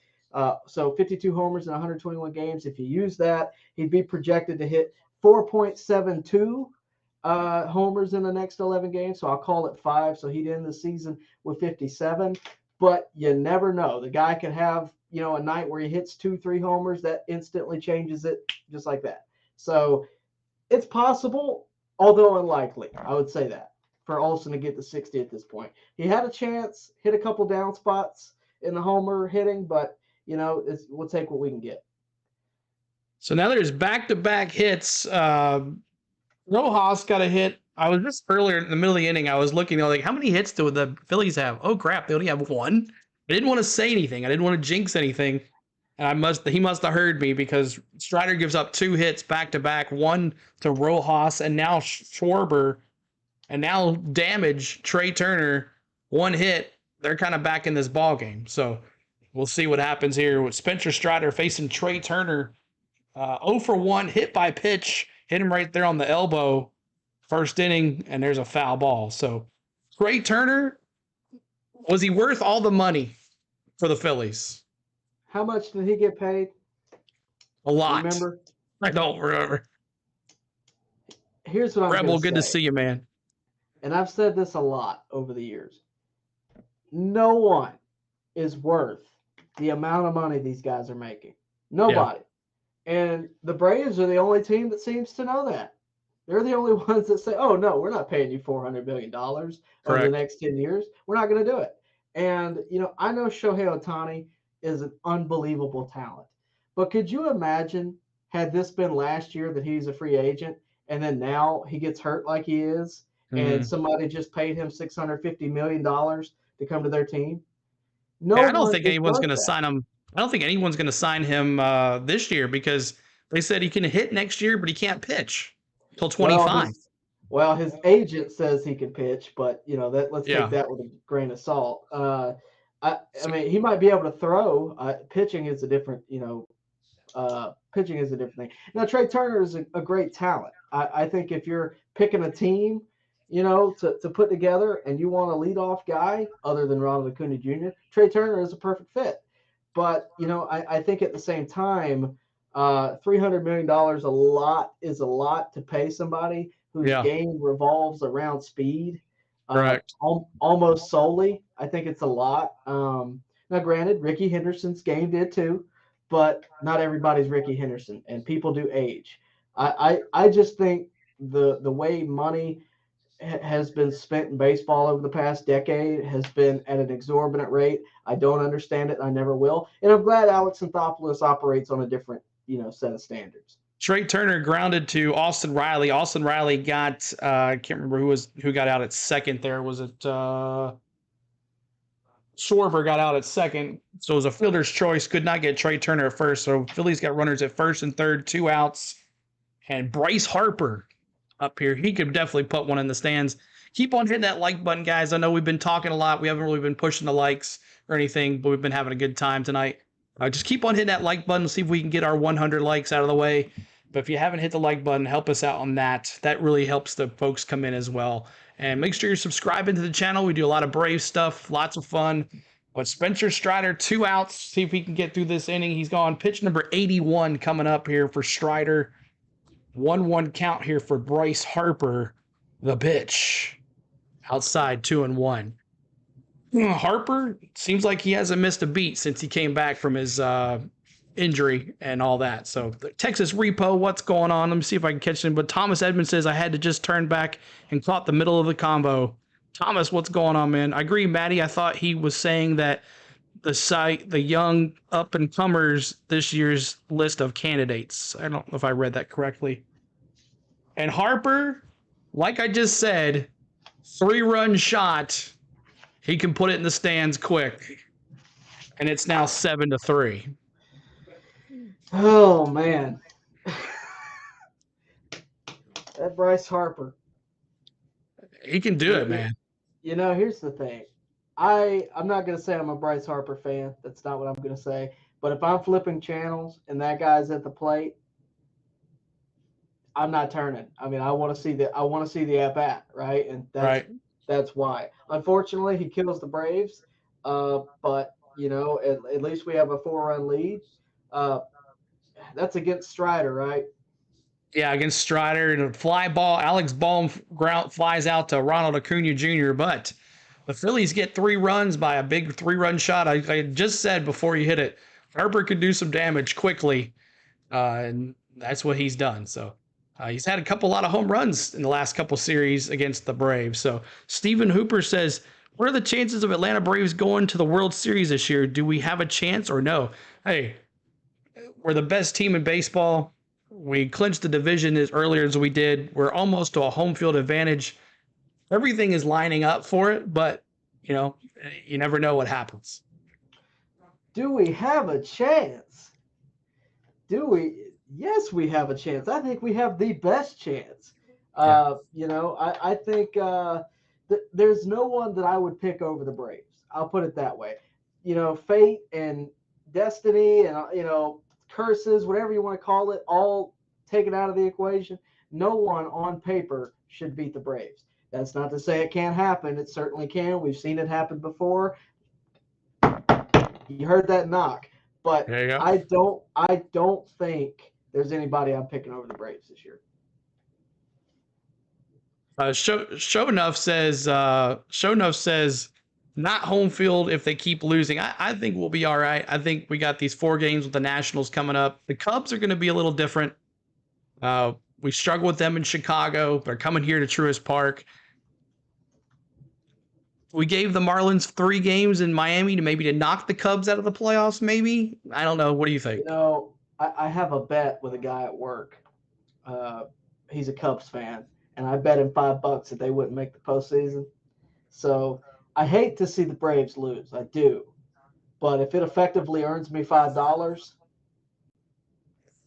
So 52 homers in 121 games. If you use that, he'd be projected to hit 4.72 homers in the next 11 games. So I'll call it 5. So he'd end the season with 57. But you never know. The guy could have, a night where he hits 2-3 homers that instantly changes it just like that. So it's possible, although unlikely. I would say that for Olsen to get to 60 at this point. He had a chance, hit a couple down spots in the homer hitting, but we'll take what we can get. So now there's back-to-back hits. Rojas got a hit. I was just earlier in the middle of the inning. I was looking, like, how many hits do the Phillies have? Oh crap, they only have 1. I didn't want to say anything. I didn't want to jinx anything. And he must have heard me because Strider gives up 2 hits back to back, 1 to Rojas and now Schwarber, and now damage Trey Turner, 1 hit. They're kind of back in this ball game. So we'll see what happens here with Spencer Strider facing Trey Turner. 0 for 1, hit by pitch, hit him right there on the elbow, first inning, and there's a foul ball. So Trey Turner, was he worth all the money for the Phillies? How much did he get paid? A lot. Remember? I don't remember. Here's what I'm Rebel, good say. to see you, man. And I've said this a lot over the years. No one is worth the amount of money these guys are making. Nobody. Yeah. And the Braves are the only team that seems to know that. They're the only ones that say, oh, no, we're not paying you $400 million over the next 10 years. We're not going to do it. And, I know Shohei Ohtani is an unbelievable talent. But could you imagine had this been last year that he's a free agent and then now he gets hurt like he is and somebody just paid him $650 million to come to their team? I don't think anyone's going to sign him. I don't think anyone's going to sign him this year because they said he can hit next year, but he can't pitch until 25. Well, his agent says he can pitch, but let's take that with a grain of salt. I mean, he might be able to throw. Pitching is a different, Pitching is a different thing. Now, Trey Turner is a great talent. I think if you're picking a team, to put together and you want a leadoff guy other than Ronald Acuna Jr., Trey Turner is a perfect fit. But, I think at the same time, $300 million is a lot to pay somebody whose game revolves around speed. Correct. Almost solely. I think it's a lot. Now, granted, Ricky Henderson's game did too, but not everybody's Ricky Henderson, and people do age. I just think the way money has been spent in baseball over the past decade has been at an exorbitant rate. I don't understand it. I never will. And I'm glad Alex Anthopoulos operates on a different, set of standards. Trey Turner grounded to Austin Riley. Austin Riley got I can't remember who got out at second there. Was it Schwarber got out at second. So it was a fielder's choice. Could not get Trey Turner at first. So Phillies got runners at first and third, 2 outs. And Bryce Harper up here. He could definitely put one in the stands. Keep on hitting that like button, guys. I know we've been talking a lot. We haven't really been pushing the likes or anything, but we've been having a good time tonight. Just keep on hitting that like button. See if we can get our 100 likes out of the way. But if you haven't hit the like button, help us out on that. That really helps the folks come in as well. And make sure you're subscribing to the channel. We do a lot of Brave stuff, lots of fun. But Spencer Strider, 2 outs. See if he can get through this inning. He's gone. Pitch number 81 coming up here for Strider. 1-1 count here for Bryce Harper. The pitch. Outside 2-1. Harper seems like he hasn't missed a beat since he came back from his injury and all that. So the Texas Repo, what's going on? Let me see if I can catch him. But Thomas Edmonds says I had to just turn back and caught the middle of the combo. Thomas, what's going on, man? I agree, Maddie. I thought he was saying that the young up-and-comers this year's list of candidates. I don't know if I read that correctly. And Harper, like I just said, 3-run shot. He can put it in the stands quick. And it's now 7-3. Oh, man. That Bryce Harper. He can do it, man. Here's the thing. I'm not going to say I'm a Bryce Harper fan. That's not what I'm going to say. But if I'm flipping channels and that guy's at the plate, I'm not turning. I mean, I want to see the at bat, right? And that's why. Unfortunately, he kills the Braves. But at least we have a 4-run lead. That's against Strider, right? Yeah, against Strider, and a fly ball. Alex Baum flies out to Ronald Acuna Jr., but the Phillies get 3 runs by a big 3-run shot. I just said before you hit it, Harper could do some damage quickly, and that's what he's done. So he's had a lot of home runs in the last couple series against the Braves. So Stephen Hooper says, what are the chances of Atlanta Braves going to the World Series this year? Do we have a chance or no? Hey, we're the best team in baseball. We clinched the division as earlier as we did. We're almost to a home field advantage. Everything is lining up for it, but, you never know what happens. Do we have a chance? Yes, we have a chance. I think we have the best chance. I think there's no one that I would pick over the Braves. I'll put it that way. Fate and destiny and, curses, whatever you want to call it, all taken out of the equation. No one on paper should beat the Braves. That's not to say it can't happen. It certainly can. We've seen it happen before. You heard that knock. But I don't think there's anybody I'm picking over the Braves this year. Show Enough says not home field if they keep losing. I think we'll be all right. I think we got these 4 games with the Nationals coming up. The Cubs are going to be a little different. We struggle with them in Chicago. They're coming here to Truist Park. We gave the Marlins 3 games in Miami to knock the Cubs out of the playoffs, maybe. I don't know. What do you think? I have a bet with a guy at work. He's a Cubs fan, and I bet him $5 that they wouldn't make the postseason. So I hate to see the Braves lose. I do. But if it effectively earns me $5,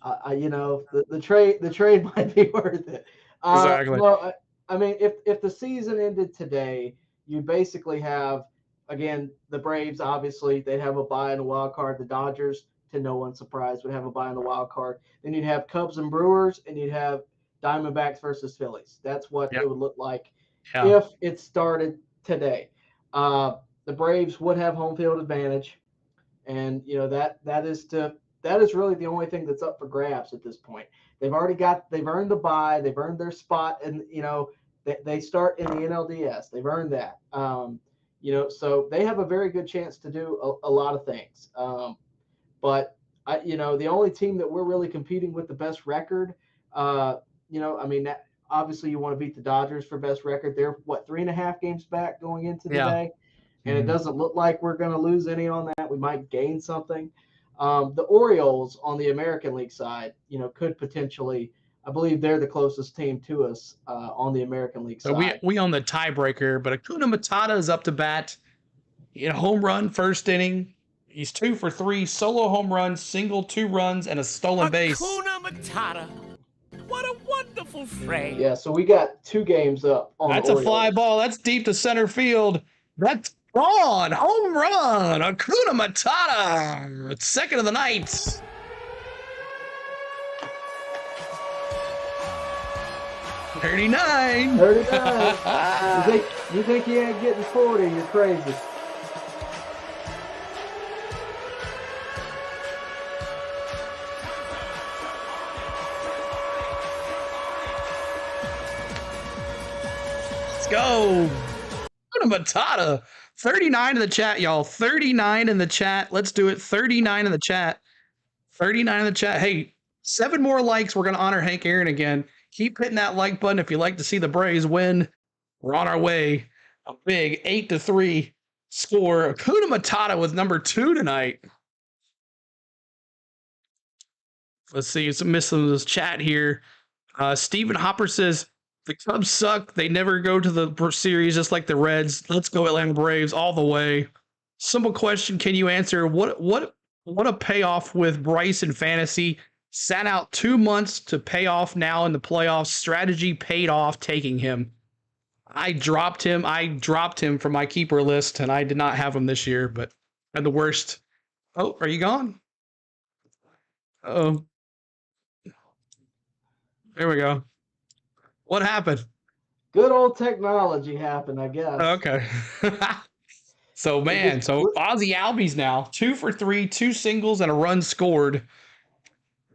the trade might be worth it. Exactly. Well, I mean, if the season ended today, you basically have, again, the Braves, obviously, they'd have a bye in the wild card. The Dodgers, to no one's surprise, would have a bye in the wild card. Then you'd have Cubs and Brewers, and you'd have Diamondbacks versus Phillies. That's what Yep. it would look like Yeah. if it started today. The Braves would have home field advantage, and that is really the only thing that's up for grabs at this point. They've earned the bye, they've earned their spot, and they start in the NLDS. They've earned that. So they have a very good chance to do a lot of things. But the only team that we're really competing with the best record, obviously you want to beat the Dodgers for best record. They're 3.5 games back going into today, and it doesn't look like we're going to lose any on that. We might gain something. The Orioles on the American League side, could potentially. I believe they're the closest team to us on the American League So side. we own the tiebreaker, but Acuna Matata is up to bat. Home run first inning. He's 2 for 3, solo home run, single, 2 runs, and a stolen base. Hakuna Matata. What a wonderful phrase. Yeah, so we got 2 games up on That's the a Orioles. fly ball. That's deep to center field. That's gone. Home run. Acuna Matata. It's second of the night. $39. 39. You think he ain't getting 40? You're crazy. Let's go. Acuna Matata. 39 in the chat, y'all. 39 in the chat. Let's do it. 39 in the chat. 39 in the chat. Hey, 7 more likes. We're going to honor Hank Aaron again. Keep hitting that like button if you'd like to see the Braves win. We're on our way. A big 8-3 score. Acuna Matata was number 2 tonight. Let's see. Some missing this chat here. Stephen Hopper says, the Cubs suck. They never go to the series just like the Reds. Let's go Atlanta Braves all the way. Simple question. Can you answer what a payoff with Bryce in fantasy? Sat out 2 months to pay off now in the playoffs. Strategy paid off taking him. I dropped him from my keeper list, and I did not have him this year, but I had the worst. Oh, are you gone? Oh, there we go. What happened? Good old technology happened, I guess. Okay. So Ozzy Albies now 2 for 3, 2 singles and a run scored.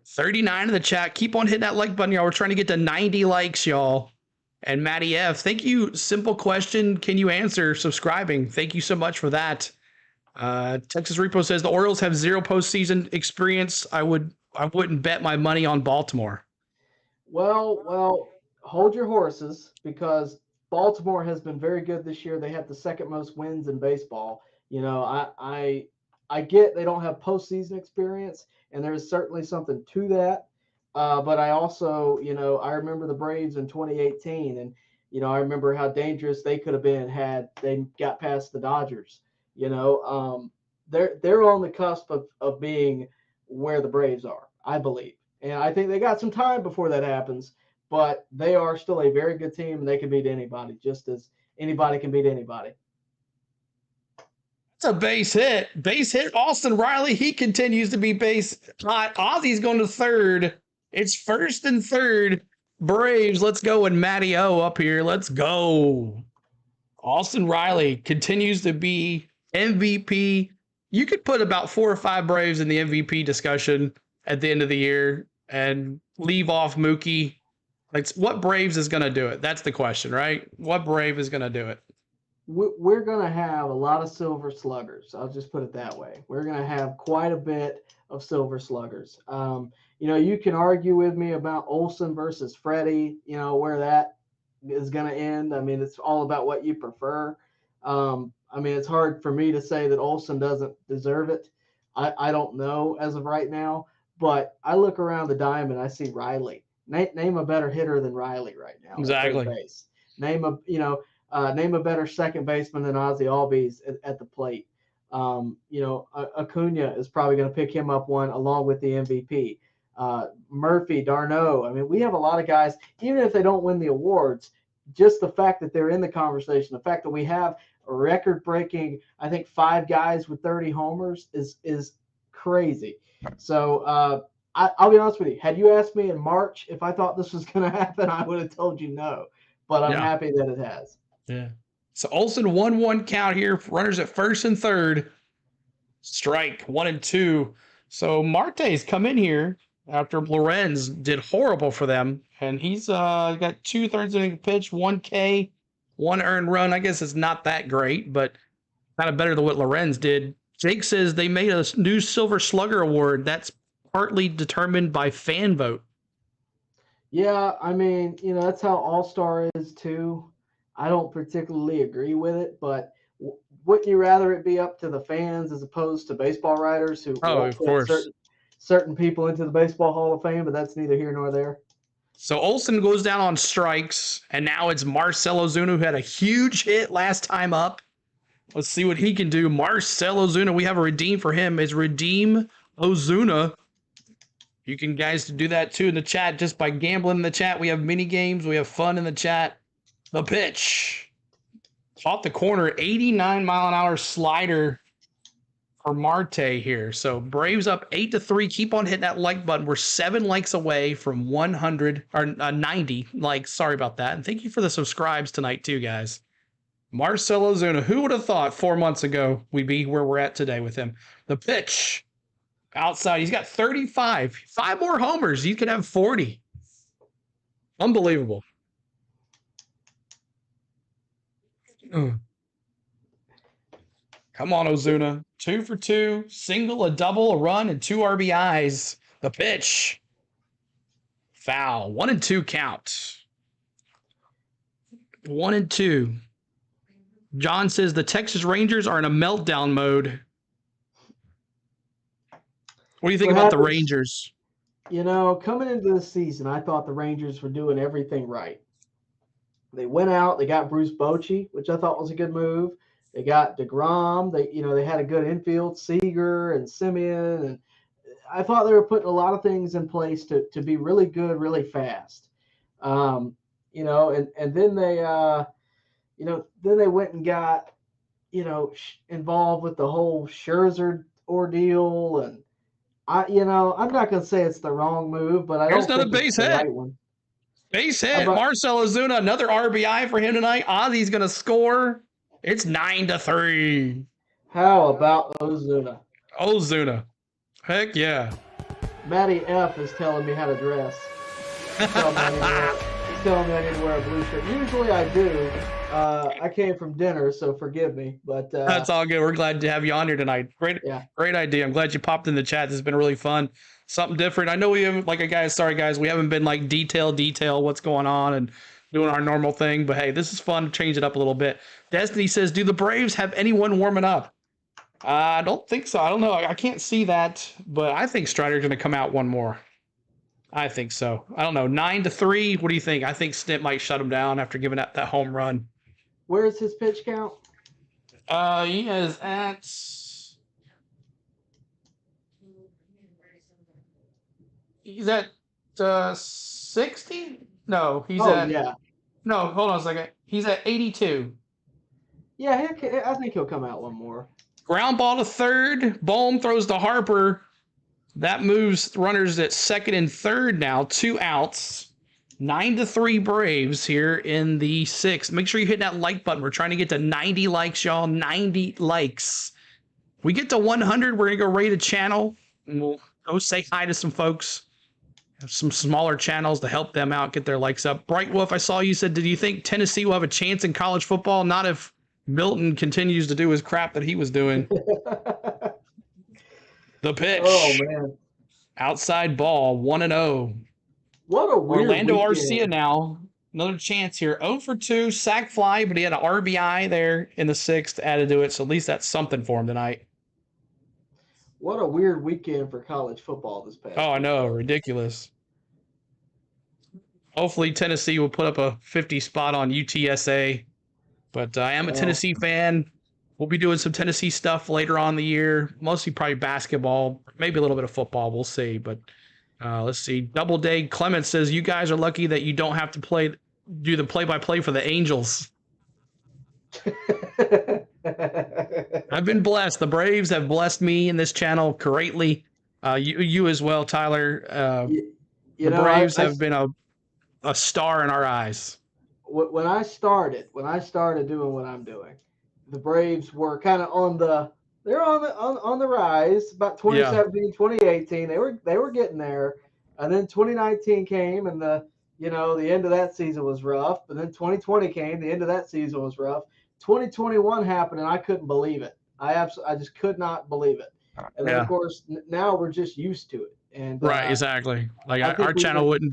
39 in the chat. Keep on hitting that like button, y'all. We're trying to get to 90 likes, y'all. And Matty F, thank you. Simple question. Can you answer? Subscribing. Thank you so much for that. Texas Repo says the Orioles have 0 postseason experience. I wouldn't bet my money on Baltimore. Well, hold your horses, because Baltimore has been very good this year. They have the second most wins in baseball. I get they don't have postseason experience, and there's certainly something to that. But I also, I remember the Braves in 2018, and I remember how dangerous they could have been had they got past the Dodgers. They're on the cusp of being where the Braves are, I believe, and I think they got some time before that happens. But they are still a very good team, and they can beat anybody, just as anybody can beat anybody. It's a base hit. Base hit. Austin Riley, he continues to be base hot. Ozzy's going to third. It's first and third. Braves, let's go. And Matty O up here. Let's go. Austin Riley continues to be MVP. You could put about 4 or 5 Braves in the MVP discussion at the end of the year and leave off Mookie. Like, what Braves is going to do it? That's the question, right? What Brave is going to do it? We're going to have a lot of silver sluggers. I'll just put it that way. We're going to have quite a bit of silver sluggers. You can argue with me about Olsen versus Freddie, where that is going to end. I mean, it's all about what you prefer. It's hard for me to say that Olsen doesn't deserve it. I don't know as of right now, but I look around the diamond, I see Riley. Name a better hitter than Riley right now. Exactly. At base. Name a better second baseman than Ozzy Albies at the plate. Acuna is probably going to pick him up one along with the MVP. Murphy, d'Arnaud. I mean, we have a lot of guys, even if they don't win the awards, just the fact that they're in the conversation, the fact that we have a record-breaking, I think, 5 guys with 30 homers is crazy. So I'll be honest with you. Had you asked me in March if I thought this was going to happen, I would have told you no. But I'm happy that it has. Yeah. So Olsen 1-1 count here. Runners at first and third. Strike 1-2. So Marte's come in here after Lorenz did horrible for them, and he's got 2/3 inning pitch, 1K, 1 earned run. I guess it's not that great, but kind of better than what Lorenz did. Jake says they made a new Silver Slugger award. That's partly determined by fan vote. Yeah, I mean, that's how All-Star is too. I don't particularly agree with it, but wouldn't you rather it be up to the fans as opposed to baseball writers who of course. certain people into the Baseball Hall of Fame? But that's neither here nor there. So Olsen goes down on strikes, and now it's Marcell Ozuna, who had a huge hit last time up. Let's see what he can do. Marcell Ozuna, we have a redeem for him. It's Redeem Ozuna. You can guys do that too in the chat just by gambling in the chat. We have mini games. We have fun in the chat. The pitch. Off the corner, 89-mile-an-hour slider for Marte here. So Braves up 8-3. Keep on hitting that like button. We're 7 likes away from 100 or 90 likes. Sorry about that. And thank you for the subscribes tonight too, guys. Marcell Ozuna. Who would have thought 4 months ago we'd be where we're at today with him? The pitch. Outside. He's got 35. 5 more homers. You could have 40. Unbelievable. Come on, Ozuna. 2 for 2. Single, a double, a run, and 2 RBIs. The pitch. Foul. 1-2 count. 1-2. John says the Texas Rangers are in a meltdown mode. What do you think about the Rangers? Coming into this season, I thought the Rangers were doing everything right. They went out, they got Bruce Bochy, which I thought was a good move. They got DeGrom. They had a good infield, Seager and Simeon, and I thought they were putting a lot of things in place to be really good, really fast. And then they then they went and got involved with the whole Scherzer ordeal, and I'm not going to say it's the wrong move, but I don't think it's the right one. Base hit. Marcell Ozuna, another RBI for him tonight. Ozzy's going to score. It's 9-3. How about Ozuna? Ozuna. Heck yeah. Matty F is telling me how to dress. He's telling me I need to wear a blue shirt. Usually I do. I came from dinner, so forgive me. But that's all good. We're glad to have you on here tonight. Great idea. I'm glad you popped in the chat. This has been really fun. Something different. I know we haven't, sorry guys, we haven't been like detail what's going on and doing our normal thing. But hey, this is fun to change it up a little bit. Destiny says, do the Braves have anyone warming up? I don't think so. I don't know. I can't see that, but I think Strider's going to come out one more. I think so. I don't know. 9-3. What do you think? I think Snit might shut him down after giving up that home run. Where's his pitch count? He is at. He's at 60? No, he's at. Yeah. No, hold on a second. He's at 82. Yeah, I think he'll come out one more. Ground ball to third. Bohm throws to Harper. That moves runners at second and third now. 2 outs. 9-3 Braves here in the 6th. Make sure you hit that like button. We're trying to get to 90 likes, y'all. 90 likes. We get to 100, we're going to go rate a channel. And we'll go say hi to some folks. Have some smaller channels to help them out, get their likes up. Bright Wolf, I saw you said, did you think Tennessee will have a chance in college football? Not if Milton continues to do his crap that he was doing. The pitch. Oh, man. Outside ball, 1-0. What a weird Orlando weekend. Arcia now. Another chance here. 0 for 2, sack fly, but he had an RBI there in the 6th added to it, so at least that's something for him tonight. What a weird weekend for college football this past Oh, I know. weekend. Ridiculous. Hopefully Tennessee will put up a 50 spot on UTSA. But I am a Tennessee fan. We'll be doing some Tennessee stuff later on in the year. Mostly probably basketball, maybe a little bit of football. We'll see. But let's see. Doubleday Clement says, you guys are lucky that you don't have to do the play-by-play for the Angels. I've been blessed. The Braves have blessed me in this channel greatly. You as well, Tyler. You, The you know, Braves have been a star in our eyes. when I started doing what I'm doing, the Braves were kind of they're on the rise. About Yeah. 2017, 2018, they were getting there, and then 2019 came, and the end of that season was rough. And then 2020 came, the end of that season was rough. 2021 happened, and I couldn't believe it. I just could not believe it. And then of Yeah. course now we're just used to it, and Right. Exactly. Like I our think we've channel been wouldn't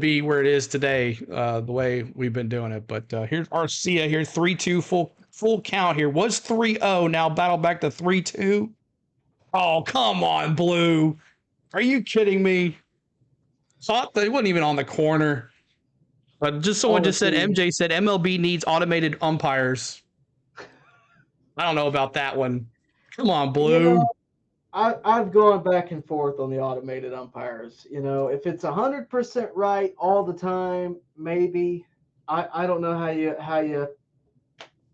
be where it is today, the way we've been doing it. But here's Arcia here, 3-2 full count here. Was 3-0, now battle back to 3-2. Oh, come on, Blue. Are you kidding me? Thought they wasn't even on the corner. But just someone just said, overseas. MJ said MLB needs automated umpires. I don't know about that one. Come on, You know, Blue. I've gone back and forth on the automated umpires. If it's 100% right all the time, maybe. I don't know how you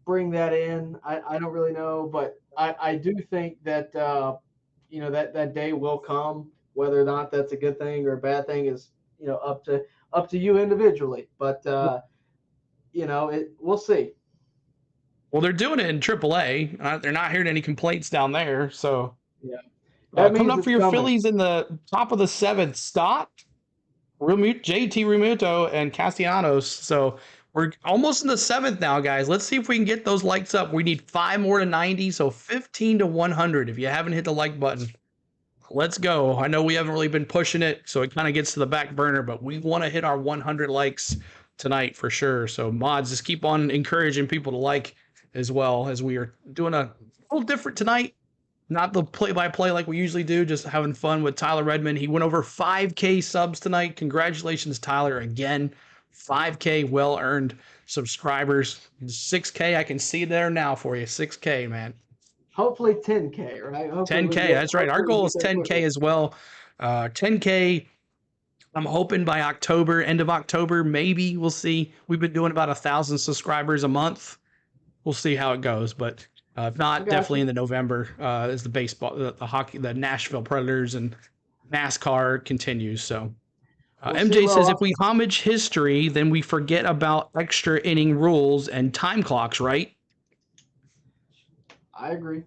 bring that in. I don't really know, but I do think that that day will come. Whether or not that's a good thing or a bad thing is up to you individually. But we'll see. Well, they're doing it in AAA. They're not hearing any complaints down there. So Yeah, that coming means up for it's your coming. Phillies in the top of the seventh, Stott, JT Realmuto, and Castellanos. So we're almost in the seventh now, guys. Let's see if we can get those likes up. We need 5 more to 90, so 15 to 100. If you haven't hit the like button, let's go. I know we haven't really been pushing it, so it kind of gets to the back burner, but we want to hit our 100 likes tonight for sure. So mods, just keep on encouraging people to like as well, as we are doing a little different tonight. Not the play-by-play like we usually do, just having fun with Tyler Redmond. He went over 5K subs tonight. Congratulations, Tyler, again. 5K well-earned subscribers. 6K, I can see there now for you. 6K, man. Hopefully 10K, right? Hopefully 10K, that's right. Our goal is 10K quickly. as well. 10K, I'm hoping by October, end of October, maybe. We'll see. We've been doing about 1,000 subscribers a month. We'll see how it goes, but if not, definitely in the November as the baseball, the hockey, the Nashville Predators and NASCAR continues. So MJ says if we homage history, then we forget about extra inning rules and time clocks, right? I agree.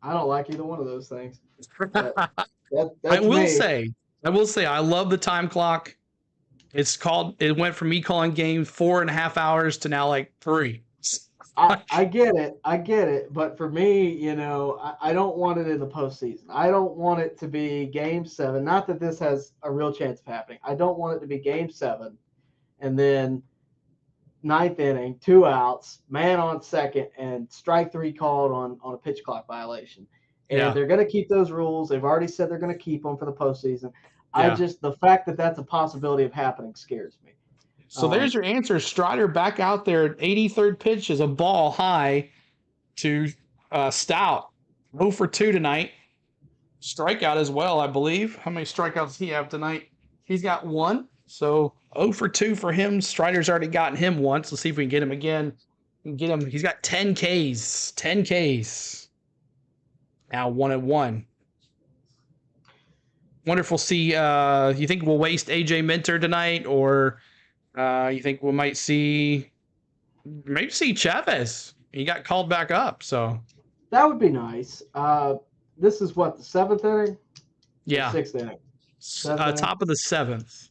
I don't like either one of those things. But I that's will me. say, I love the time clock. It went from me calling games 4.5 hours to now like 3. I get it. But for me, I don't want it in the postseason. I don't want it to be Game 7. Not that this has a real chance of happening. I don't want it to be Game 7, and then ninth inning, 2 outs, man on second, and strike 3 called on a pitch clock violation. And Yeah. they're going to keep those rules. They've already said they're going to keep them for the postseason. Yeah. The fact that that's a possibility of happening scares me. So there's your answer. Strider back out there at 83rd pitch is a ball high to Stout. 0 for 2 tonight. Strikeout as well, I believe. How many strikeouts does he have tonight? He's got 1. So 0 for 2 for him. Strider's already gotten him once. Let's see if we can get him again. Get him. He's got 10 Ks. 10 Ks. Now 1-1. Wonderful. See, you think we'll waste AJ Minter tonight, or you think we might see Chavez? He got called back up, so that would be nice. This is what, the 7th inning? Yeah, 6th inning. Top of the 7th.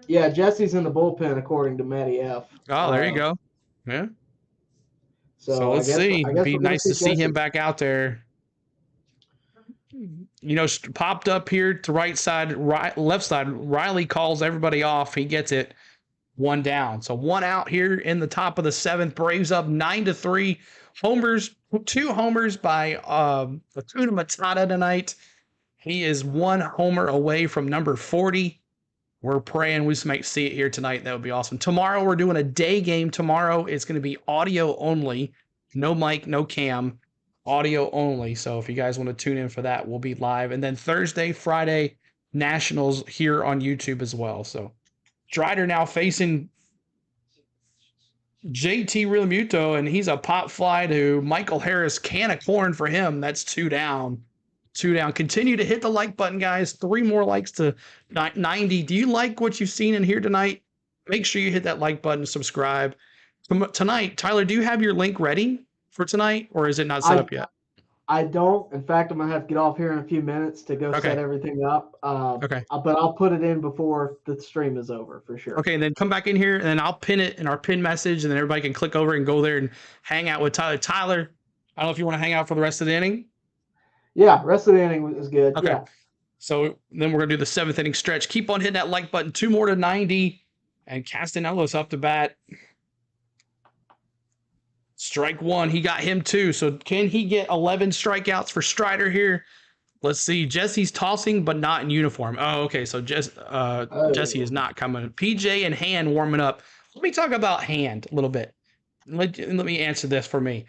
Yeah, Jesse's in the bullpen according to Matty F. Oh, there you go. Yeah. So let's see. It'd be nice to see him back out there. Popped up here to right side, left side. Riley calls everybody off. He gets it. 1 down. So 1 out here in the top of the 7th. Braves up 9-3. Homers, 2 homers by Acuna Matata tonight. He is 1 homer away from number 40. We're praying we might see it here tonight. That would be awesome. Tomorrow we're doing a day game. Tomorrow it's going to be audio only. No mic, no cam. Audio only. So if you guys want to tune in for that, we'll be live. And then Thursday, Friday, Nationals here on YouTube as well. So Strider now facing JT Realmuto, and he's a pop fly to Michael Harris. Can of corn for him. That's 2 down. 2 down. Continue to hit the like button, guys. 3 more likes to 90. Do you like what you've seen in here tonight? Make sure you hit that like button, subscribe. Tonight, Tyler, do you have your link ready for tonight, or is it not set up yet? I don't. In fact, I'm going to have to get off here in a few minutes to go Okay. set everything up. Okay. But I'll put it in before the stream is over for sure. Okay, and then come back in here, and then I'll pin it in our pin message, and then everybody can click over and go there and hang out with Tyler. Tyler, I don't know if you want to hang out for the rest of the inning. Yeah, rest of the inning is good. Okay. Yeah. So then we're going to do the 7th inning stretch. Keep on hitting that like button. 2 more to 90. And Castellanos up to bat. Strike 1. He got him 2. So can he get 11 strikeouts for Strider here? Let's see. Jesse's tossing, but not in uniform. Oh, okay. So Jesse is not coming. PJ and Hand warming up. Let me talk about Hand a little bit. Let me answer this for me.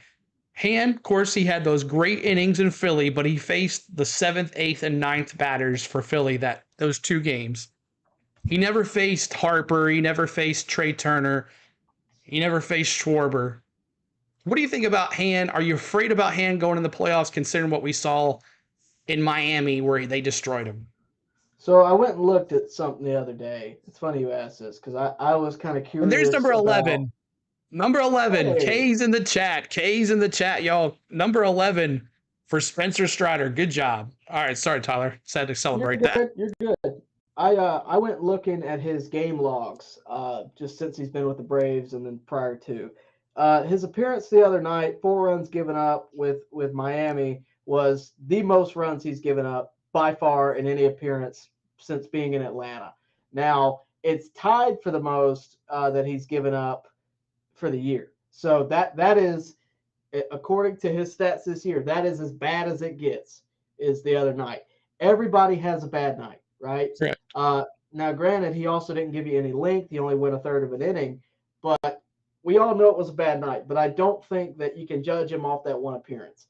Hand, of course, he had those great innings in Philly, but he faced the 7th, 8th, and 9th batters for Philly those 2 games. He never faced Harper. He never faced Trey Turner. He never faced Schwarber. What do you think about Hand? Are you afraid about Hand going in the playoffs, considering what we saw in Miami where they destroyed him? So I went and looked at something the other day. It's funny you asked this because I was kind of curious. And there's number 11. About... Number 11. Hey. K's in the chat. K's in the chat, y'all. Number 11 for Spencer Strider. Good job. All right. Sorry, Tyler. Sad to celebrate that. You're good. I went looking at his game logs just since he's been with the Braves and then prior to. His appearance the other night, 4 runs given up with Miami, was the most runs he's given up by far in any appearance since being in Atlanta. Now, it's tied for the most that he's given up for the year. So that is, according to his stats this year, that is as bad as it gets, is the other night. Everybody has a bad night, right? Correct. Now, granted, he also didn't give you any length. He only went a third of an inning, but we all know it was a bad night. But I don't think that you can judge him off that one appearance.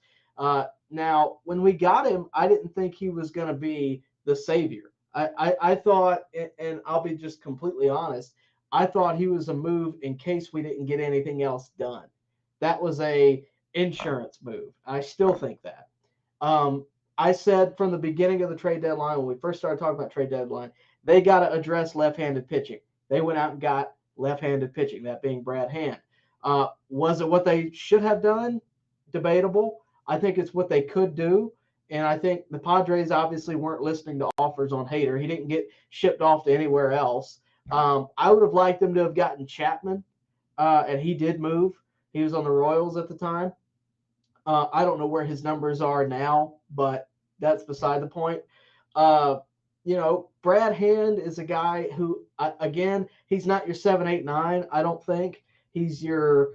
Now, when we got him, I didn't think he was going to be the savior. I thought, and I'll be just completely honest, I thought he was a move in case we didn't get anything else done. That was a insurance move. I still think that. I said from the beginning of the trade deadline, when we first started talking about trade deadline, they got to address left-handed pitching. They went out and got left-handed pitching, that being Brad Hand. Was it what they should have done? Debatable. I think it's what they could do. And I think the Padres obviously weren't listening to offers on Hader. He didn't get shipped off to anywhere else. I would have liked them to have gotten Chapman, and he did move. He was on the Royals at the time. I don't know where his numbers are now, but that's beside the point. Brad Hand is a guy who, again, he's not your 7, 8, 9, I don't think. He's your,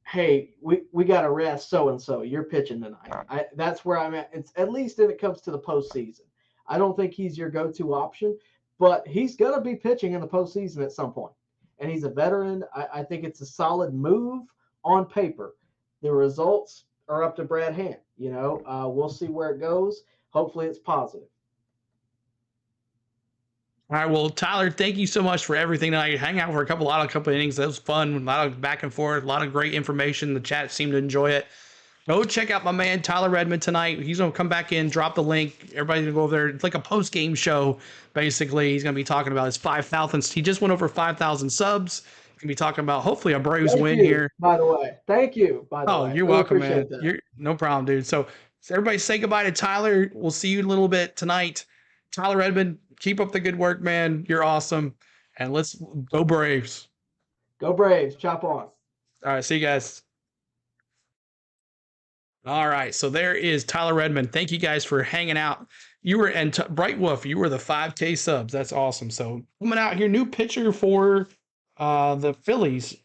hey, we got to rest so-and-so. You're pitching tonight. That's where I'm at. It's at least when it comes to the postseason. I don't think he's your go-to option, but he's going to be pitching in the postseason at some point. And he's a veteran. I think it's a solid move on paper. The results are up to Brad Hand. We'll see where it goes. Hopefully it's positive. All right, well, Tyler, thank you so much for everything tonight. Hang out for a couple innings. That was fun. A lot of back and forth, a lot of great information. The chat seemed to enjoy it. Go check out my man, Tyler Redmond, tonight. He's going to come back in, drop the link. Everybody's going to go over there. It's like a post-game show, basically. He's going to be talking about his 5,000th. He just went over 5,000 subs. He's going to be talking about, hopefully, a Braves win here. By the way. Thank you, by the way. Oh, you're welcome, man. No problem, dude. So everybody say goodbye to Tyler. We'll see you in a little bit tonight. Tyler Redmond, keep up the good work, man. You're awesome. And let's go Braves. Go Braves. Chop on. All right, see you guys. All right, so there is Tyler Redmond. Thank you guys for hanging out. Bright Wolf, you were the 5K subs. That's awesome. So coming out here, new pitcher for the Phillies.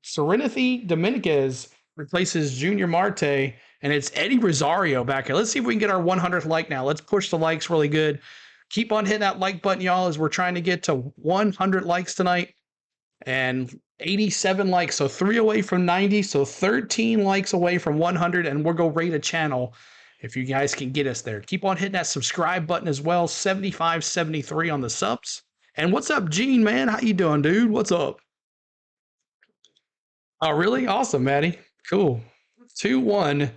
Serenity Dominguez replaces Junior Marte, and it's Eddie Rosario back here. Let's see if we can get our 100th like now. Let's push the likes really good. Keep on hitting that like button, y'all, as we're trying to get to 100 likes tonight. And 87 likes, so 3 away from 90, so 13 likes away from 100, and we'll go rate a channel if you guys can get us there. Keep on hitting that subscribe button as well. 75, 73 on the subs. And what's up, Gene, man? How you doing, dude? What's up? Oh, really? Awesome, Maddie. Cool. 2-1.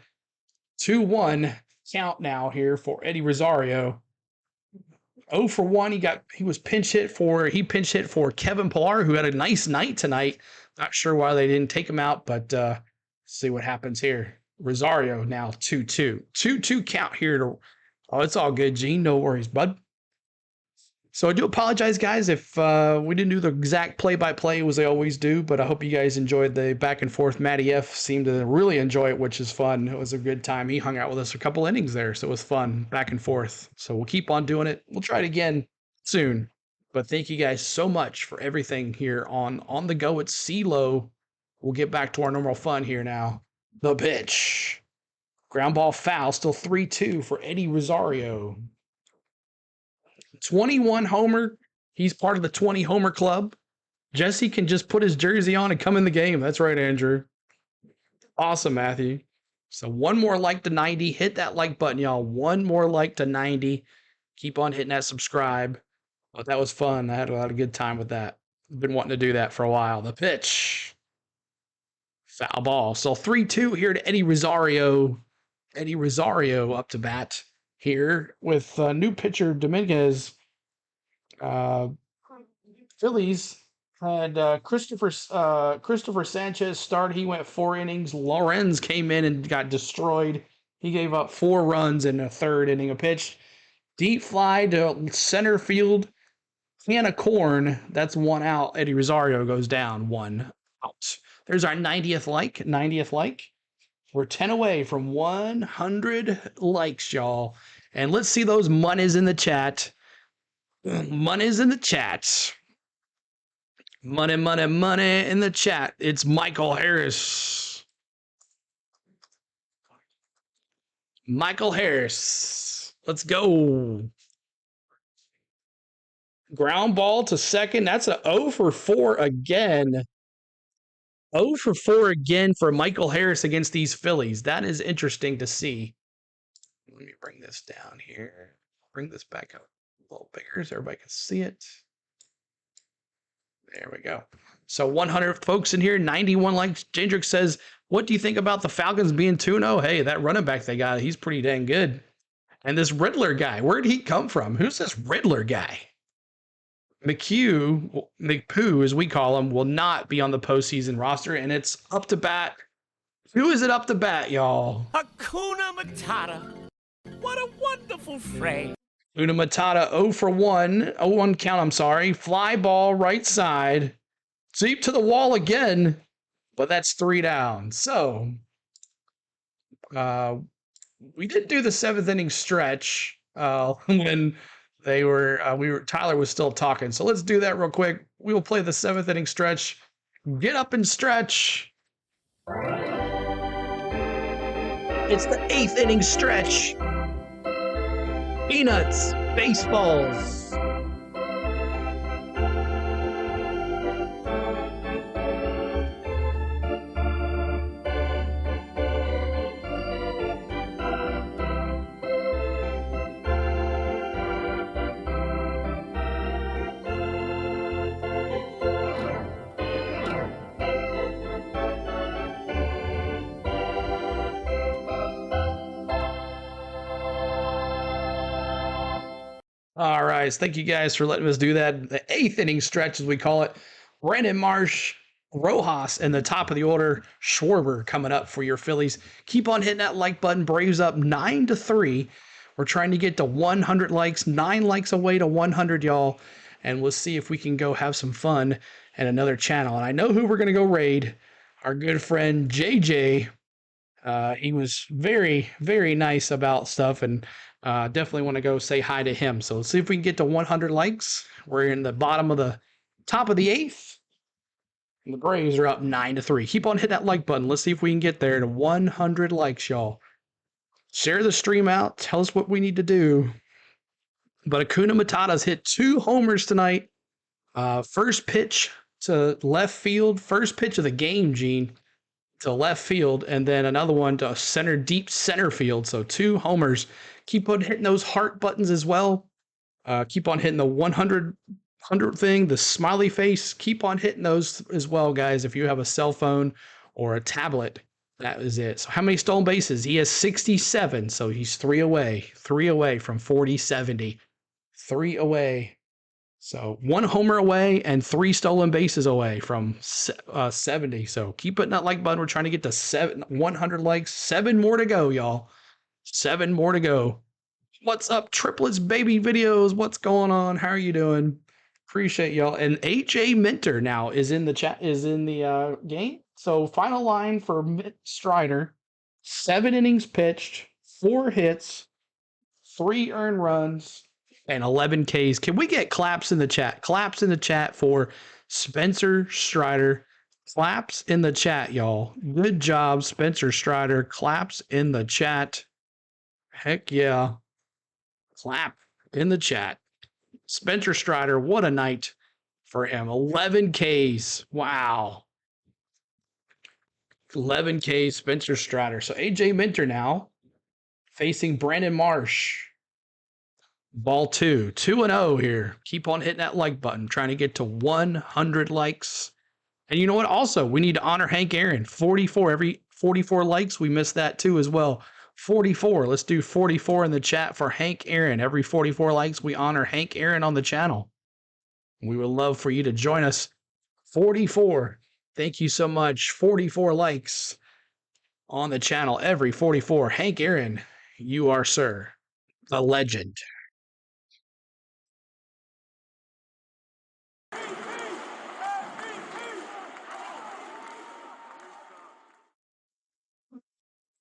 count now here for Eddie Rosario. 0 for 1. He pinch hit for Kevin Pillar, who had a nice night tonight. Not sure why they didn't take him out, but see what happens here. Rosario now 2-2. 2-2 count here. Oh, it's all good, Gene. No worries, bud. So I do apologize, guys, if we didn't do the exact play-by-play as they always do, but I hope you guys enjoyed the back and forth. Matty F seemed to really enjoy it, which is fun. It was a good time. He hung out with us a couple innings there, so it was fun, back and forth. So we'll keep on doing it. We'll try it again soon. But thank you guys so much for everything here on the go at CeeLo. We'll get back to our normal fun here now. The pitch. Ground ball foul, still 3-2 for Eddie Rosario. 21 homer. He's part of the 20 homer club. Jesse can just put his jersey on and come in the game. That's right, Andrew. Awesome, Matthew. So one more like to 90. Hit that like button, y'all. One more like to 90. Keep on hitting that subscribe. But that was fun. I had a lot of good time with that. I've been wanting to do that for a while. The pitch. Foul ball. So 3-2 here to Eddie Rosario. Eddie Rosario up to bat here with new pitcher Dominguez. Phillies had Christopher Sanchez start. He went 4 innings. Lorenz came in and got destroyed. He gave up 4 runs in the 3rd inning of pitch. Deep fly to center field. Can of corn. That's 1 out. Eddie Rosario goes down 1 out. There's our 90th like. We're 10 away from 100 likes, y'all. And let's see those monies in the chat. Money's in the chat. Money in the chat. It's Michael Harris. Michael Harris. Let's go. Ground ball to second. That's a 0 for 4 again. 0 for 4 again for Michael Harris against these Phillies. That is interesting to see. Let me bring this down here. Bring this back up a little bigger so everybody can see it. There we go. So 100 folks in here, 91 likes. Jendrick says, what do you think about the Falcons being 2-0? Hey, that running back they got, he's pretty dang good. And this Riddler guy, where'd he come from? Who's this Riddler guy? McPoo, as we call him, will not be on the postseason roster, and it's up to bat. Who is it up to bat, y'all? Hakuna Matata. What a wonderful phrase. Hakuna Matata 0 for 1. 0-1 count, I'm sorry. Fly ball right side. Deep to the wall again, but that's 3 down. So, we did do the 7th inning stretch when Tyler was still talking. So let's do that real quick. We will play the 7th inning stretch. Get up and stretch. It's the 8th inning stretch. Peanuts, baseballs. All right. Thank you guys for letting us do that. The 8th inning stretch, as we call it. Brandon Marsh, Rojas in the top of the order. Schwarber coming up for your Phillies. Keep on hitting that like button. Braves up 9-3. We're trying to get to 100 likes. 9 likes away to 100, y'all. And we'll see if we can go have some fun at another channel. And I know who we're going to go raid. Our good friend JJ. He was very, very nice about stuff, and definitely want to go say hi to him. So let's see if we can get to 100 likes. We're in the top of the 8th. And the Braves are up 9-3. Keep on hitting that like button. Let's see if we can get there to 100 likes, y'all. Share the stream out. Tell us what we need to do. But Hakuna Matata's hit 2 homers tonight. First pitch to left field. First pitch of the game, Gene. To left field, and then another one to deep center field. So 2 homers. Keep on hitting those heart buttons as well. Keep on hitting the 100 thing, the smiley face. Keep on hitting those as well, guys. If you have a cell phone or a tablet, That is it. So how many stolen bases? He has 67, so he's 3 away. 3 away from 40-70. 3 away. So 1 homer away and 3 stolen bases away from 70. So keep hitting that like button. We're trying to get to 100 likes. 7 more to go, y'all. 7 more to go. What's up, Triplets Baby Videos? What's going on? How are you doing? Appreciate y'all. And AJ Minter now is in the chat, is in the game. So final line for Strider: 7 innings pitched, 4 hits, 3 earned runs, and 11 Ks. Can we get claps in the chat? Claps in the chat for Spencer Strider. Claps in the chat, y'all. Good job, Spencer Strider. Claps in the chat. Heck yeah. Clap in the chat. Spencer Strider, what a night for him. 11 Ks. Wow. 11 Ks, Spencer Strider. So AJ Minter now facing Brandon Marsh. Ball 2. 2-0 here. Keep on hitting that like button. Trying to get to 100 likes. And you know what? Also, we need to honor Hank Aaron. 44. Every 44 likes, we missed that too as well. 44. Let's do 44 in the chat for Hank Aaron. Every 44 likes, we honor Hank Aaron on the channel. We would love for you to join us. 44. Thank you so much. 44 likes on the channel. Every 44. Hank Aaron, you are, sir, a legend.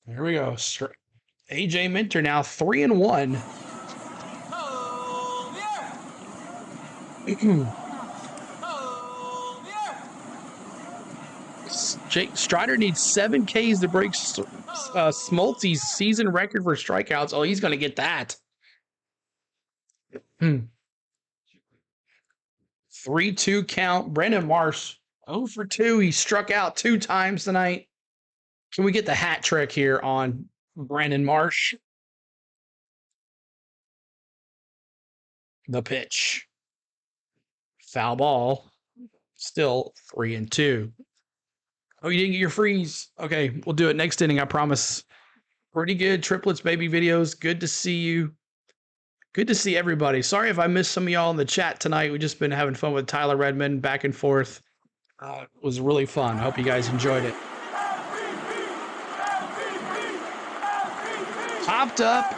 Here we go. AJ Minter now 3-1. Jake Strider needs 7 Ks to break Smoltzy's season record for strikeouts. Oh, he's going to get that. 3-2 count. Brandon Marsh 0 for 2. He struck out 2 times tonight. Can we get the hat trick here on Brandon Marsh? The pitch. Foul ball. Still 3-2. Oh, you didn't get your freeze? Okay, we'll do it next inning, I promise. Pretty good. Triplets Baby Videos. Good to see you. Good to see everybody. Sorry if I missed some of y'all in the chat tonight. We've just been having fun with Tyler Redmond back and forth. It was really fun. I hope you guys enjoyed it. Popped up.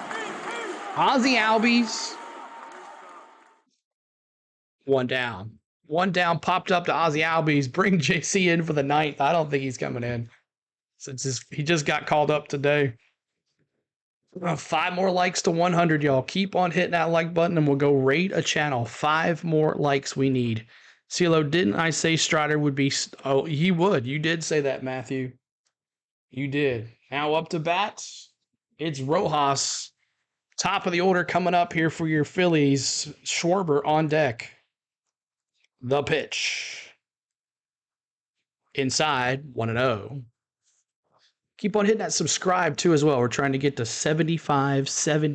Ozzy Albies. 1 down. 1 down, popped up to Ozzy Albies. Bring JC in for the 9th. I don't think he's coming in since he just got called up today. 5 more likes to 100, y'all. Keep on hitting that like button and we'll go rate a channel. 5 more likes we need. CeeLo, didn't I say Strider would be... Oh, he would. You did say that, Matthew. You did. Now up to bat. It's Rojas. Top of the order coming up here for your Phillies. Schwarber on deck. The pitch. Inside, 1-0. Keep on hitting that subscribe too as well. We're trying to get to 75. That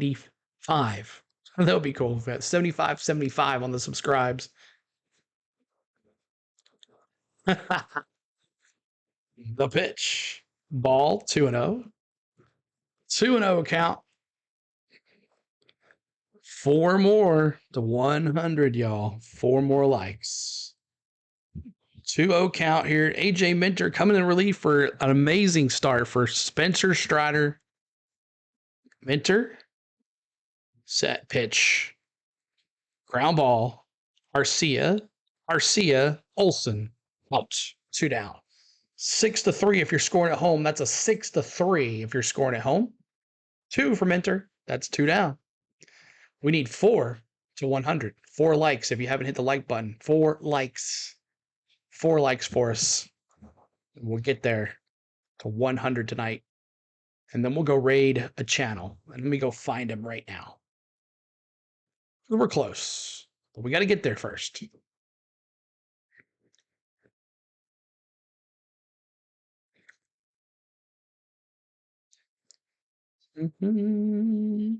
would be cool. We've got 75 on the subscribes. The pitch. Ball, 2-0. 2-0 count. 4 more to 100, y'all. 4 more likes. 2-0 count here. AJ Minter coming in relief for an amazing start for Spencer Strider. Minter. Set pitch. Ground ball. Arcia, Olsen. Out. 2 down. 6-3 if you're scoring at home. That's a 6-3 if you're scoring at home. 2 for Minter. That's 2 down. We need 4 to 100. 4 likes if you haven't hit the like button. 4 likes. 4 likes for us. We'll get there to 100 tonight. And then we'll go raid a channel. And let me go find him right now. We're close. But we got to get there first. Mm-hmm.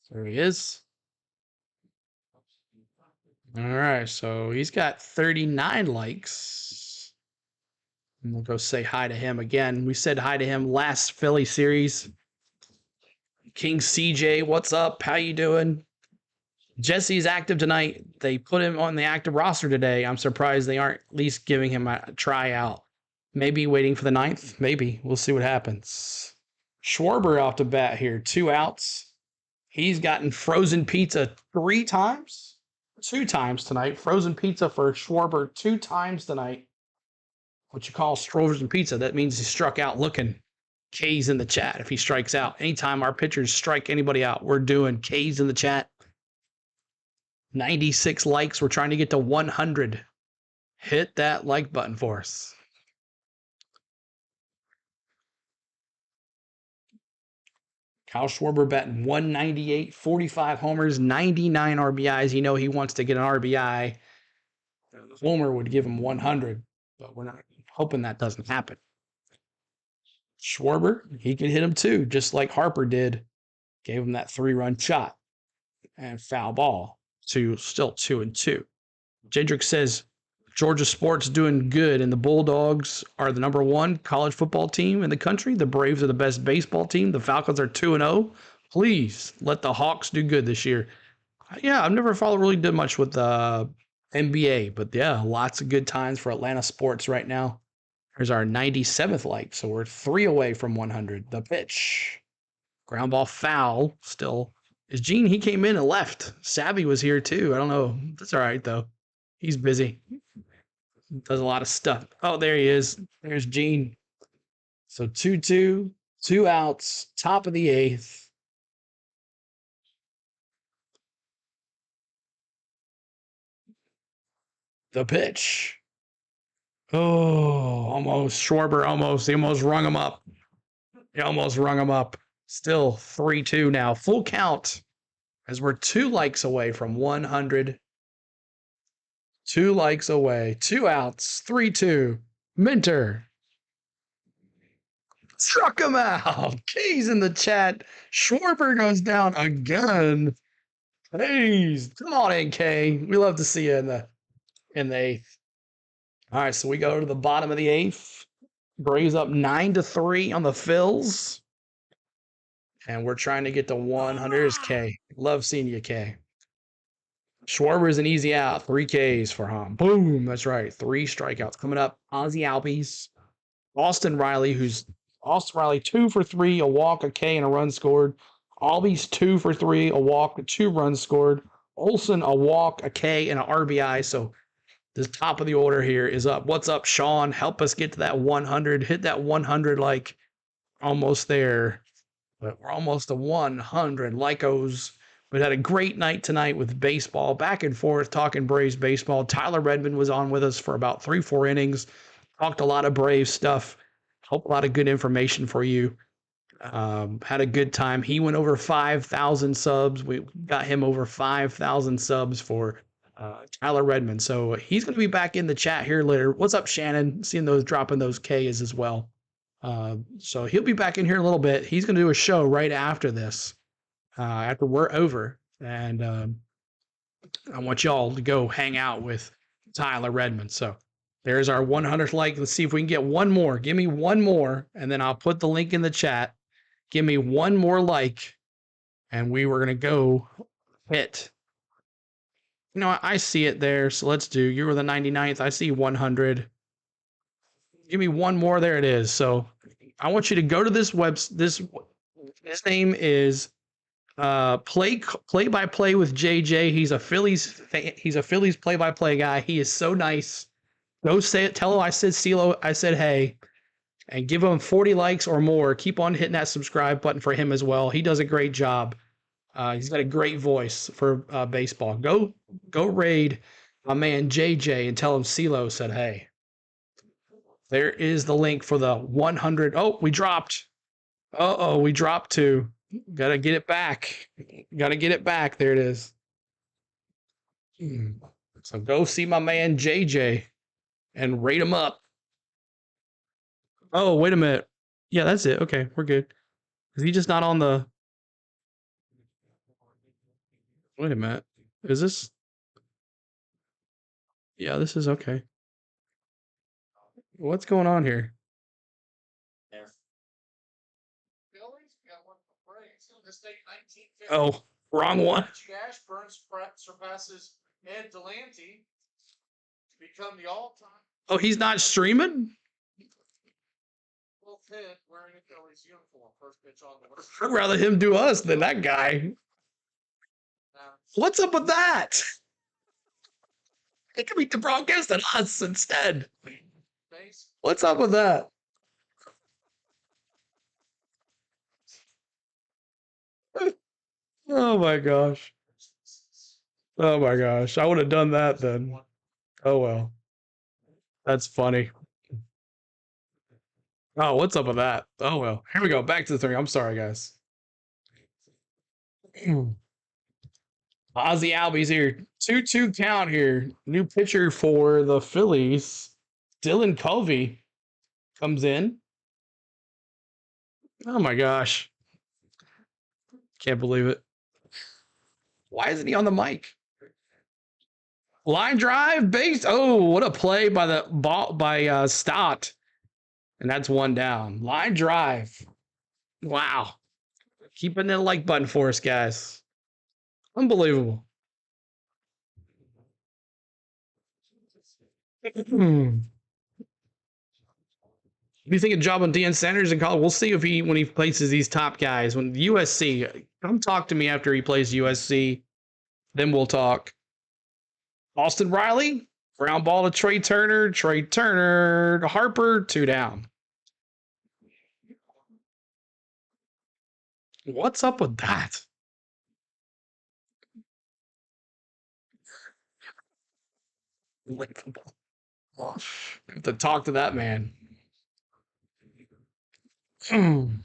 There he is. All right, so he's got 39 likes. And we'll go say hi to him again. We said hi to him last Philly series. King CJ, what's up? How you doing? Jesse's active tonight. They put him on the active roster today. I'm surprised they aren't at least giving him a tryout. Maybe waiting for the 9th. Maybe. We'll see what happens. Schwarber off the bat here. 2 outs. He's gotten frozen pizza 3 times. 2 times tonight. Frozen pizza for Schwarber 2 times tonight. What you call frozen pizza. That means he struck out looking. K's in the chat if he strikes out. Anytime our pitchers strike anybody out, we're doing K's in the chat. 96 likes. We're trying to get to 100. Hit that like button for us. Kyle Schwarber batting 198, 45 homers, 99 RBIs. You know he wants to get an RBI. Homer would give him 100, but we're not hoping that doesn't happen. Schwarber, he could hit him too, just like Harper did. Gave him that 3-run shot and foul ball. To still 2-2. Jendrick says Georgia sports doing good, and the Bulldogs are the #1 college football team in the country. The Braves are the best baseball team. The Falcons are 2-0. Please let the Hawks do good this year. Yeah, I've never really did much with the NBA, but yeah, lots of good times for Atlanta sports right now. Here's our 97th like, so we're 3 away from 100. The pitch. Ground ball foul still. Is Gene? He came in and left. Savvy was here too. I don't know. That's all right though. He's busy. Does a lot of stuff. Oh, there he is. There's Gene. So 2-2, 2 outs, top of the 8th. The pitch. Oh, almost. Schwarber almost. He almost rung him up. Still 3-2 now. Full count as we're 2 likes away from 100. 2 likes away. 2 outs. 3-2. Minter. Struck him out. K's in the chat. Schwarber goes down again. Please. Come on in, K. We love to see you in the 8th. All right, so we go to the bottom of the 8th. Braves up 9-3 on the Phils. And we're trying to get to 100. Here's K. Love seeing you, K. Schwarber is an easy out. 3 Ks for him. Boom. That's right. 3 strikeouts coming up. Ozzy Albies. Austin Riley, 2 for 3, a walk, a K, and a run scored. Albies 2 for 3, a walk, 2 runs scored. Olsen, a walk, a K, and an RBI. So the top of the order here is up. What's up, Sean? Help us get to that 100. Hit that 100 like almost there. But we're almost to 100 Lycos. We had a great night tonight with baseball, back and forth, talking Braves baseball. Tyler Redmond was on with us for about 3-4 innings. Talked a lot of Braves stuff. Hope a lot of good information for you. Had a good time. He went over 5,000 subs. We got him over 5,000 subs for Tyler Redmond. So he's going to be back in the chat here later. What's up, Shannon? Seeing those dropping those Ks as well. So he'll be back in here in a little bit. He's going to do a show right after this, after we're over. And I want y'all to go hang out with Tyler Redmond. So there's our 100th like. Let's see if we can get one more. Give me one more, and then I'll put the link in the chat. Give me one more like, and we were going to go hit. You know, I see it there, so let's do. You were the 99th. I see 100. Give me one more. There it is. So I want you to go to this his name is play by play with JJ. He's a Phillies play by play guy. He is so nice. Go say it. Tell him I said CeeLo. I said hey, and give him 40 likes or more. Keep on hitting that subscribe button for him as well. He does a great job. He's got a great voice for baseball. Go raid my man JJ and tell him CeeLo said hey. There is the link for the 100. Oh, we dropped. We dropped 2. Gotta get it back. There it is. So go see my man JJ and rate him up. Oh, wait a minute. Yeah, that's it. Okay, we're good. Is he just not on the... Wait a minute. Is this... Yeah, this is okay. What's going on here? Phillies, we got one for Braves. This date 1950. Oh, wrong one. Reggie Ashburn surpasses Ed Delante to become the all-time Oh, he's not streaming? full hit wearing a Phillies uniform. First pitch on the list. I'd rather him do us than that guy. What's up with that? He could be the broadcast than us instead. Base. What's up with that? Oh my gosh. Oh my gosh. I would have done that then. Oh well. That's funny. Oh, what's up with that? Oh well. Here we go. Back to the thing. I'm sorry, guys. Ozzy Albies here. 2-2 count here. New pitcher for the Phillies. Dylan Covey comes in. Oh my gosh. Can't believe it. Why isn't he on the mic? Line drive, base. Oh, what a play by the ball by Stott. And that's one down. Line drive. Wow. Keeping the like button for us, guys. Unbelievable. What do you think of job on Deion Sanders in college? We'll see if when he places these top guys. When USC, come talk to me after he plays USC. Then we'll talk. Austin Riley, ground ball to Trey Turner. Trey Turner to Harper, 2 down. What's up with that? I have to talk to that man. Gonna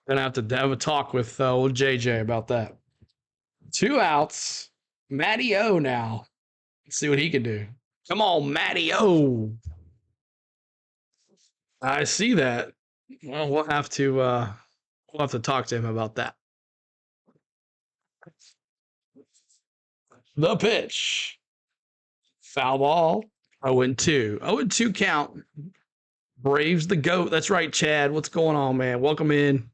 have to have a talk with old JJ about that. 2 outs. Matty O now. Let's see what he can do. Come on, Matty O. I see that. Well, we'll have to talk to him about that. The pitch. Foul ball. 0-2. 0-2 count. Braves the GOAT. That's right, Chad. What's going on, man? Welcome in.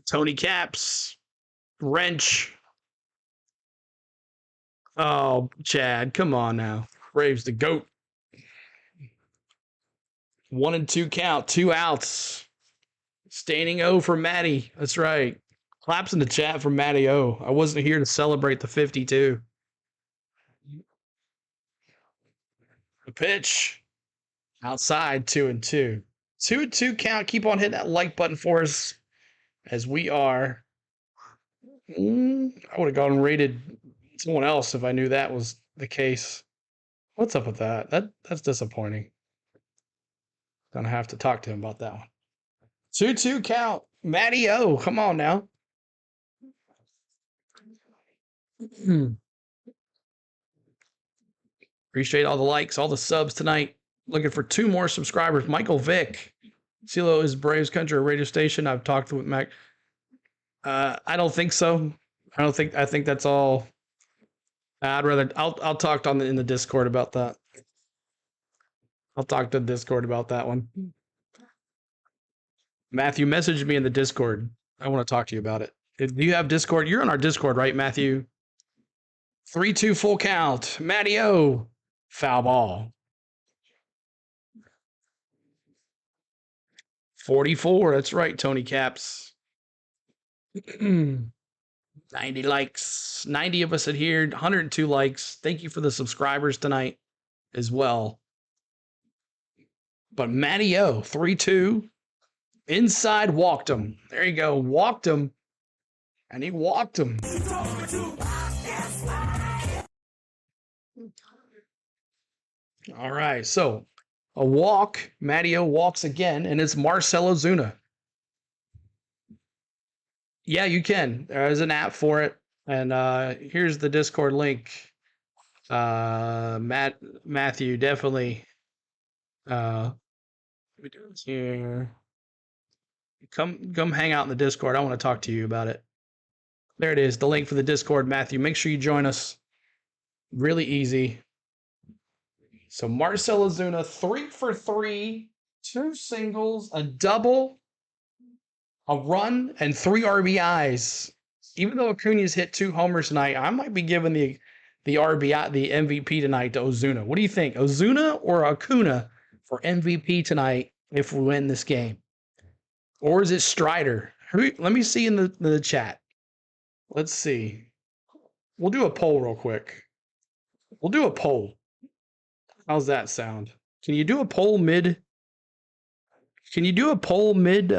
Tony Caps. Wrench. Oh, Chad, come on now. Braves the GOAT. 1-2 count. 2 outs. Standing O for Matty. That's right. Claps in the chat for Matty O. I wasn't here to celebrate the 52. The pitch. Outside, 2-2. 2-2 count. Keep on hitting that like button for us as we are. I would have gone and rated someone else if I knew that was the case. What's up with that? That's disappointing. Gonna have to talk to him about that one. 2-2 count. Matty O, come on now. Appreciate all the likes, all the subs tonight. Looking for 2 more subscribers. Michael Vick. CeeLo is Braves Country radio station. I've talked with Mac. I don't think so. I think that's all. I'll talk in the Discord about that. I'll talk to the Discord about that one. Matthew, message me in the Discord. I want to talk to you about it. Do you have Discord? You're on our Discord, right, Matthew? 3-2 full count. Matty O. Foul ball. 44. That's right, Tony Caps. 90 likes. 90 of us adhered. 102 likes. Thank you for the subscribers tonight as well. But Matty O, 3-2. Inside, walked him. There you go. Walked him. And he walked him. All right. So a walk. Matty O walks again, and it's Marcell Ozuna. Yeah, you can. There's an app for it. And here's the Discord link. Matthew, definitely. Let me do this here. Come hang out in the Discord. I want to talk to you about it. There it is, the link for the Discord, Matthew. Make sure you join us. Really easy. So Marcell Ozuna, 3 for 3, 2 singles, a double, a run, and 3 RBIs. Even though Acuna's hit 2 homers tonight, I might be giving the RBI, the MVP tonight to Ozuna. What do you think, Ozuna or Acuna for MVP tonight if we win this game? Or is it Strider? Let me see in the chat. Let's see. We'll do a poll real quick. We'll do a poll. How's that sound? Can you do a poll mid? Can you do a poll mid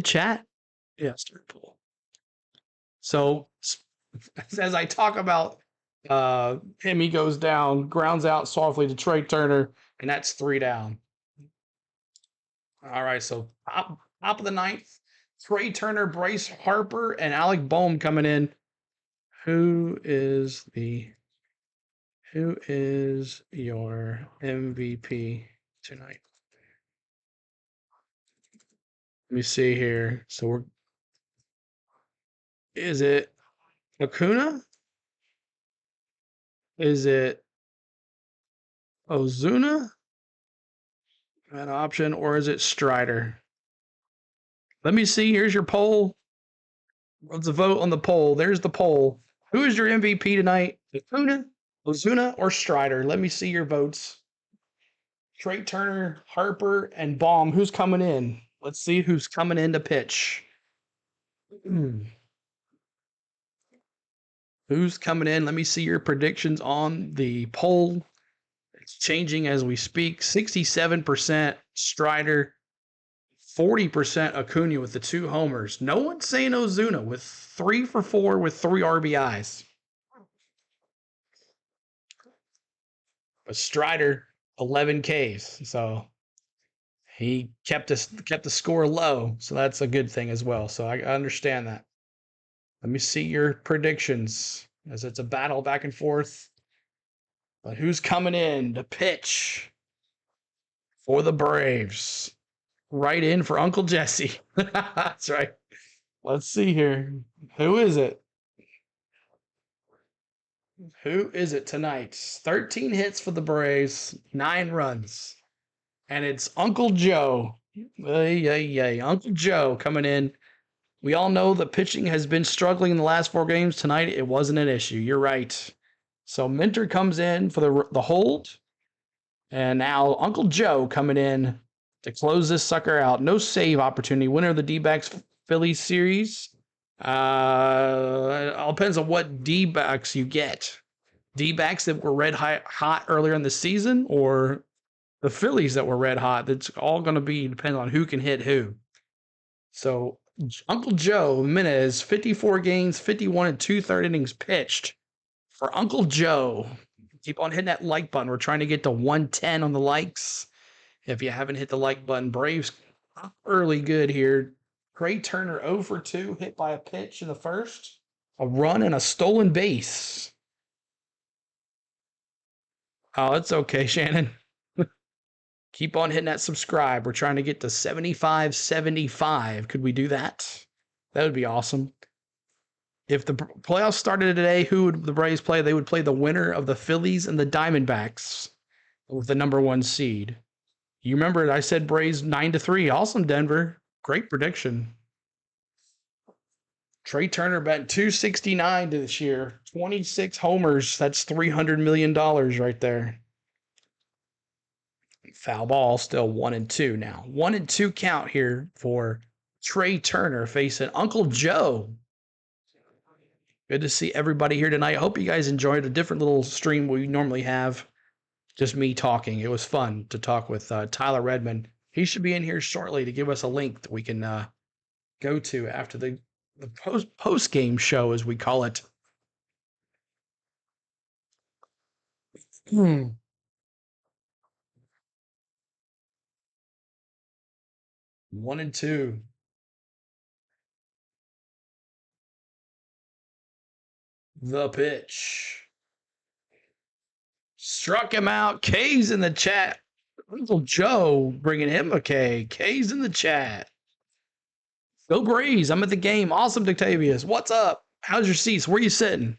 chat? Yeah, start a poll. So as I talk about him, he goes down, grounds out softly to Trey Turner, and that's 3 down. All right, so top of the 9th, Trey Turner, Bryce Harper, and Alec Boehm coming in. Who is your MVP tonight? Let me see here. So is it Acuna? Is it Ozuna? That option, or is it Strider? Let me see. Here's your poll. Let's vote on the poll. There's the poll. Who is your MVP tonight? Acuna, Ozuna, or Strider? Let me see your votes. Trey Turner, Harper, and Baum. Who's coming in? Let's see who's coming in to pitch. Who's coming in? Let me see your predictions on the poll. It's changing as we speak. 67% Strider, 40% Acuna with the 2 homers. No one's saying Ozuna with 3 for 4 with 3 RBIs. But Strider, 11 Ks. So he kept the score low. So that's a good thing as well. So I understand that. Let me see your predictions as it's a battle back and forth. But who's coming in to pitch for the Braves? Right in for Uncle Jesse. That's right. Let's see here. Who is it? Who is it tonight? 13 hits for the Braves, 9 runs. And it's Uncle Joe. Uncle Joe coming in. We all know that pitching has been struggling in the last 4 games. Tonight, it wasn't an issue. You're right. So Minter comes in for the hold. And now Uncle Joe coming in to close this sucker out. No save opportunity. Winner of the D-backs Phillies series. It all depends on what D-backs you get. D-backs that were red hot earlier in the season, or the Phillies that were red hot. That's all going to be depending on who can hit who. So Uncle Joe Jimenez, 54 games, 51 and 2/3 innings pitched. For Uncle Joe, keep on hitting that like button. We're trying to get to 110 on the likes. If you haven't hit the like button, Braves early good here. Trey Turner 0 for 2, hit by a pitch in the first. A run and a stolen base. Oh, it's okay, Shannon. Keep on hitting that subscribe. We're trying to get to 75. Could we do that? That would be awesome. If the playoffs started today, who would the Braves play? They would play the winner of the Phillies and the Diamondbacks with the number 1 seed. You remember I said Braves 9-3. Awesome, Denver. Great prediction. Trey Turner batting .269 this year. 26 homers. That's $300 million right there. Foul ball, still 1-2 now. 1-2 count here for Trey Turner facing Uncle Joe. Good to see everybody here tonight. I hope you guys enjoyed a different little stream we normally have. Just me talking. It was fun to talk with Tyler Redmond. He should be in here shortly to give us a link that we can go to after the post-game show, as we call it. 1-2. The pitch. Struck him out. K's in the chat. Uncle Joe bringing him a K. K's in the chat. Go Braves. I'm at the game. Awesome, Dictavius. What's up? How's your seats? Where you sitting?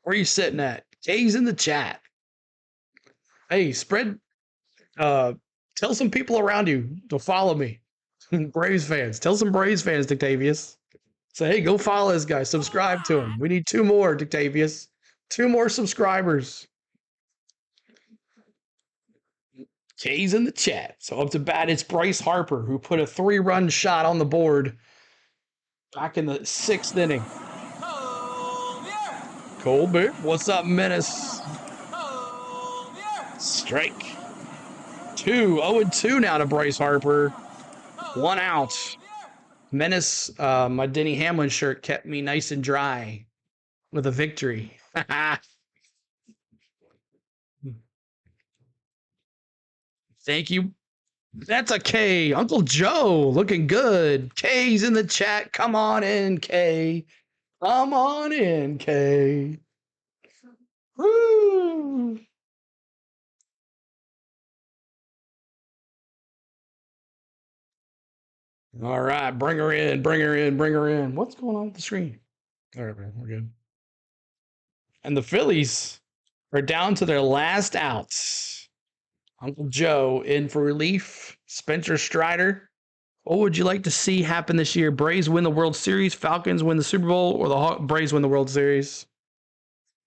Where you sitting at? K's in the chat. Hey, tell some people around you to follow me. Braves fans. Tell some Braves fans, Dictavius. Say, hey, go follow this guy. Subscribe to him. We need 2 more, Dictavius. 2 more subscribers. K's in the chat. So up to bat, it's Bryce Harper, who put a 3-run shot on the board back in the 6th inning. Colbert, what's up, Menace? Strike. 0-2 now to Bryce Harper. 1 out. Menace, my Denny Hamlin shirt kept me nice and dry with a victory. Thank you. That's a K. Uncle Joe looking good. K's in the chat. Come on in, K. Come on in, K. Woo. All right, bring her in, bring her in, bring her in. What's going on with the screen? All right, man, we're good. And the Phillies are down to their last outs. Uncle Joe in for relief. Spencer Strider. What would you like to see happen this year? Braves win the World Series, Falcons win the Super Bowl, or the Braves win the World Series?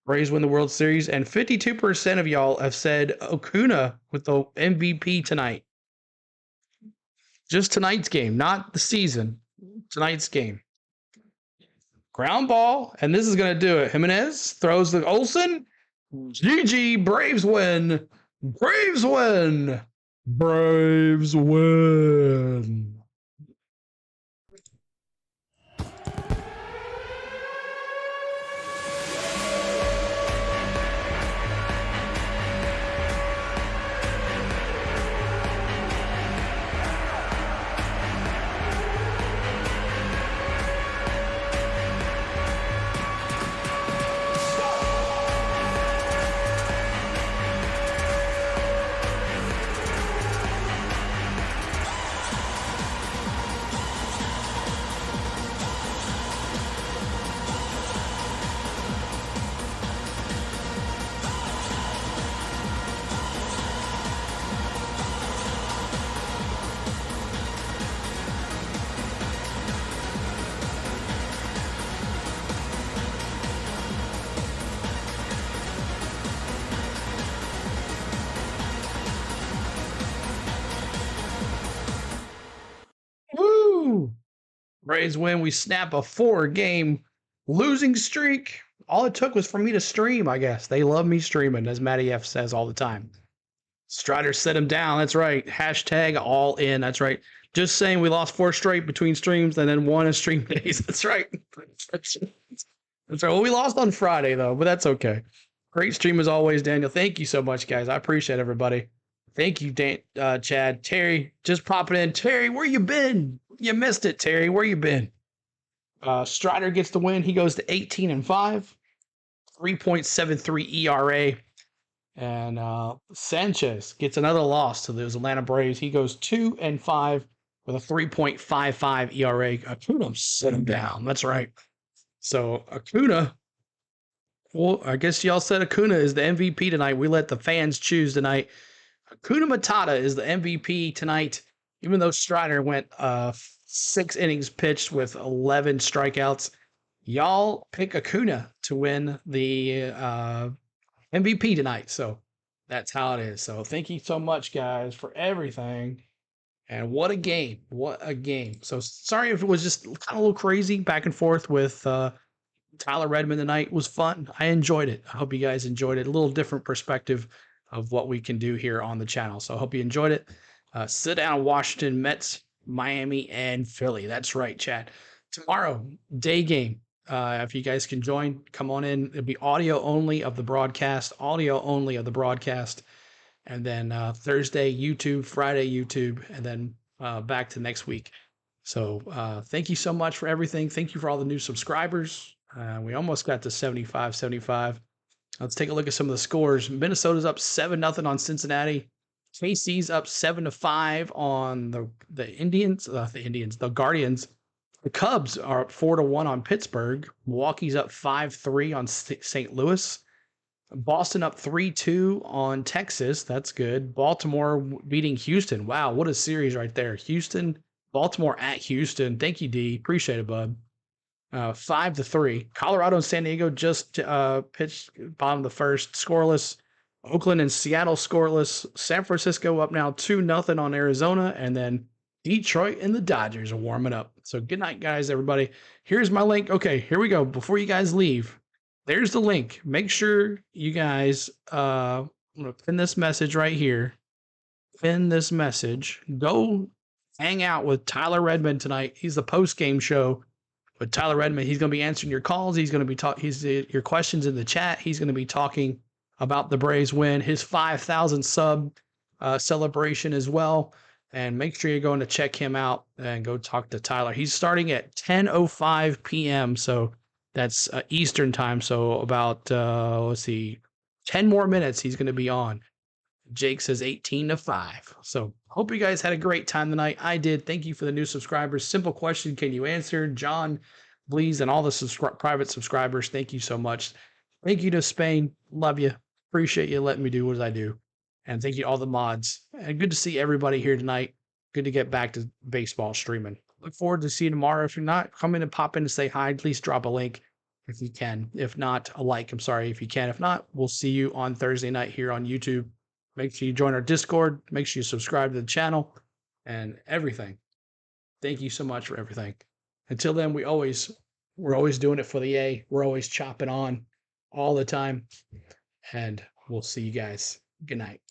Braves win the World Series, and 52% of y'all have said Acuna with the MVP tonight. Just tonight's game, not the season. Tonight's game. Ground ball, and this is going to do it. Jimenez throws the Olsen. GG, Braves win. Braves win. Braves win. Woo! Braves win. We snap a 4-game losing streak. All it took was for me to stream, I guess. They love me streaming, as Matty F says all the time. Strider set him down. That's right. Hashtag all in. That's right. Just saying we lost 4 straight between streams and then 1 in stream days. That's right. That's right. Well, we lost on Friday, though, but that's okay. Great stream as always, Daniel. Thank you so much, guys. I appreciate everybody. Thank you, Chad. Terry, just popping in. Terry, where you been? You missed it, Terry. Where you been? Strider gets the win. He goes to 18-5, 3.73 ERA. And Sanchez gets another loss to those Atlanta Braves. He goes 2-5 with a 3.55 ERA. Acuna set him down. That's right. So Acuna, well, I guess y'all said Acuna is the MVP tonight. We let the fans choose tonight. Acuna Matata is the MVP tonight, even though Strider went 6 innings pitched with 11 strikeouts. Y'all pick Acuna to win the MVP tonight. So that's how it is. So thank you so much, guys, for everything. And what a game. What a game. So sorry if it was just kind of a little crazy back and forth with Tyler Redmond tonight. It was fun. I enjoyed it. I hope you guys enjoyed it. A little different perspective of what we can do here on the channel. So I hope you enjoyed it. Sit down, Washington, Mets, Miami, and Philly. That's right, Chad. Tomorrow, day game. If you guys can join, come on in. It'll be audio only of the broadcast, And then Thursday, YouTube, Friday, YouTube, and then back to next week. So thank you so much for everything. Thank you for all the new subscribers. We almost got to 75. Let's take a look at some of the scores. Minnesota's up 7-0 on Cincinnati. KC's up 7-5 on the Guardians. The Cubs are up 4-1 on Pittsburgh. Milwaukee's up 5-3 on St. Louis. Boston up 3-2 on Texas. That's good. Baltimore beating Houston. Wow, what a series right there. Houston, Baltimore at Houston. Thank you, D. Appreciate it, bud. 5-3. Colorado and San Diego just pitched bottom of the first, scoreless. Oakland and Seattle scoreless. San Francisco up now 2-0 on Arizona, and then Detroit and the Dodgers are warming up. So good night, guys, everybody. Here's my link. Okay, here we go. Before you guys leave, there's the link. Make sure you guys, I'm going to pin this message right here. Pin this message. Go hang out with Tyler Redmond tonight. He's the post-game show with Tyler Redmond. He's going to be answering your calls. He's going to be your questions in the chat. He's going to be talking about the Braves win, his 5,000 sub celebration as well. And make sure you're going to check him out and go talk to Tyler. He's starting at 10:05 p.m. So that's Eastern time. So about, 10 more minutes he's going to be on. Jake says 18-5. So hope you guys had a great time tonight. I did. Thank you for the new subscribers. Simple question. Can you answer? John, please, and all the private subscribers. Thank you so much. Thank you to Spain. Love you. Appreciate you letting me do what I do. And thank you to all the mods. And good to see everybody here tonight. Good to get back to baseball streaming. Look forward to seeing you tomorrow. If you're not, come in and pop in to say hi. Please drop a link if you can. If not, a like. I'm sorry if you can. If not, we'll see you on Thursday night here on YouTube. Make sure you join our Discord. Make sure you subscribe to the channel and everything. Thank you so much for everything. Until then, we're always doing it for the A. We're always chopping on all the time. And we'll see you guys. Good night.